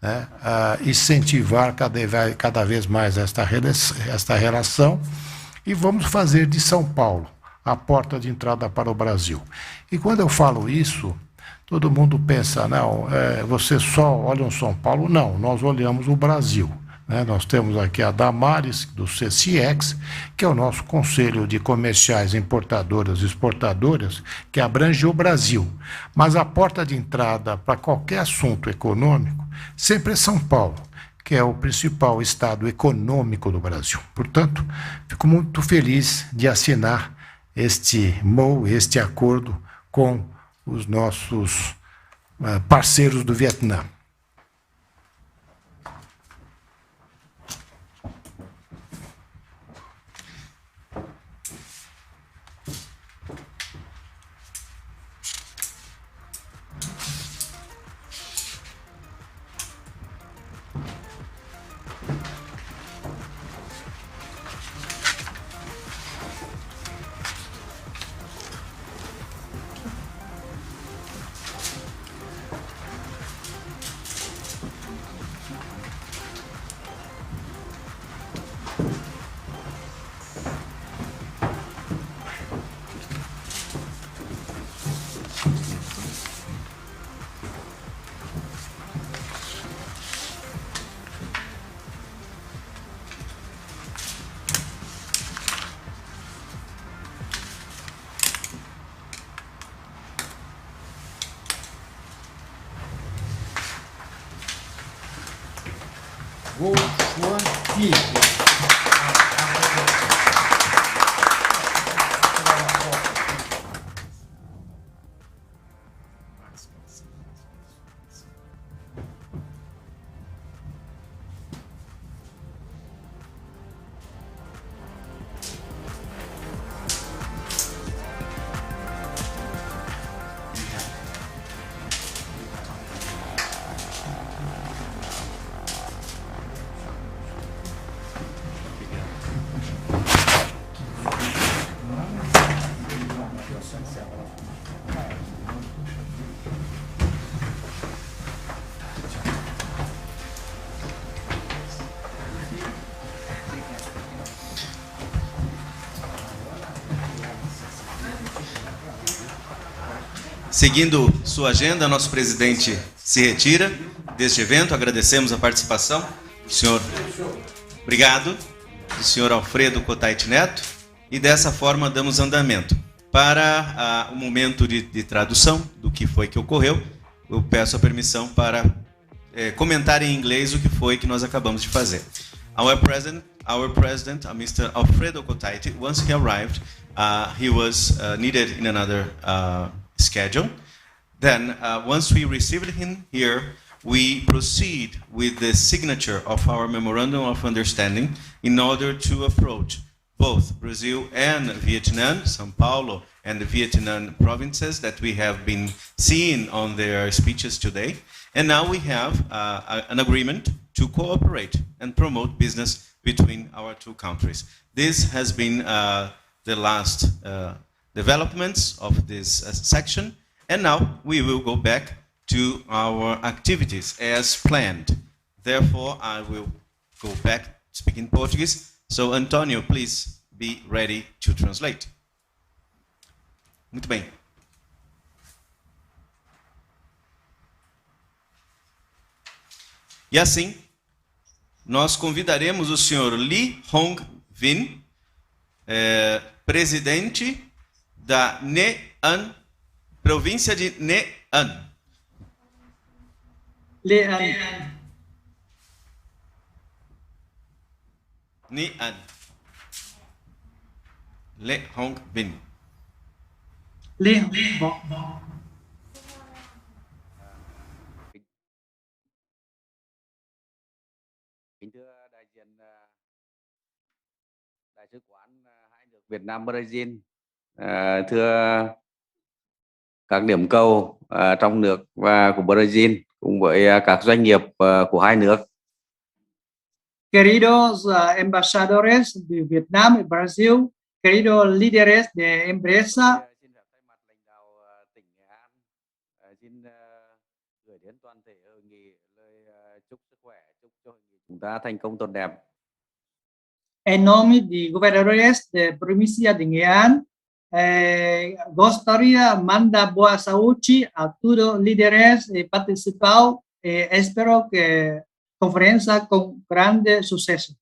né, incentivar cada vez mais esta relação, e vamos fazer de São Paulo a porta de entrada para o Brasil. E quando eu falo isso, todo mundo pensa, não, você só olha o São Paulo. Não, nós olhamos o Brasil. Nós temos aqui a Damares, do CCX, que é o nosso Conselho de Comerciais Importadoras e Exportadoras, que abrange o Brasil. Mas a porta de entrada para qualquer assunto econômico sempre é São Paulo, que é o principal estado econômico do Brasil. Portanto, fico muito feliz de assinar este MOU, este acordo com os nossos parceiros do Vietnã. Seguindo sua agenda, nosso presidente se retira deste evento. Agradecemos a participação do senhor, obrigado, do senhor Alfredo Cotait Neto, e dessa forma damos andamento para o momento de tradução do que foi que ocorreu. Eu peço a permissão para comentar em inglês o que foi que nós acabamos de fazer. Our president, Mr. Alfredo Cotait, once he arrived, he was needed in another schedule. Then, once we received him here, we proceed with the signature of our Memorandum of Understanding in order to approach both Brazil and Vietnam, São Paulo and the Vietnam provinces that we have been seeing on their speeches today. And now we have an agreement to cooperate and promote business between our two countries. This has been the last developments of this section, and now we will go back to our activities as planned. Therefore, I will go back speaking Portuguese. So, Antonio, please be ready to translate. Muito bem. E assim, nós convidaremos o senhor Lee Hong Vin, presidente da Nghệ-An, província de Nghệ-An. Nghệ-An. Nghệ-An. Lê Hong Vin. Lê Hong. Kính thưa đại diện Đại sứ quán hai nước Việt Nam Brazil, thưa các điểm cầu trong nước và của Brazil cùng với các doanh nghiệp của hai nước. Queridos embaixadores de Vietnam y Brasil, queridos líderes de empresa. Xin gửi đến toàn thể hội nghị lời chúc sức khỏe, chúc cho hội nghị chúng ta thành công tốt đẹp. En nome de gobernadores de provincia de Nghệ-An, gostaria manda boa saúde a todos líderes participados. Espero que conferência com grande sucesso.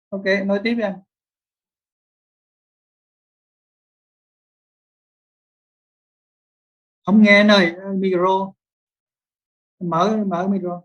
Ok, nói tiếp anh. Không nghe anh ơi, micro. Mở micro.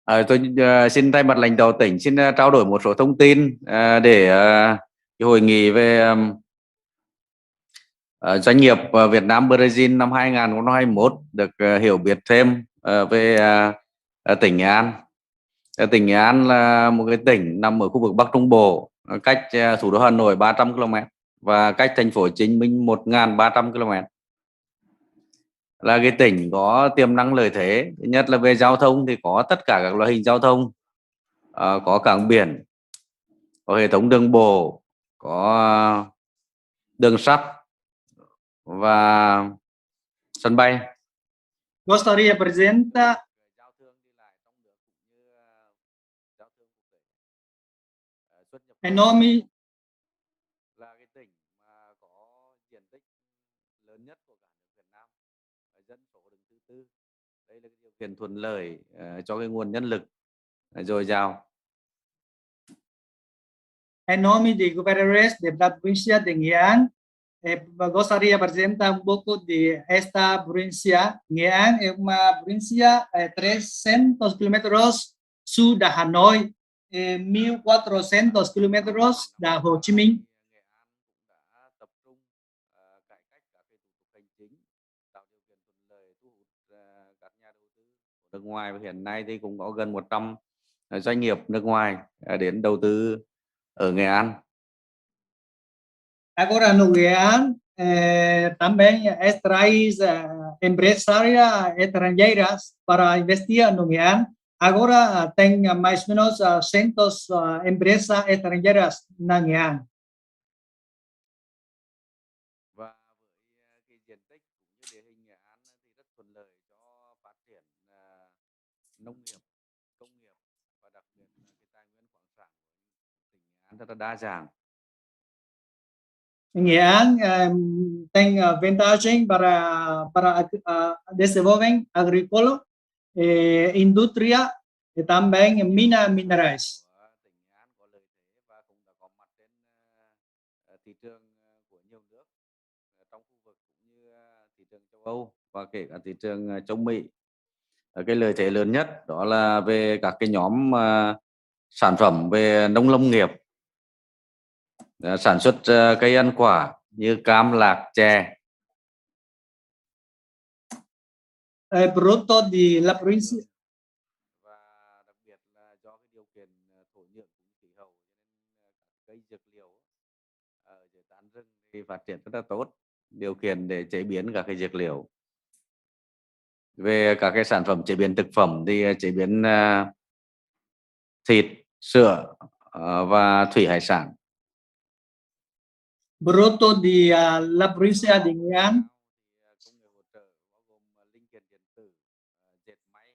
Tôi xin thay mặt lãnh đạo tỉnh xin trao đổi một số thông tin để hội nghị về doanh nghiệp Việt Nam Brazil năm 2021 được hiểu biết thêm về tỉnh Nghệ An. Tỉnh Nghệ An là một cái tỉnh nằm ở khu vực Bắc Trung Bộ, cách thủ đô Hà Nội 300 km và cách thành phố Hồ Chí Minh 1.300 km. Là cái tỉnh có tiềm năng lợi thế. Thứ nhất là về giao thông thì có tất cả các loại hình giao thông, có cảng biển, có hệ thống đường bộ, có đường sắt và sân bay. Gostaria presenta en nome là cái tỉnh mà có diện tích lớn nhất của cả nước Việt Nam, dân số đứng thứ tư. Đây là cái điều kiện thuận lợi cho cái nguồn nhân lực dồi dào. En nome de gobernadores de la provincia de Nghệ-An, gostaria presenta un poco de esta provincia. Nghệ-An es una provincia 300 kilómetros sur de Hanoi, 1.400 kilómetros de Hồ Chí Minh. Đã tập trung cải cách các cái thủ tục hành chính, tạo điều kiện thuận lợi thu hút các nhà đầu tư của nước ngoài, và hiện nay thì cũng có gần 100 doanh nghiệp nước ngoài đến đầu tư ở Nghệ An. Agora no Nghệ-An também extrai empresarias estrangeiras para investir no Nghệ-An. Agora tem mais ou menos 100 empresas estrangeiras na Nghệ An. Và với cái diện tích cũng như địa hình Nghệ An thì rất thuận lợi cho phát triển nông nghiệp, công nghiệp và đặc biệt là cái tài nguyên khoáng sản của tỉnh Nghệ An rất là đa dạng. Nghệ An tem vantagem para desenvolver agrícola, indústria e também minerais. Tỉnh Nghệ An có lợi thế và cũng đã có mặt trên thị trường của nhiều nước trong khu vực cũng như thị trường châu Âu và kể cả thị trường châu Mỹ. Cái lợi thế lớn nhất đó là về các cái nhóm sản phẩm về nông lâm nghiệp, sản xuất cây ăn quả như cam, lạc, chè. Produto de la provincia. Và đặc biệt là do cái điều kiện thổ nhưỡng cũng khí hậu nên các cây dược liệu ở dưới tán rừng thì phát triển rất là tốt, điều kiện để chế biến các cái dược liệu. Về các cái sản phẩm chế biến thực phẩm thì chế biến thịt, sữa và thủy hải sản. Produto de la provincia de Nghệ An. Công nghệ hỗ trợ bao gồm linh kiện điện tử, dệt may,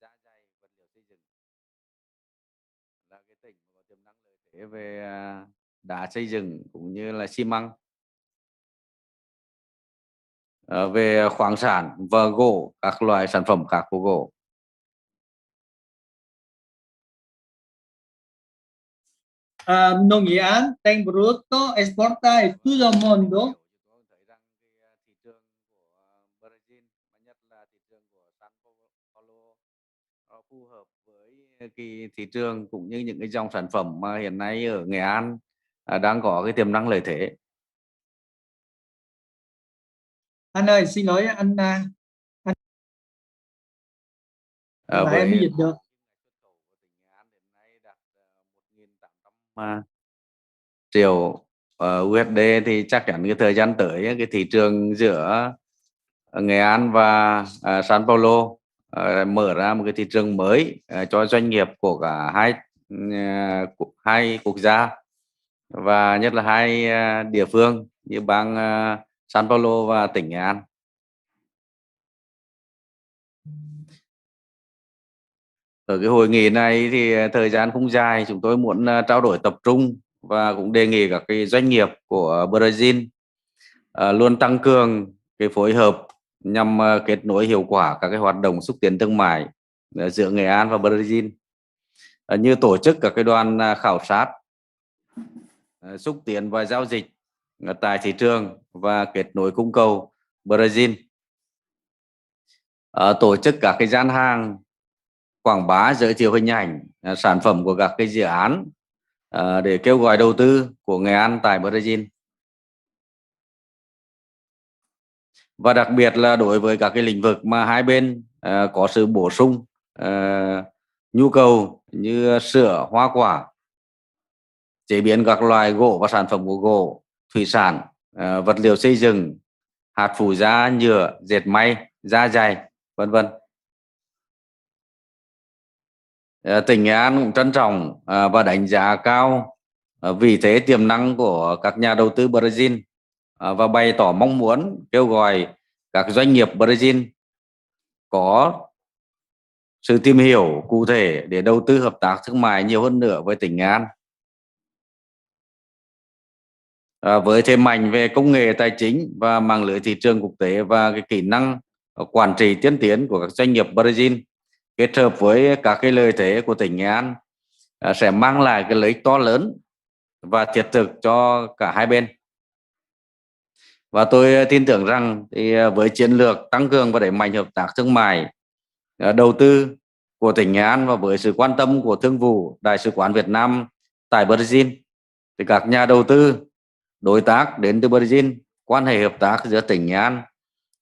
da dày, vật liệu xây dựng. Là cái tỉnh có tiềm năng lợi thế về đá xây dựng cũng như là xi măng. Về khoáng sản và gỗ, các loại sản phẩm khác của gỗ. No Nghệ An tem produto exporta a todo el mundo. Tôi thấy rằng cái thị trường của Brazil, mà nhất là thị trường của San Paulo, nó phù hợp với cái thị trường cũng như những cái dòng sản phẩm mà hiện nay ở Nghệ An đang có cái tiềm năng lợi thế. Anh ơi, xin lỗi anh lại em mới dịch được. Triệu USD thì chắc chắn cái thời gian tới cái thị trường giữa Nghệ An và San Paulo mở ra một cái thị trường mới cho doanh nghiệp của cả hai quốc gia và nhất là hai địa phương như bang San Paulo và tỉnh Nghệ An. Ở cái hội nghị này thì thời gian không dài, chúng tôi muốn trao đổi tập trung và cũng đề nghị các cái doanh nghiệp của Brazil luôn tăng cường cái phối hợp nhằm kết nối hiệu quả các cái hoạt động xúc tiến thương mại giữa Nghệ An và Brazil, như tổ chức các cái đoàn khảo sát, xúc tiến và giao dịch tại thị trường và kết nối cung cầu Brazil, tổ chức các cái gian hàng quảng bá giới thiệu hình ảnh sản phẩm của các cái dự án để kêu gọi đầu tư của Nghệ An tại Brazil. Và đặc biệt là đối với các cái lĩnh vực mà hai bên có sự bổ sung nhu cầu như sữa, hoa quả, chế biến các loại gỗ và sản phẩm của gỗ, thủy sản, vật liệu xây dựng, hạt phủ da, nhựa, dệt may, da dày, vân vân. Tỉnh Nghệ An cũng trân trọng và đánh giá cao vị thế tiềm năng của các nhà đầu tư Brazil và bày tỏ mong muốn kêu gọi các doanh nghiệp Brazil có sự tìm hiểu cụ thể để đầu tư hợp tác thương mại nhiều hơn nữa với tỉnh Nghệ An. Với thế mạnh về công nghệ tài chính và mạng lưới thị trường quốc tế và cái kỹ năng quản trị tiên tiến của các doanh nghiệp Brazil kết hợp với các cái lợi thế của tỉnh Nghệ An sẽ mang lại cái lợi ích to lớn và thiết thực cho cả hai bên. Và tôi tin tưởng rằng thì với chiến lược tăng cường và đẩy mạnh hợp tác thương mại, đầu tư của tỉnh Nghệ An và với sự quan tâm của Thương vụ Đại sứ quán Việt Nam tại Brazil thì các nhà đầu tư, đối tác đến từ Brazil, quan hệ hợp tác giữa tỉnh Nghệ An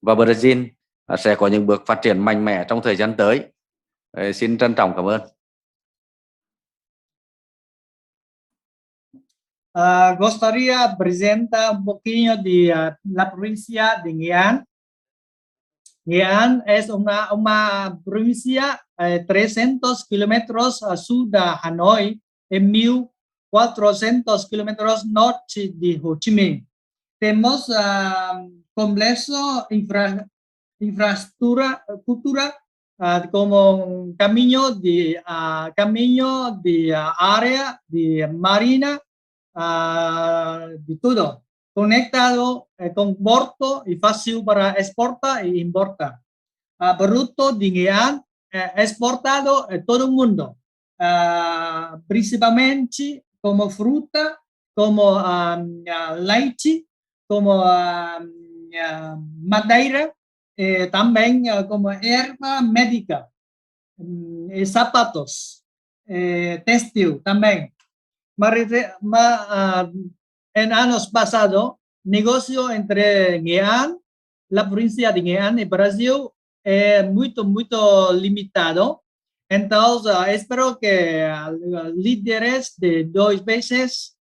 và Brazil sẽ có những bước phát triển mạnh mẽ trong thời gian tới. Xin trân trọng cảm ơn. Gostaria presenta un poquinho de la provincia de Nghệ An. Nghệ An es una provincia 300 kilómetros al sur de Hanoi y 1.400 kilómetros norte de Ho Chi Minh. Tenemos complejo infraestructura como camino de área de marina de todo conectado con puerto y fácil para exportar e importar. Producto de Nghệ An exportado a todo el mundo, principalmente como fruta, como leche, como madeira, también como herba médica, zapatos, textil también. En años pasados, negocio entre Nghệ An, la provincia de Nghệ An y Brasil es muy limitado. Entonces, espero que líderes de dos países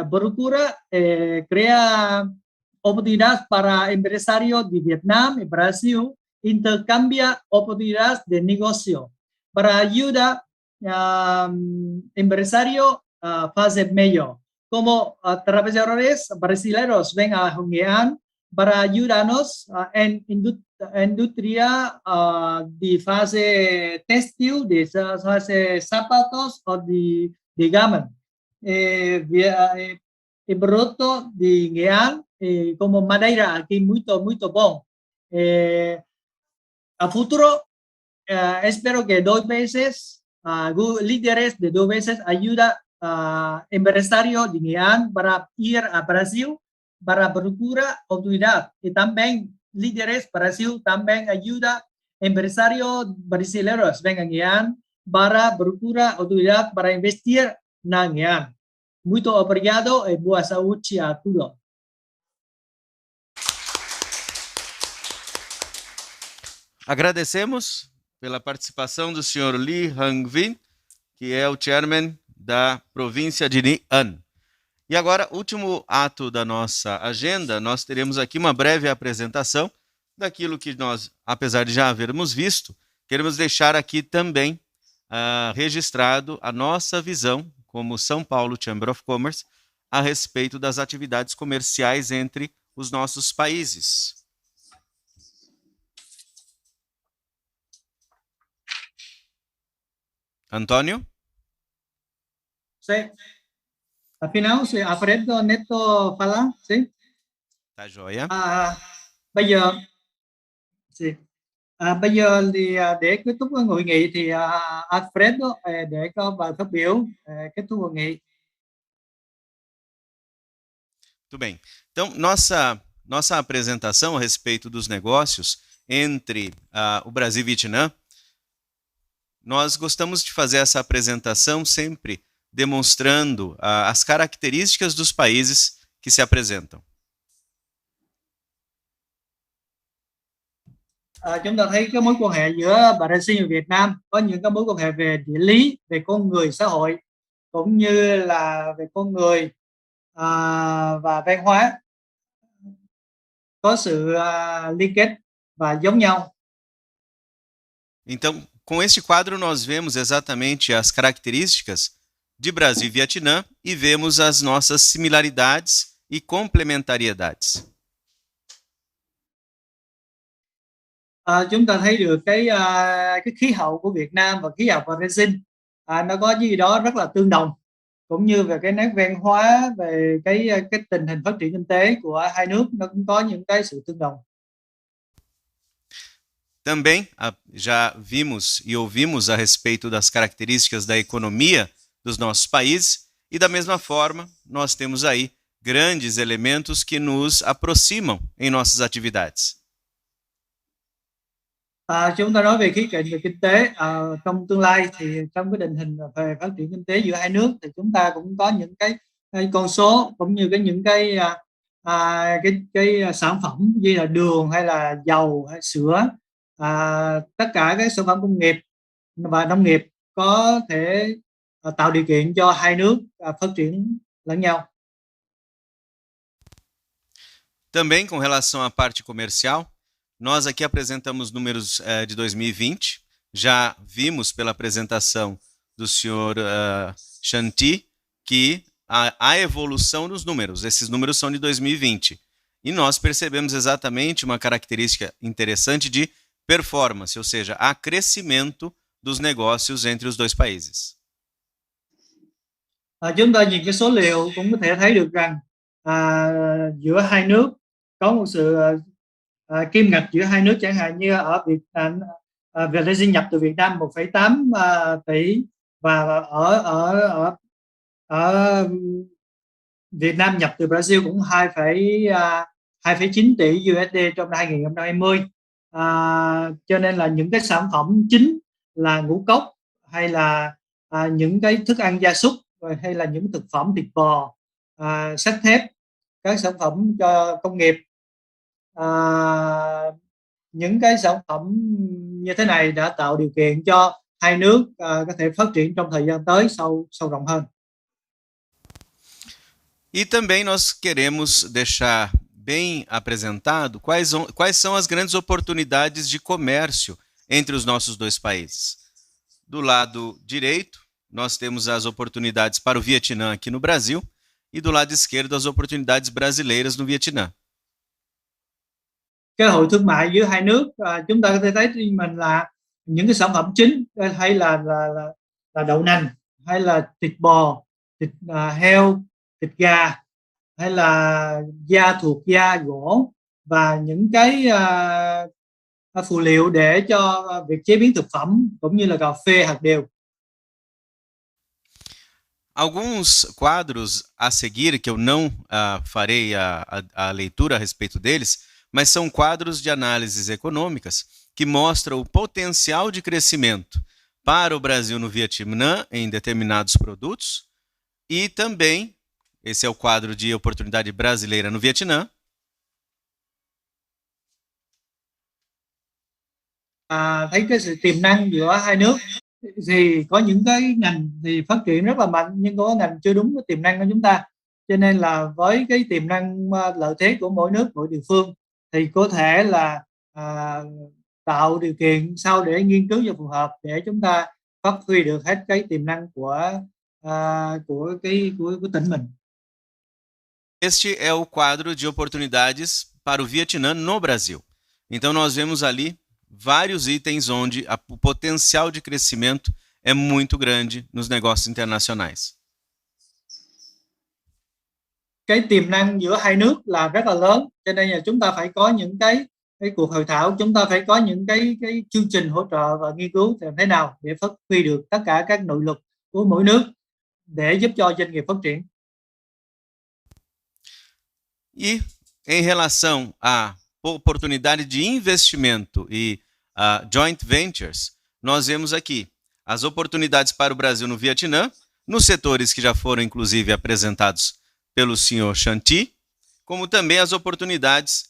procura crear oportunidades para empresarios de Vietnam y Brasil, intercambia oportunidades de negocio para ayudar a empresarios a hacer mejor. Como trabajadores brasileños ven a Nghệ An para ayudarnos en industria de fase textil, de fase zapatos o de garment. El producto de Nghệ An como madeira aquí muy bom. A futuro espero que dos veces líderes de dos veces ayuda a empresarios de Nghệ An para ir a Brasil para procurar oportunidad, y también líderes Brasil también ayuda a empresarios brasileños ven a Nghệ An para procurar oportunidad para investir na Nghệ An. Muito obrigado e boa saúde a todos. Agradecemos pela participação do senhor Lee Hang-vin, que é o chairman da província de Nghệ An. E agora, último ato da nossa agenda, nós teremos aqui uma breve apresentação daquilo que nós, apesar de já havermos visto, queremos deixar aqui também registrado a nossa visão como São Paulo Chamber of Commerce a respeito das atividades comerciais entre os nossos países. Antônio? Sim. Afinal, se Alfredo Neto falar, sim? Tá joia. Bây giờ thì để kết thúc hội nghị thì Alfredo để có bài phát biểu kết thúc hội nghị. Muito bem. Então, nossa apresentação a respeito dos negócios entre o Brasil e o Vietnã, nós gostamos de fazer essa apresentação sempre demonstrando as características dos países que se apresentam. Chúng ta thấy cái mối quan hệ giữa Brazil và Việt Nam có những cái mối quan hệ về địa lý, về con người, xã hội, cũng như là về con người và văn hóa, có sự liên kết và giống nhau. Então, com este quadro nós vemos exatamente as características de Brasil e Vietnã e vemos as nossas similaridades e complementariedades. Chúng ta thấy được cái khí hậu của Việt Nam và khí hậu của Brazil nó có gì đó rất là tương đồng, cũng như về cái nét văn hóa, về cái tình hình phát triển kinh tế của hai nước nó cũng có những cái sự tương đồng. Também já vimos e ouvimos a respeito das características da economia dos nossos países e da mesma forma nós temos aí grandes elementos que nos aproximam em nossas atividades. Chúng ta nói về khía cạnh về kinh tế trong tương lai thì trong cái định hình về phát triển kinh tế giữa hai nước thì chúng ta cũng có những cái con số cũng như những cái sản phẩm như là đường hay là dầu hay sữa, tất cả các sản phẩm công nghiệp và nông nghiệp có thể tạo điều kiện cho hai nước phát triển lẫn nhau. Também com relação à parte comercial, Nós aqui apresentamos números de 2020, já vimos pela apresentação do senhor Shanti que a evolução dos números, esses números são de 2020, e nós percebemos exatamente uma característica interessante de performance, ou seja, há crescimento dos negócios entre os dois países. Chúng ta nhìn cái số liệu cũng có thể thấy được rằng giữa hai nước có một sự kim ngạch giữa hai nước, chẳng hạn như ở Brazil nhập từ Việt Nam 1,8 tỷ và ở Việt Nam nhập từ Brazil cũng 2,9 tỷ USD trong năm 2020. Cho nên là những cái sản phẩm chính là ngũ cốc hay là những cái thức ăn gia súc hay là những thực phẩm thịt bò, sắt thép, các sản phẩm cho công nghiệp, những cái sản phẩm như thế này đã tạo điều kiện cho hai nước có thể phát triển trong thời gian tới sâu rộng hơn. E também nós queremos deixar bem apresentado quais são as grandes oportunidades de comércio entre os nossos dois países. Do lado direito, nós temos as oportunidades para o Vietnã aqui no Brasil e do lado esquerdo as oportunidades brasileiras no Vietnã. Cơ hội thương mại giữa hai nước, chúng ta có thể thấy mình là những cái sản phẩm chính hay là đậu nành, hay là thịt bò, thịt heo, thịt gà, hay là da thuộc da gỗ và những cái phụ liệu để cho việc chế biến thực phẩm cũng như là cà phê, hạt điều. Alguns quadros a seguir, que eu não farei a leitura a respeito deles, mas são quadros de análises econômicas que mostram o potencial de crescimento para o Brasil no Vietnã em determinados produtos e também, esse é o quadro de oportunidade brasileira no Vietnã. Thấy cái sự tiềm năng giữa hai nước thì có những cái ngành thì phát triển rất là mạnh, nhưng có ngành chưa đúng với tiềm năng của chúng ta. Cho nên là với cái tiềm năng lợi thế của mỗi nước, mỗi địa phương thì có thể là tạo điều kiện sau để nghiên cứu cho phù hợp để chúng ta phát huy được hết cái tiềm năng của tỉnh mình. Este é o quadro de oportunidades para o Vietnã no Brasil. Então nós vemos ali vários itens onde o potencial de crescimento é muito grande nos negócios internacionais. Cái tiềm năng giữa hai nước là rất là lớn, cho nên là chúng ta phải có những cái cuộc hội thảo, chúng ta phải có những cái chương trình hỗ trợ và nghiên cứu làm thế nào để phát huy được tất cả các nội lực của mỗi nước để giúp cho doanh nghiệp phát triển. E em relação à oportunidade de investimento e joint ventures, nós vemos aqui as oportunidades para o Brasil no Vietnã, nos setores que já foram inclusive apresentados pelo senhor Shanti, como também as oportunidades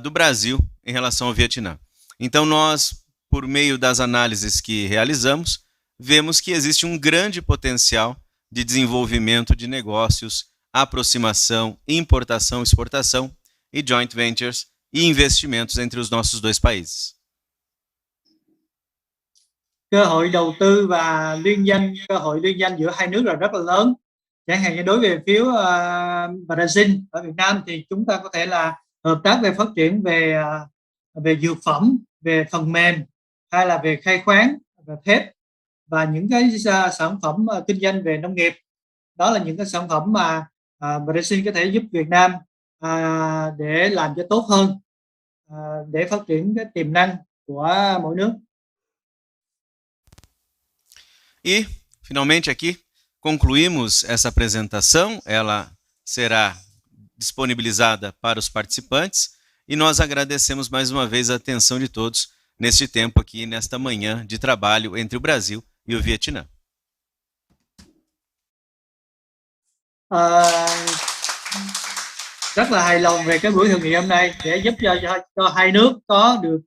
do Brasil em relação ao Vietnã. Então nós, por meio das análises que realizamos, vemos que existe um grande potencial de desenvolvimento de negócios, aproximação, importação, exportação e joint ventures e investimentos entre os nossos dois países. Cơ hội đầu tư và cơ hội liên doanh giữa hai nước là rất là lớn. Chẳng hạn như đối về phía Brazil ở Việt Nam thì chúng ta có thể là hợp tác về phát triển về dược phẩm, về phần mềm, hay là về khai khoáng, về thép và những cái sản phẩm kinh doanh về nông nghiệp. Đó là những cái sản phẩm mà Brazil có thể giúp Việt Nam để làm cho tốt hơn, để phát triển cái tiềm năng của mỗi nước. E, finalmente aqui, concluímos essa apresentação, ela será disponibilizada para os participantes e nós agradecemos mais uma vez a atenção de todos neste tempo aqui, nesta manhã de trabalho entre o Brasil e o Vietnã. Rất là hài lòng về cái buổi hội nghị hôm nay để giúp cho hai nước có được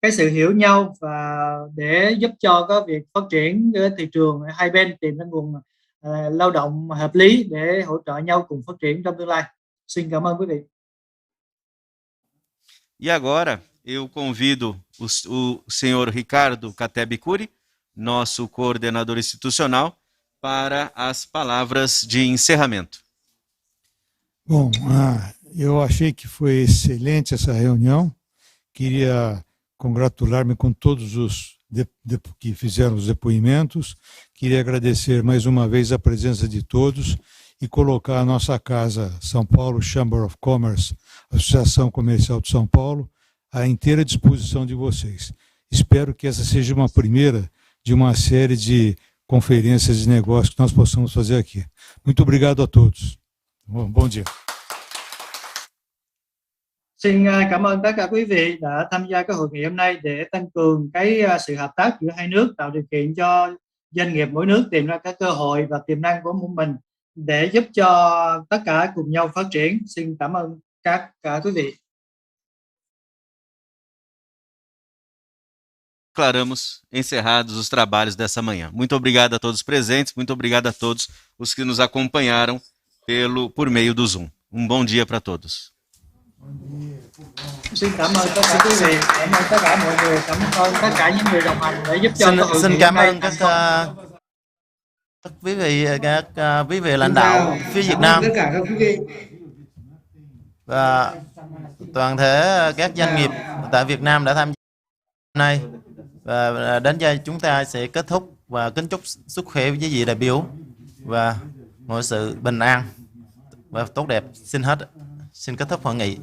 cái sự hiểu nhau và để giúp cho có việc phát triển cái thị trường hai bên tìm ra nguồn lao động hợp lý để hỗ trợ nhau cùng phát triển trong tương lai. Xin cảm ơn quý vị. E agora eu convido o senhor Ricardo Catebicuri, nosso coordenador institucional, para as palavras de encerramento. Bom, eu achei que foi excelente essa reunião. Queria congratular-me com todos os que fizeram os depoimentos. Queria agradecer mais uma vez a presença de todos e colocar a nossa casa, São Paulo Chamber of Commerce, Associação Comercial de São Paulo, à inteira disposição de vocês. Espero que essa seja uma primeira de uma série de conferências de negócios que nós possamos fazer aqui. Muito obrigado a todos. Bom dia. Xin cảm ơn tất cả quý vị đã tham gia cái hội nghị hôm nay để tăng cường cái sự hợp tác giữa hai nước, tạo điều kiện cho doanh nghiệp mỗi nước tìm ra các cơ hội và tiềm năng của mình để giúp cho tất cả cùng nhau phát triển. Xin cảm ơn cả quý vị. Declaramos encerrados os trabalhos dessa manhã. Muito obrigado a todos os presentes, muito obrigado a todos os que nos acompanharam por meio do Zoom. Bom dia para todos. Xin cảm ơn tất cả quý vị, cảm ơn tất cả mọi người, cảm ơn tất cả những người đồng hành để giúp cho xin cảm ơn các quý vị lãnh đạo phía Việt Nam và toàn thể các doanh nghiệp tại Việt Nam đã tham gia hôm nay, và đến đây chúng ta sẽ kết thúc và kính chúc sức khỏe với vị đại biểu và mọi sự bình an và tốt đẹp. Xin kết thúc hội nghị.